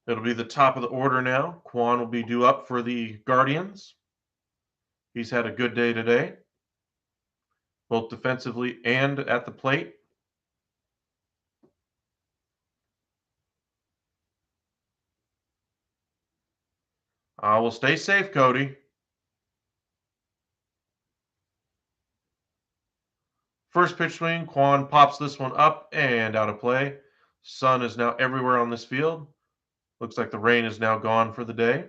It'll be the top of the order now. Quan will be due up for the Guardians. He's had a good day today, both defensively and at the plate. We'll stay safe, Cody. First pitch swing, Quan pops this one up and out of play. Sun is now everywhere on this field. Looks like the rain is now gone for the day,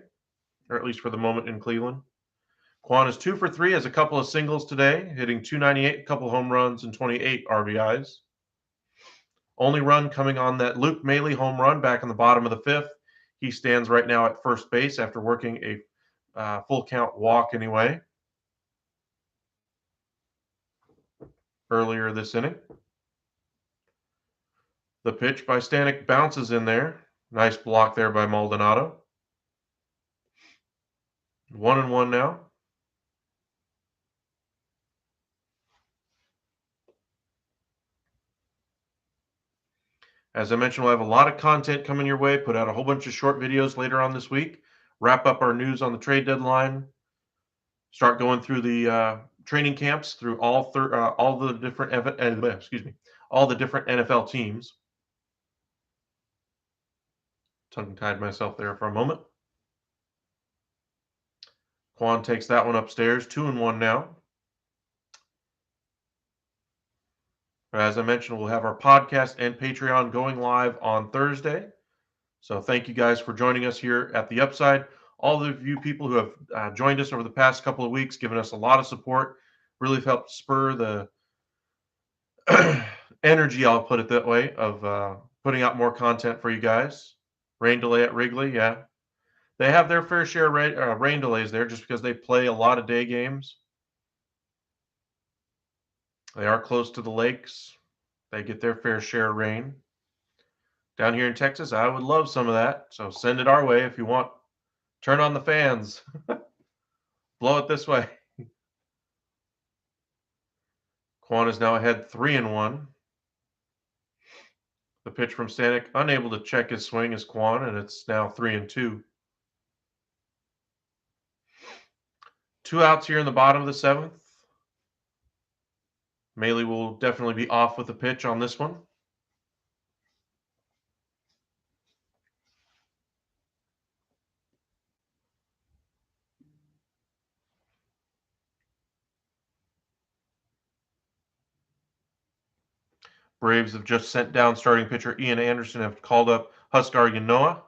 or at least for the moment in Cleveland. Quan is 2 for 3, has a couple of singles today, hitting .298, a couple home runs, and 28 RBIs. Only run coming on that Luke Maile home run back in the bottom of the 5th. He stands right now at first base after working a full count walk anyway earlier this inning. The pitch by Stanek bounces in there. Nice block there by Maldonado. 1-1 now. As I mentioned, we'll have a lot of content coming your way. Put out a whole bunch of short videos later on this week. Wrap up our news on the trade deadline. Start going through the training camps through all the different NFL teams. Tongue-tied myself there for a moment. Quan takes that one upstairs. 2-1 now. As I mentioned, we'll have our podcast and Patreon going live on Thursday. So thank you guys for joining us here at the Upside. All of you people who have joined us over the past couple of weeks, given us a lot of support, really helped spur the energy, I'll put it that way, of putting out more content for you guys. Rain delay at Wrigley, yeah. They have their fair share of rain delays there just because they play a lot of day games. They are close to the lakes. They get their fair share of rain. Down here in Texas, I would love some of that. So send it our way if you want. Turn on the fans. Blow it this way. Quan is now ahead 3-1. The pitch from Stanek, unable to check his swing, is Quan, and it's now 3-2. 2 outs here in the bottom of the 7th. Maile will definitely be off with the pitch on this one. Braves have just sent down starting pitcher Ian Anderson, have called up Huskar Yanoa.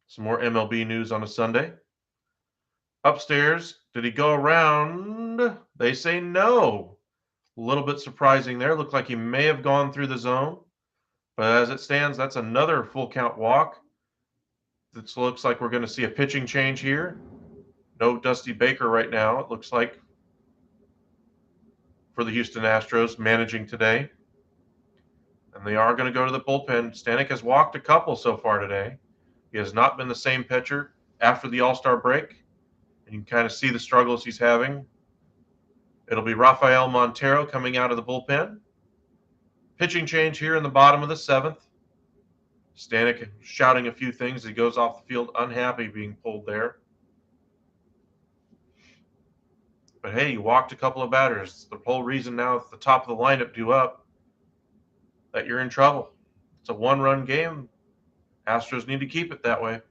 Some more MLB news on a Sunday. Upstairs, did he go around? They say no. A little bit surprising there. Looked like he may have gone through the zone. But as it stands, that's another full count walk. This looks like we're going to see a pitching change here. No Dusty Baker right now, it looks like, for the Houston Astros managing today. And they are going to go to the bullpen. Stanek has walked a couple so far today. He has not been the same pitcher after the All-Star break. And you can kind of see the struggles he's having. It'll be Rafael Montero coming out of the bullpen. Pitching change here in the bottom of the 7th. Stanek shouting a few things. He goes off the field unhappy being pulled there. But hey, you walked a couple of batters. The whole reason now at the top of the lineup due up that you're in trouble. It's a 1-run game. Astros need to keep it that way.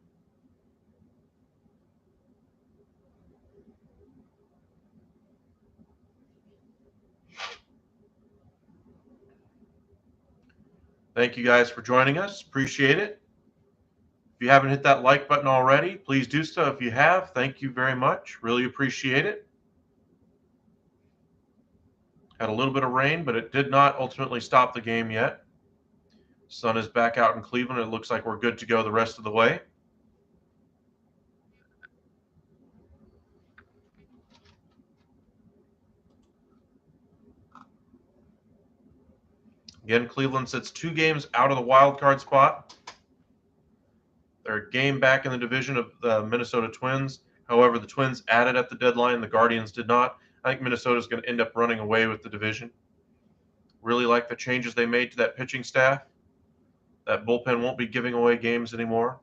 Thank you guys for joining us. Appreciate it. If you haven't hit that like button already, please do so. If you have, thank you very much. Really appreciate it. Had a little bit of rain, but it did not ultimately stop the game yet. Sun is back out in Cleveland. It looks like we're good to go the rest of the way. Again, Cleveland sits 2 games out of the wild card spot. They're a game back in the division of the Minnesota Twins. However, the Twins added at the deadline. The Guardians did not. I think Minnesota's going to end up running away with the division. Really like the changes they made to that pitching staff. That bullpen won't be giving away games anymore.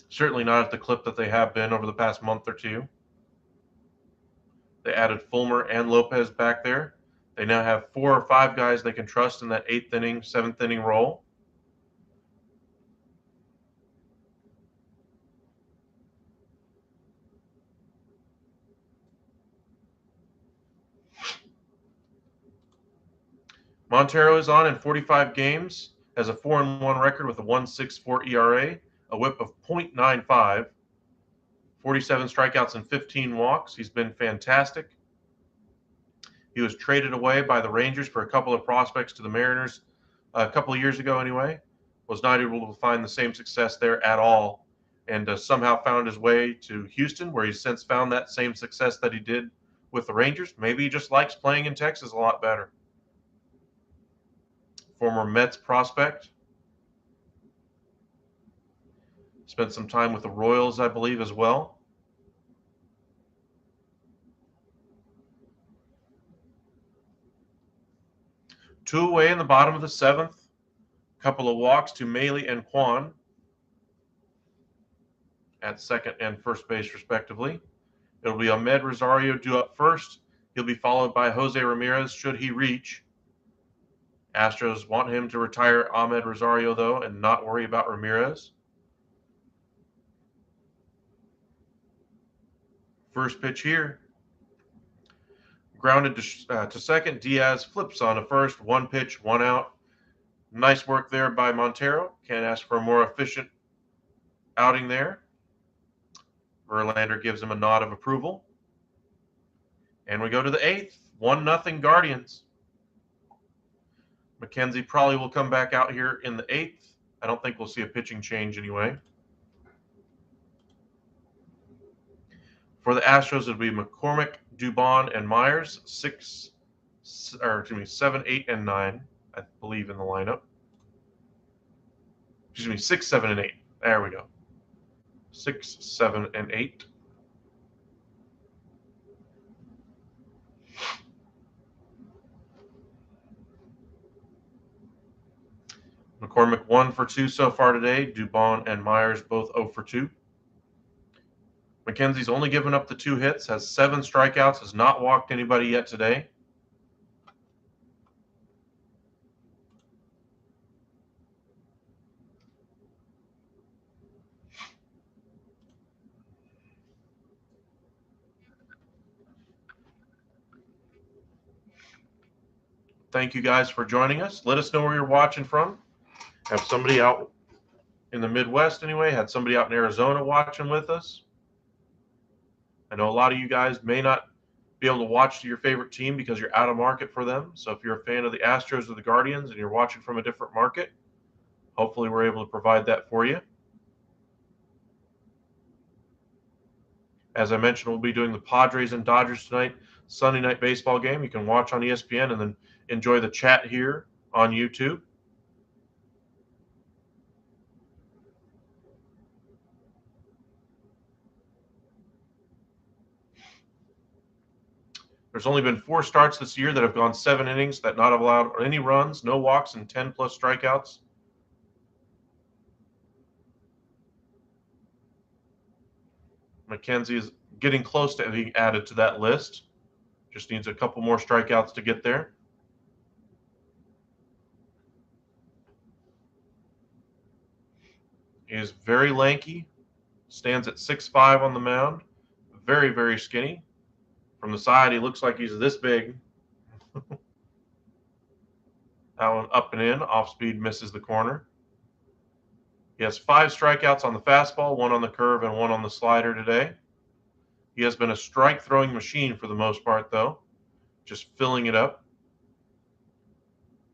Certainly not at the clip that they have been over the past month or two. They added Fulmer and Lopez back there. They now have 4 or 5 guys they can trust in that 8th inning, 7th inning role. Montero is on in 45 games, has a 4-1 record with a 1.64 ERA, a whip of .95, 47 strikeouts and 15 walks. He's been fantastic. He was traded away by the Rangers for a couple of prospects to the Mariners a couple of years ago anyway. Was not able to find the same success there at all, and somehow found his way to Houston, where he's since found that same success that he did with the Rangers. Maybe he just likes playing in Texas a lot better. Former Mets prospect. Spent some time with the Royals, I believe, as well. Two away in the bottom of the 7th. Couple of walks to Maley and Kwan at second and first base, respectively. It'll be Ahmed Rosario due up first. He'll be followed by Jose Ramirez should he reach. Astros want him to retire Ahmed Rosario, though, and not worry about Ramirez. First pitch here. Grounded to second. Diaz flips on to first. 1 pitch, 1 out. Nice work there by Montero. Can't ask for a more efficient outing there. Verlander gives him a nod of approval. And we go to the 8th. 1-0 Guardians. McKenzie probably will come back out here in the 8th. I don't think we'll see a pitching change anyway. For the Astros, it'll be McCormick, Dubon, and Myers, 7, 8, and 9, I believe, in the lineup. 6, 7, and 8. There we go. 6, 7, and 8. McCormick 1 for 2 so far today. Dubon and Myers both 0 for 2. McKenzie's only given up the 2 hits, has 7 strikeouts, has not walked anybody yet today. Thank you guys for joining us. Let us know where you're watching from. Have somebody out in the Midwest anyway, had somebody out in Arizona watching with us. I know a lot of you guys may not be able to watch your favorite team because you're out of market for them. So if you're a fan of the Astros or the Guardians and you're watching from a different market, hopefully we're able to provide that for you. As I mentioned, we'll be doing the Padres and Dodgers tonight, Sunday night baseball game. You can watch on ESPN and then enjoy the chat here on YouTube. There's only been 4 starts this year that have gone 7 innings that not have allowed any runs, no walks, and 10-plus strikeouts. McKenzie is getting close to being added to that list. Just needs a couple more strikeouts to get there. He is very lanky, stands at 6'5" on the mound, very, very skinny. From the side, he looks like he's this big. That one up and in. Off speed misses the corner. He has 5 strikeouts on the fastball, 1 on the curve, and 1 on the slider today. He has been a strike throwing machine for the most part, though, just filling it up.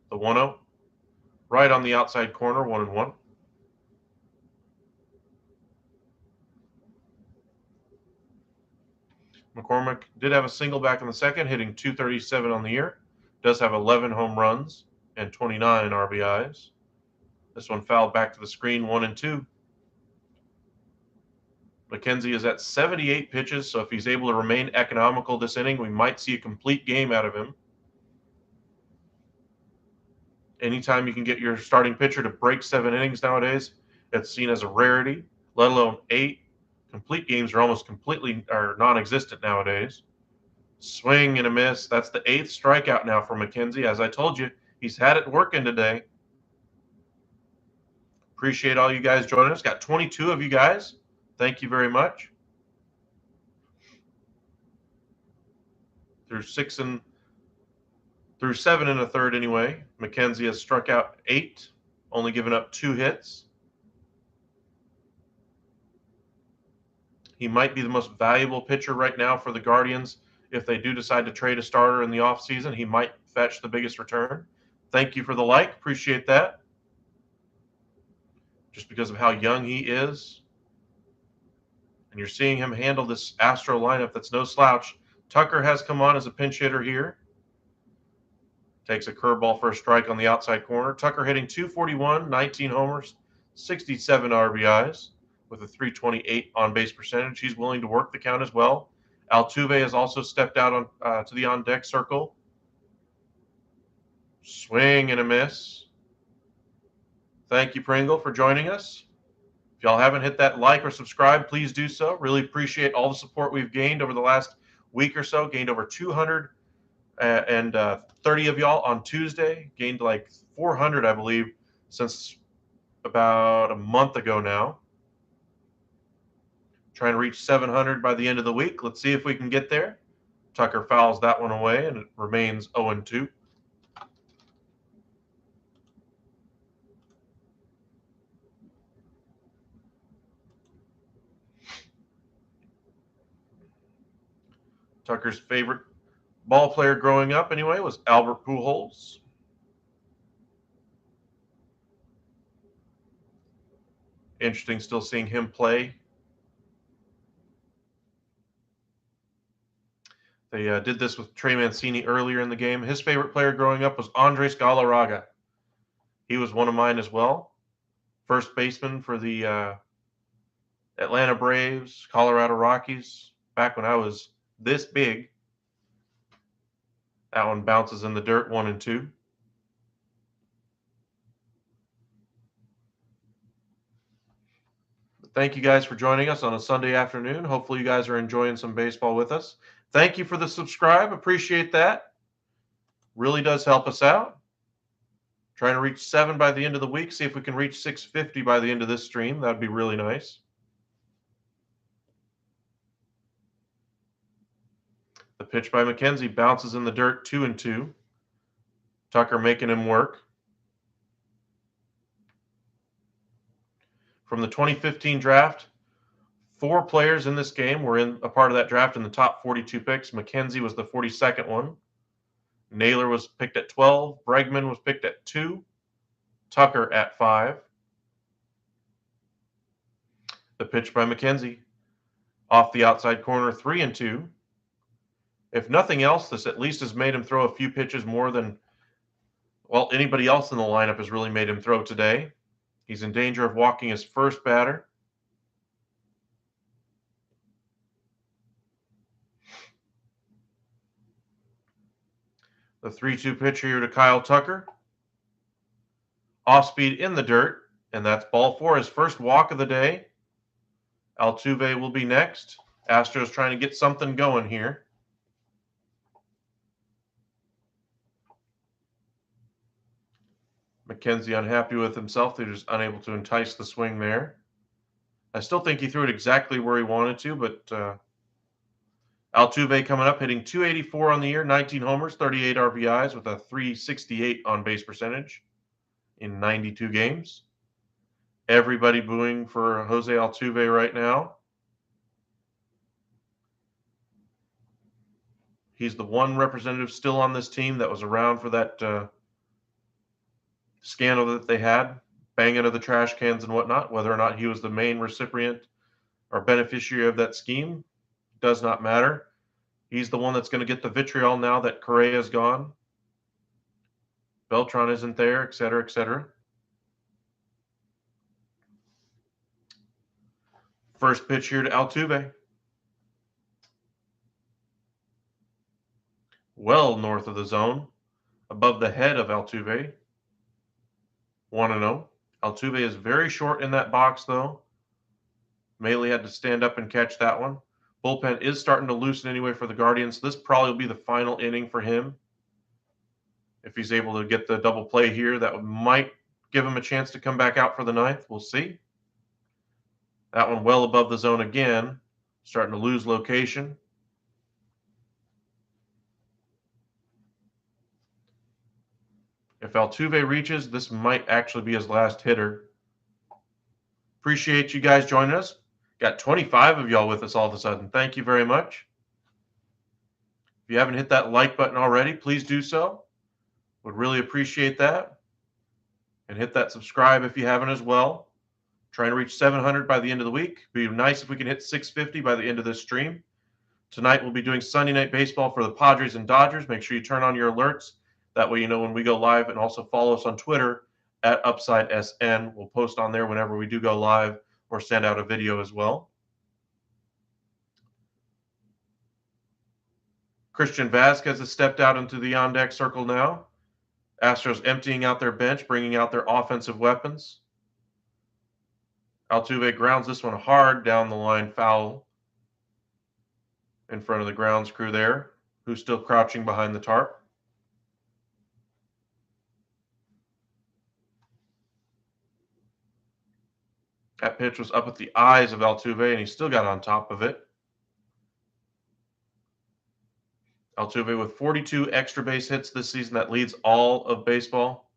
The 1-0, right on the outside corner, 1-1. McCormick did have a single back in the second, hitting .237 on the year. Does have 11 home runs and 29 RBIs. This one fouled back to the screen, 1-2. McKenzie is at 78 pitches, so if he's able to remain economical this inning, we might see a complete game out of him. Anytime you can get your starting pitcher to break 7 innings nowadays, it's seen as a rarity, let alone 8. Complete games are almost completely or non-existent nowadays. Swing and a miss. That's the 8th strikeout now for McKenzie. As I told you, he's had it working today. Appreciate all you guys joining us. Got 22 of you guys. Thank you very much. Through 7 1/3 anyway, McKenzie has struck out 8, only given up 2 hits. He might be the most valuable pitcher right now for the Guardians. If they do decide to trade a starter in the offseason, he might fetch the biggest return. Thank you for the like. Appreciate that. Just because of how young he is. And you're seeing him handle this Astro lineup that's no slouch. Tucker has come on as a pinch hitter here. Takes a curveball for a strike on the outside corner. Tucker hitting .241, 19 homers, 67 RBIs with a .328 on-base percentage. He's willing to work the count as well. Altuve has also stepped out on to the on-deck circle. Swing and a miss. Thank you, Pringle, for joining us. If y'all haven't hit that like or subscribe, please do so. Really appreciate all the support we've gained over the last week or so. Gained over 230 of y'all on Tuesday. Gained like 400, I believe, since about a month ago now. Trying to reach 700 by the end of the week. Let's see if we can get there. Tucker fouls that one away, and it remains 0-2. Tucker's favorite ball player growing up, anyway, was Albert Pujols. Interesting still seeing him play. They did this with Trey Mancini earlier in the game. His favorite player growing up was Andres Galarraga. He was one of mine as well. First baseman for the Atlanta Braves, Colorado Rockies, back when I was this big. That one bounces in the dirt, 1-2. Thank you guys for joining us on a Sunday afternoon. Hopefully you guys are enjoying some baseball with us. Thank you for the subscribe. Appreciate that. Really does help us out. Trying to reach 7 by the end of the week. See if we can reach 650 by the end of this stream. That'd be really nice. The pitch by McKenzie bounces in the dirt, 2-2. Tucker making him work. From the 2015 draft, 4 players in this game were in a part of that draft in the top 42 picks. McKenzie was the 42nd one. Naylor was picked at 12. Bregman was picked at 2. Tucker at 5. The pitch by McKenzie. Off the outside corner, 3-2. If nothing else, this at least has made him throw a few pitches more than, well, anybody else in the lineup has really made him throw today. He's in danger of walking his first batter. The 3-2 pitch here to Kyle Tucker. Off speed in the dirt, and that's ball 4, his first walk of the day. Altuve will be next. Astros trying to get something going here. McKenzie unhappy with himself. They're just unable to entice the swing there. I still think he threw it exactly where he wanted to, but Altuve coming up, hitting .284 on the year, 19 homers, 38 RBIs with a .368 on base percentage in 92 games. Everybody booing for Jose Altuve right now. He's the one representative still on this team that was around for that scandal that they had, banging of the trash cans and whatnot. Whether or not he was the main recipient or beneficiary of that scheme does not matter. He's the one that's going to get the vitriol now that Correa's gone. Beltran isn't there, et cetera, et cetera. First pitch here to Altuve. Well north of the zone, above the head of Altuve. 1-0. Altuve is very short in that box, though. Maley had to stand up and catch that one. Bullpen is starting to loosen anyway for the Guardians. This probably will be the final inning for him. If he's able to get the double play here, that might give him a chance to come back out for the ninth. We'll see. That one well above the zone again, starting to lose location. If Altuve reaches, this might actually be his last hitter. Appreciate you guys joining us. Got 25 of y'all with us all of a sudden. Thank you very much. If you haven't hit that like button already, please do so. Would really appreciate that. And hit that subscribe if you haven't as well. Trying to reach 700 by the end of the week. Be nice if we can hit 650 by the end of this stream. Tonight we'll be doing Sunday Night Baseball for the Padres and Dodgers. Make sure you turn on your alerts. That way you know when we go live, and also follow us on Twitter at UpsideSN. We'll post on there whenever we do go live or send out a video as well. Christian Vasquez has stepped out into the on-deck circle now. Astros emptying out their bench, bringing out their offensive weapons. Altuve grounds this one hard down the line, foul in front of the grounds crew there, who's still crouching behind the tarp. That pitch was up at the eyes of Altuve, and he still got on top of it. Altuve with 42 extra base hits this season. That leads all of baseball.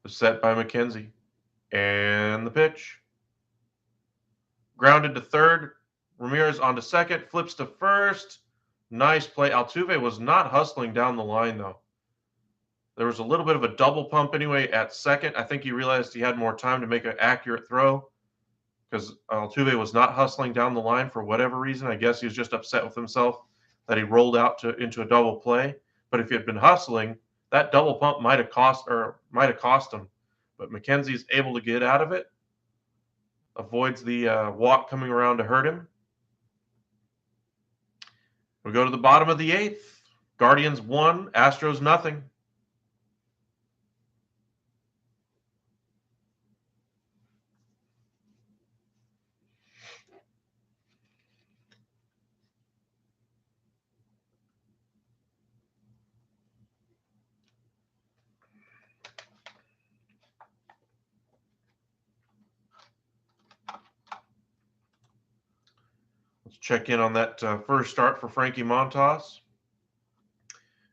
The set by McKenzie. And the pitch. Grounded to third. Ramirez onto second. Flips to first. Nice play. Altuve was not hustling down the line, though. There was a little bit of a double pump anyway at second. I think he realized he had more time to make an accurate throw because Altuve was not hustling down the line for whatever reason. I guess he was just upset with himself that he rolled out into a double play. But if he had been hustling, that double pump might have cost him. But McKenzie's able to get out of it, avoids the walk coming around to hurt him. We go to the bottom of the eighth. Guardians 1, Astros nothing. Let's check in on that first start for Frankie Montas.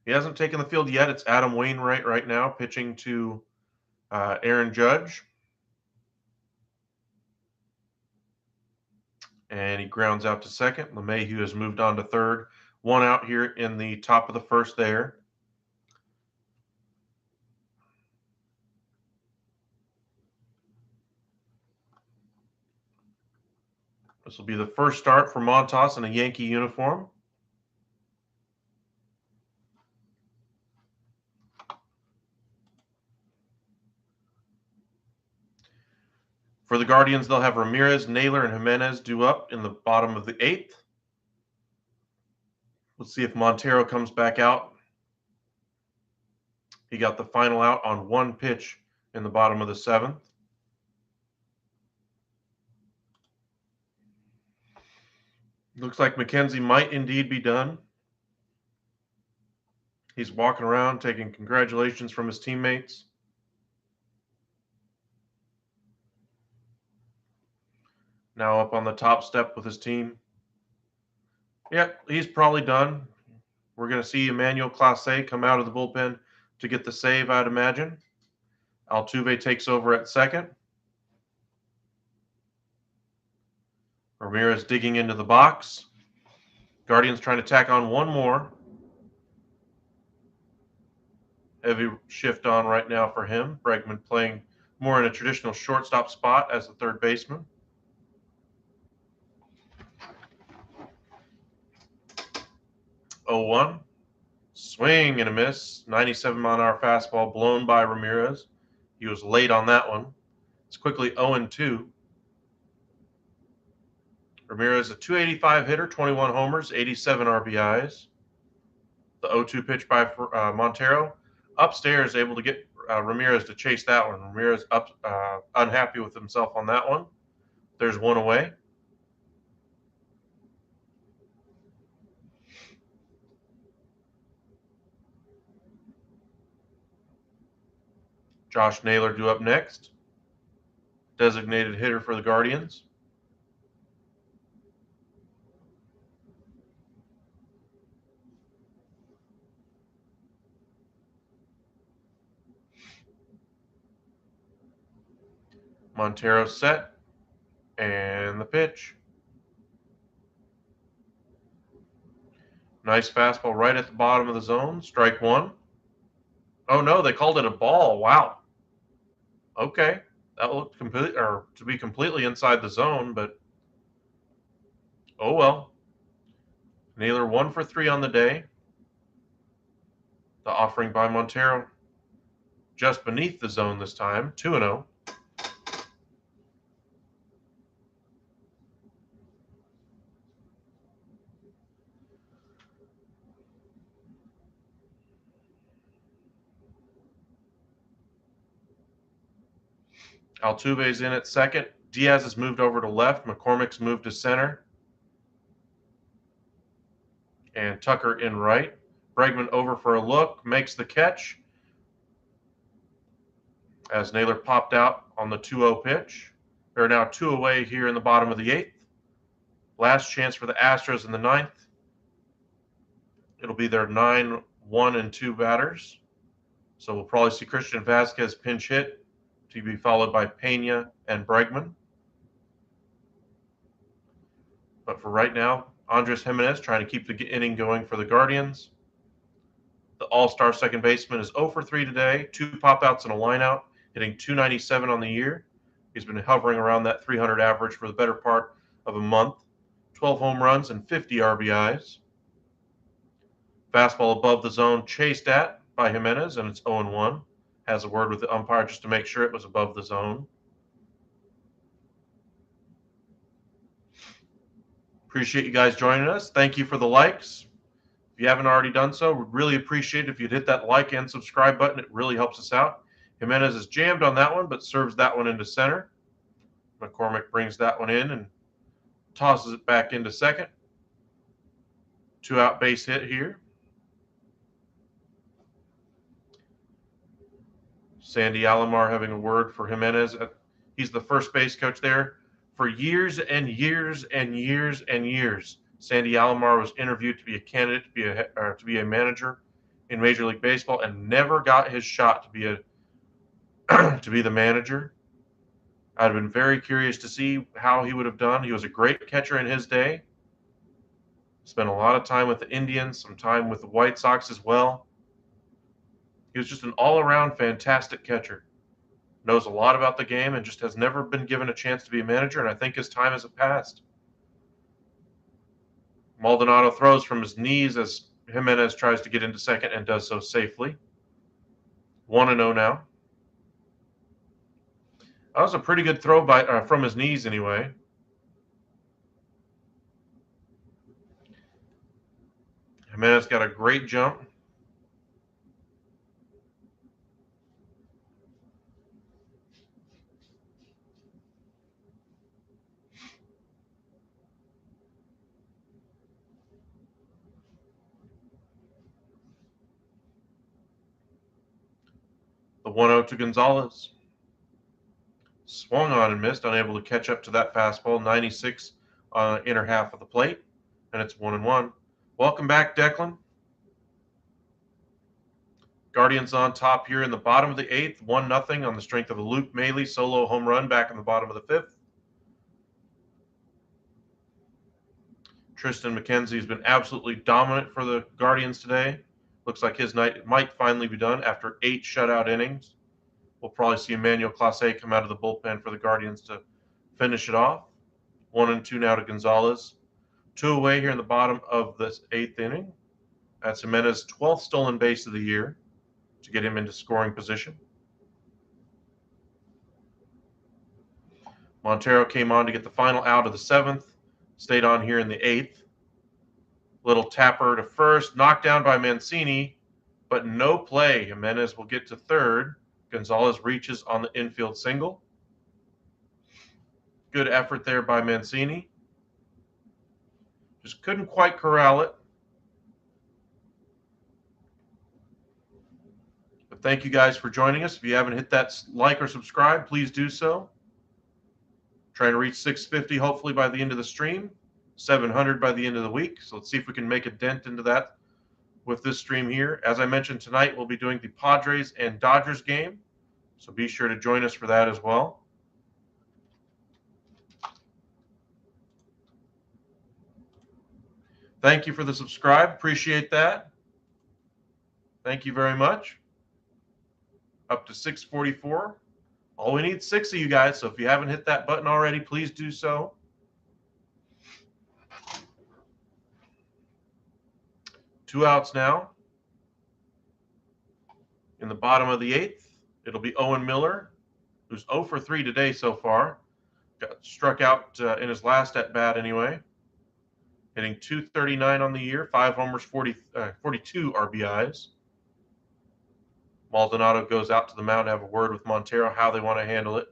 He hasn't taken the field yet. It's Adam Wainwright right now pitching to Aaron Judge. And he grounds out to second. LeMahieu has moved on to third. One out here in the top of the first there. This will be the first start for Montas in a Yankee uniform. For the Guardians, they'll have Ramirez, Naylor, and Jimenez due up in the bottom of the eighth. Let's see if Montero comes back out. He got the final out on one pitch in the bottom of the seventh. Looks like McKenzie might indeed be done. He's walking around taking congratulations from his teammates. Now up on the top step with his team. Yep, he's probably done. We're going to see Emmanuel Clase come out of the bullpen to get the save, I'd imagine. Altuve takes over at second. Ramirez digging into the box. Guardians trying to tack on one more. Heavy shift on right now for him. Bregman playing more in a traditional shortstop spot as the third baseman. 0-1. Swing and a miss. 97-mile-an-hour fastball blown by Ramirez. He was late on that one. It's quickly 0-2. Ramirez, a 285 hitter, 21 homers, 87 RBIs. The 0-2 pitch by Montero. Upstairs, able to get Ramirez to chase that one. Ramirez up, unhappy with himself on that one. There's one away. Josh Naylor due up next. Designated hitter for the Guardians. Montero set. And the pitch. Nice fastball right at the bottom of the zone. Strike one. Oh no, they called it a ball. Wow. Okay. That looked to be completely inside the zone, but oh well. Naylor 1 for 3 on the day. The offering by Montero just beneath the zone this time, 2-0. Altuve's in at second. Diaz has moved over to left. McCormick's moved to center. And Tucker in right. Bregman over for a look, makes the catch as Naylor popped out on the 2-0 pitch. There are now 2 away here in the bottom of the 8th. Last chance for the Astros in the 9th. It'll be their 9, 1, and 2 batters. So we'll probably see Christian Vasquez pinch hit to be followed by Pena and Bregman. But for right now, Andres Jimenez trying to keep the inning going for the Guardians. The all-star second baseman is 0 for 3 today, 2 pop-outs and a line-out, hitting .297 on the year. He's been hovering around that 300 average for the better part of a month. 12 home runs and 50 RBIs. Fastball above the zone chased at by Jimenez, and it's 0-1. Has a word with the umpire just to make sure it was above the zone. Appreciate you guys joining us. Thank you for the likes. If you haven't already done so, we'd really appreciate it if you'd hit that like and subscribe button. It really helps us out. Jimenez is jammed on that one, but serves that one into center. McCormick brings that one in and tosses it back into second. 2-out base hit here. Sandy Alomar having a word for Jimenez. He's the first base coach there for years and years and years and years. Sandy Alomar was interviewed to be a candidate to be a manager in Major League Baseball and never got his shot to be to be the manager. I'd have been very curious to see how he would have done. He was a great catcher in his day. Spent a lot of time with the Indians, some time with the White Sox as well. He was just an all-around fantastic catcher. Knows a lot about the game and just has never been given a chance to be a manager, and I think his time has passed. Maldonado throws from his knees as Jimenez tries to get into second and does so safely. 1-0 now. That was a pretty good throw from his knees anyway. Jimenez got a great jump. The 1-0 to Gonzalez. Swung on and missed, unable to catch up to that fastball. 96 on the inner half of the plate, and it's 1-1. Welcome back, Declan. Guardians on top here in the bottom of the eighth, 1-0 on the strength of a Luke Mailey solo home run back in the bottom of the fifth. Tristan McKenzie has been absolutely dominant for the Guardians today. Looks like his night might finally be done after 8 shutout innings. We'll probably see Emmanuel Clase come out of the bullpen for the Guardians to finish it off. 1-2 now to Gonzalez. 2 away here in the bottom of this 8th inning. That's Jimenez's 12th stolen base of the year to get him into scoring position. Montero came on to get the final out of the 7th. Stayed on here in the 8th. Little tapper to first, knocked down by Mancini, but no play. Jimenez will get to third. Gonzalez reaches on the infield single. Good effort there by Mancini. Just couldn't quite corral it. But thank you guys for joining us. If you haven't hit that like or subscribe, please do so. Trying to reach 650 hopefully by the end of the stream, 700 by the end of the week. So let's see if we can make a dent into that with this stream here. As I mentioned tonight, we'll be doing the Padres and Dodgers game. So be sure to join us for that as well. Thank you for the subscribe. Appreciate that. Thank you very much. Up to 644. All we need is 6 of you guys. So if you haven't hit that button already, please do so. Two outs now. In the bottom of the 8th, it'll be Owen Miller, who's 0 for 3 today so far. Got struck out in his last at bat anyway. Hitting .239 on the year, 5 homers, 42 RBIs. Maldonado goes out to the mound to have a word with Montero how they want to handle it.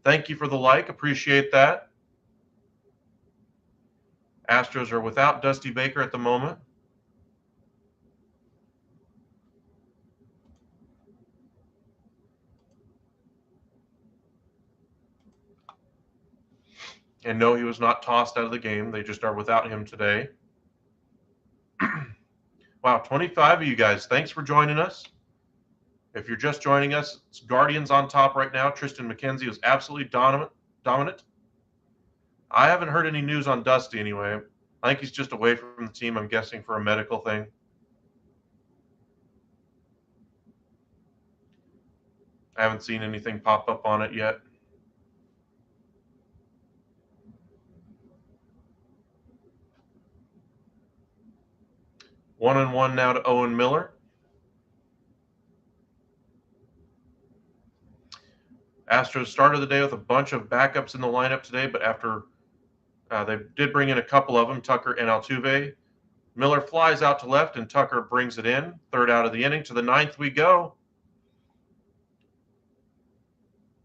Thank you for the like. Appreciate that. Astros are without Dusty Baker at the moment. And no, he was not tossed out of the game. They just are without him today. Wow, 25 of you guys. Thanks for joining us. If you're just joining us, it's Guardians on top right now. Tristan McKenzie is absolutely dominant. I haven't heard any news on Dusty anyway. I think he's just away from the team, I'm guessing, for a medical thing. I haven't seen anything pop up on it yet. One and one now to Owen Miller. Astros started the day with a bunch of backups in the lineup today, but after they did bring in a couple of them, Tucker and Altuve. Miller flies out to left, and Tucker brings it in. Third out of the inning. To the 9th we go.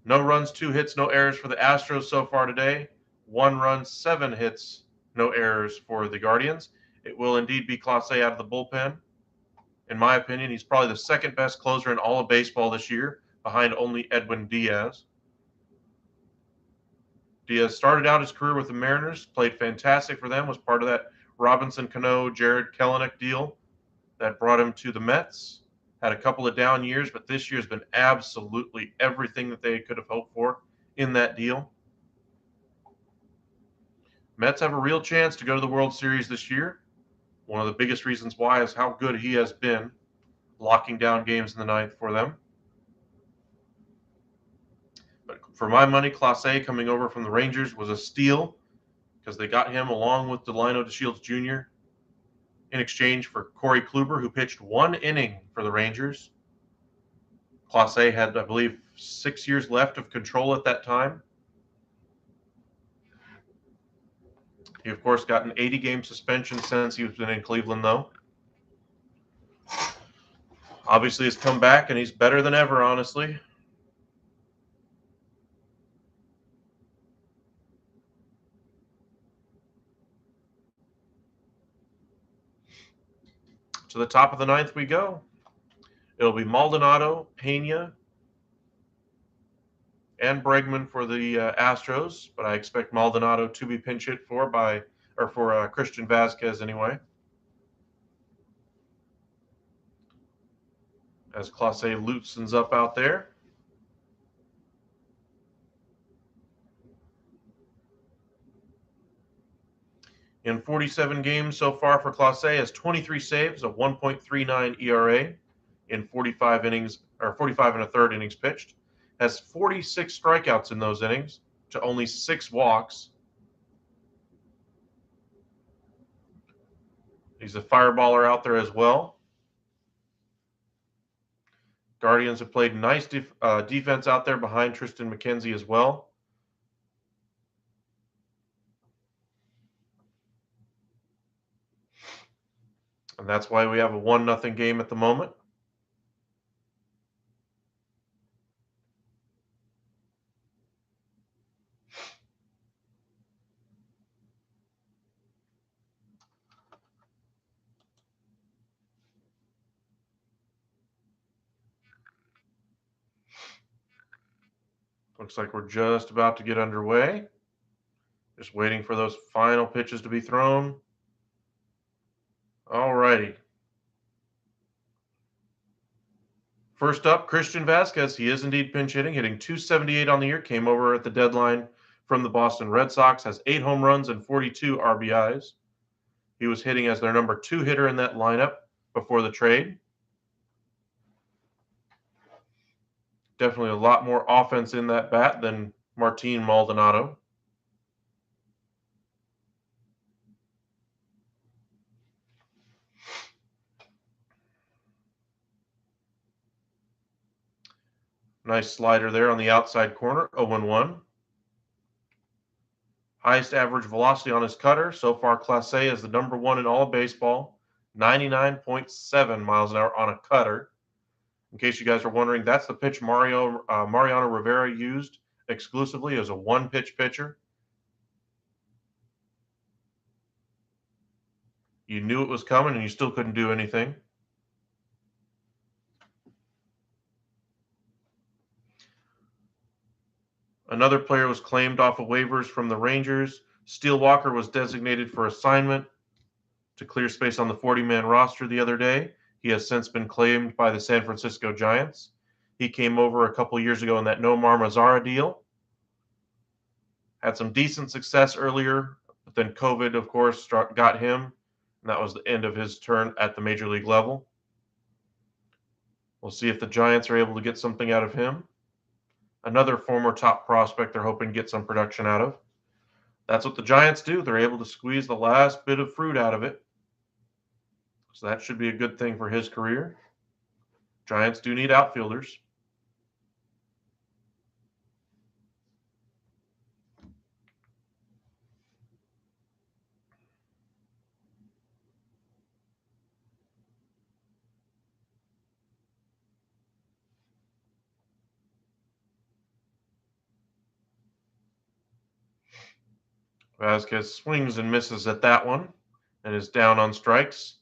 No runs, 2 hits, no errors for the Astros so far today. 1 run, 7 hits, no errors for the Guardians. It will indeed be Clase out of the bullpen. In my opinion, he's probably the second best closer in all of baseball this year, behind only Edwin Diaz. Diaz started out his career with the Mariners, played fantastic for them, was part of that Robinson Cano, Jared Kelenic deal that brought him to the Mets. Had a couple of down years, but this year's been absolutely everything that they could have hoped for in that deal. Mets have a real chance to go to the World Series this year. One of the biggest reasons why is how good he has been locking down games in the 9th for them. But for my money, Clase coming over from the Rangers was a steal because they got him along with Delino DeShields Jr. in exchange for Corey Kluber, who pitched 1 inning for the Rangers. Clase had, I believe, 6 years left of control at that time. He, of course, got an 80-game suspension since he's been in Cleveland, though. Obviously, he's come back, and he's better than ever, honestly. To the top of the 9th we go. It'll be Maldonado, Pena, and Bregman for the Astros, but I expect Maldonado to be pinch hit for Christian Vasquez anyway. As Clase loosens up out there. In 47 games so far for Clase, has 23 saves, a 1.39 ERA in 45 innings or 45 and a third innings pitched. Has 46 strikeouts in those innings to only 6 walks. He's a fireballer out there as well. Guardians have played nice defense out there behind Tristan McKenzie as well. And that's why we have a 1-0 game at the moment. Looks like we're just about to get underway. Just waiting for those final pitches to be thrown. All righty. First up, Christian Vasquez. He is indeed pinch hitting 278 on the year. Came over at the deadline from the Boston Red Sox. Has 8 home runs and 42 RBIs. He was hitting as their number 2 hitter in that lineup before the trade. Definitely a lot more offense in that bat than Martin Maldonado. Nice slider there on the outside corner, 0-1. Highest average velocity on his cutter. So far, Clase is the number 1 in all of baseball, 99.7 miles an hour on a cutter. In case you guys are wondering, that's the pitch Mariano Rivera used exclusively as a one-pitch pitcher. You knew it was coming, and you still couldn't do anything. Another player was claimed off of waivers from the Rangers. Steele Walker was designated for assignment to clear space on the 40-man roster the other day. He has since been claimed by the San Francisco Giants. He came over a couple years ago in that Nomar Mazara deal. Had some decent success earlier, but then COVID, of course, got him, and that was the end of his turn at the major league level. We'll see if the Giants are able to get something out of him. Another former top prospect they're hoping to get some production out of. That's what the Giants do. They're able to squeeze the last bit of fruit out of it. So that should be a good thing for his career. Giants do need outfielders. Vasquez swings and misses at that one and is down on strikes.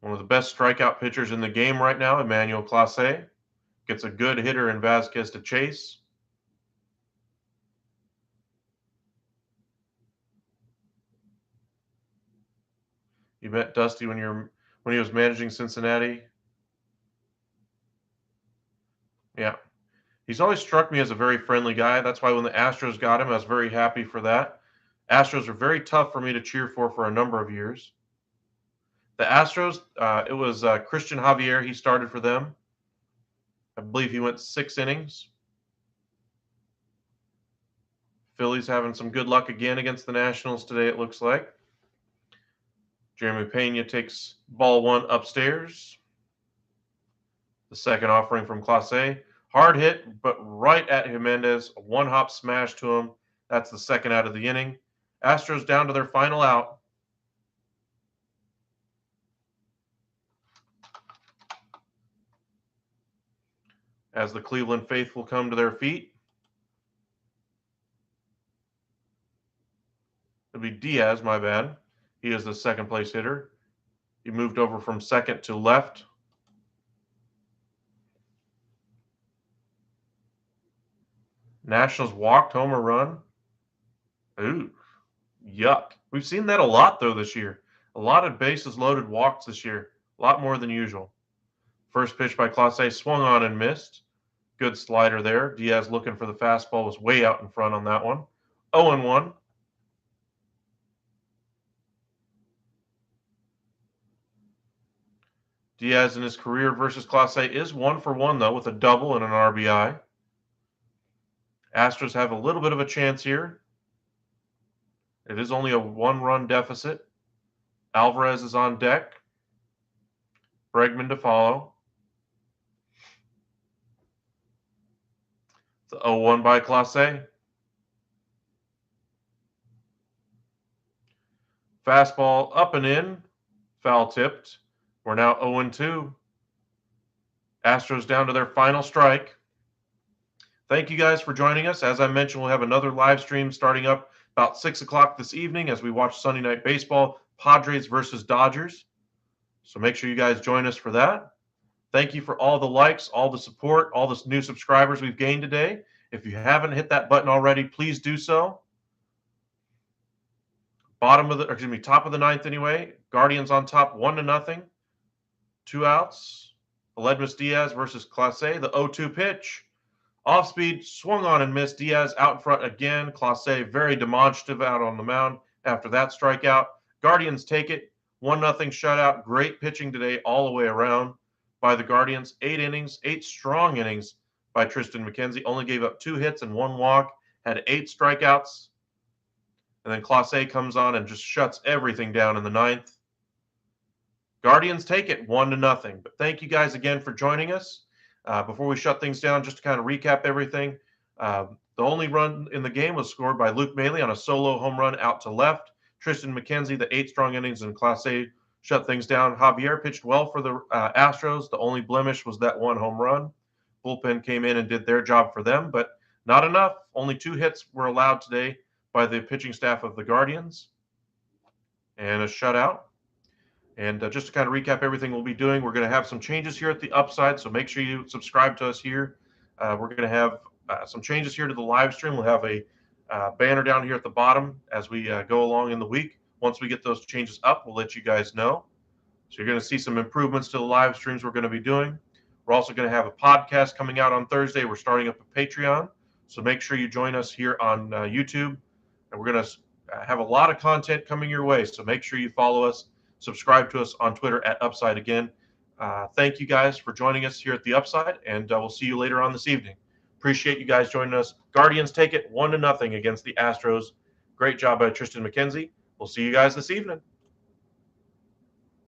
One of the best strikeout pitchers in the game right now, Emmanuel Clase, gets a good hitter in Vasquez to chase. You met Dusty when he was managing Cincinnati. Yeah. He's always struck me as a very friendly guy. That's why when the Astros got him, I was very happy for that. Astros are very tough for me to cheer for a number of years. The Astros, it was Christian Javier. He started for them. I believe he went 6 innings. Phillies having some good luck again against the Nationals today, it looks like. Jeremy Pena takes ball 1 upstairs. The second offering from Clase. Hard hit, but right at Jimenez. A one-hop smash to him. That's the second out of the inning. Astros down to their final out. As the Cleveland faithful come to their feet. It'll be Diaz, my bad. He is the second place hitter. He moved over from second to left. Nationals walked, home or run. Ooh, yuck. We've seen that a lot, though, this year. A lot of bases loaded walks this year. A lot more than usual. First pitch by Clase swung on and missed. Good slider there. Diaz looking for the fastball, was way out in front on that one. 0-1. Diaz in his career versus Clase is 1-for-1, though, with a double and an RBI. Astros have a little bit of a chance here. It is only a one-run deficit. Alvarez is on deck. Bregman to follow. It's 0-1 by Clase. Fastball up and in. Foul tipped. We're now 0-2. Astros down to their final strike. Thank you guys for joining us. As I mentioned, we'll have another live stream starting up about 6 o'clock this evening as we watch Sunday Night Baseball, Padres versus Dodgers. So make sure you guys join us for that. Thank you for all the likes, all the support, all the new subscribers we've gained today. If you haven't hit that button already, please do so. Top of the ninth anyway. Guardians on top, 1-0. 2 outs. Aledmus Diaz versus Clase. The 0-2 pitch. Off speed, swung on and missed. Diaz out in front again. Clase very demonstrative out on the mound after that strikeout. Guardians take it. 1-0 shutout. Great pitching today all the way around by the Guardians. 8 innings, 8 strong innings by Tristan McKenzie. Only gave up 2 hits and 1 walk. Had 8 strikeouts. And then Clase comes on and just shuts everything down in the ninth. Guardians take it 1-0. But thank you guys again for joining us. Before we shut things down, just to kind of recap everything, the only run in the game was scored by Luke Maile on a solo home run out to left. Tristan McKenzie, the 8 strong innings in Clase, shut things down. Javier pitched well for the Astros. The only blemish was that 1 home run. Bullpen came in and did their job for them, but not enough. Only 2 hits were allowed today by the pitching staff of the Guardians, and a shutout. And just to kind of recap everything we'll be doing, we're going to have some changes here at the Upside, so make sure you subscribe to us here. We're going to have some changes here to the live stream. We'll have a banner down here at the bottom as we go along in the week. Once we get those changes up, we'll let you guys know. So you're going to see some improvements to the live streams we're going to be doing. We're also going to have a podcast coming out on Thursday. We're starting up a Patreon, so make sure you join us here on YouTube. And we're going to have a lot of content coming your way, so make sure you follow us. Subscribe to us on Twitter at Upside again. Thank you guys for joining us here at the Upside, and we'll see you later on this evening. Appreciate you guys joining us. Guardians take it 1-0 against the Astros. Great job by Tristan McKenzie. We'll see you guys this evening.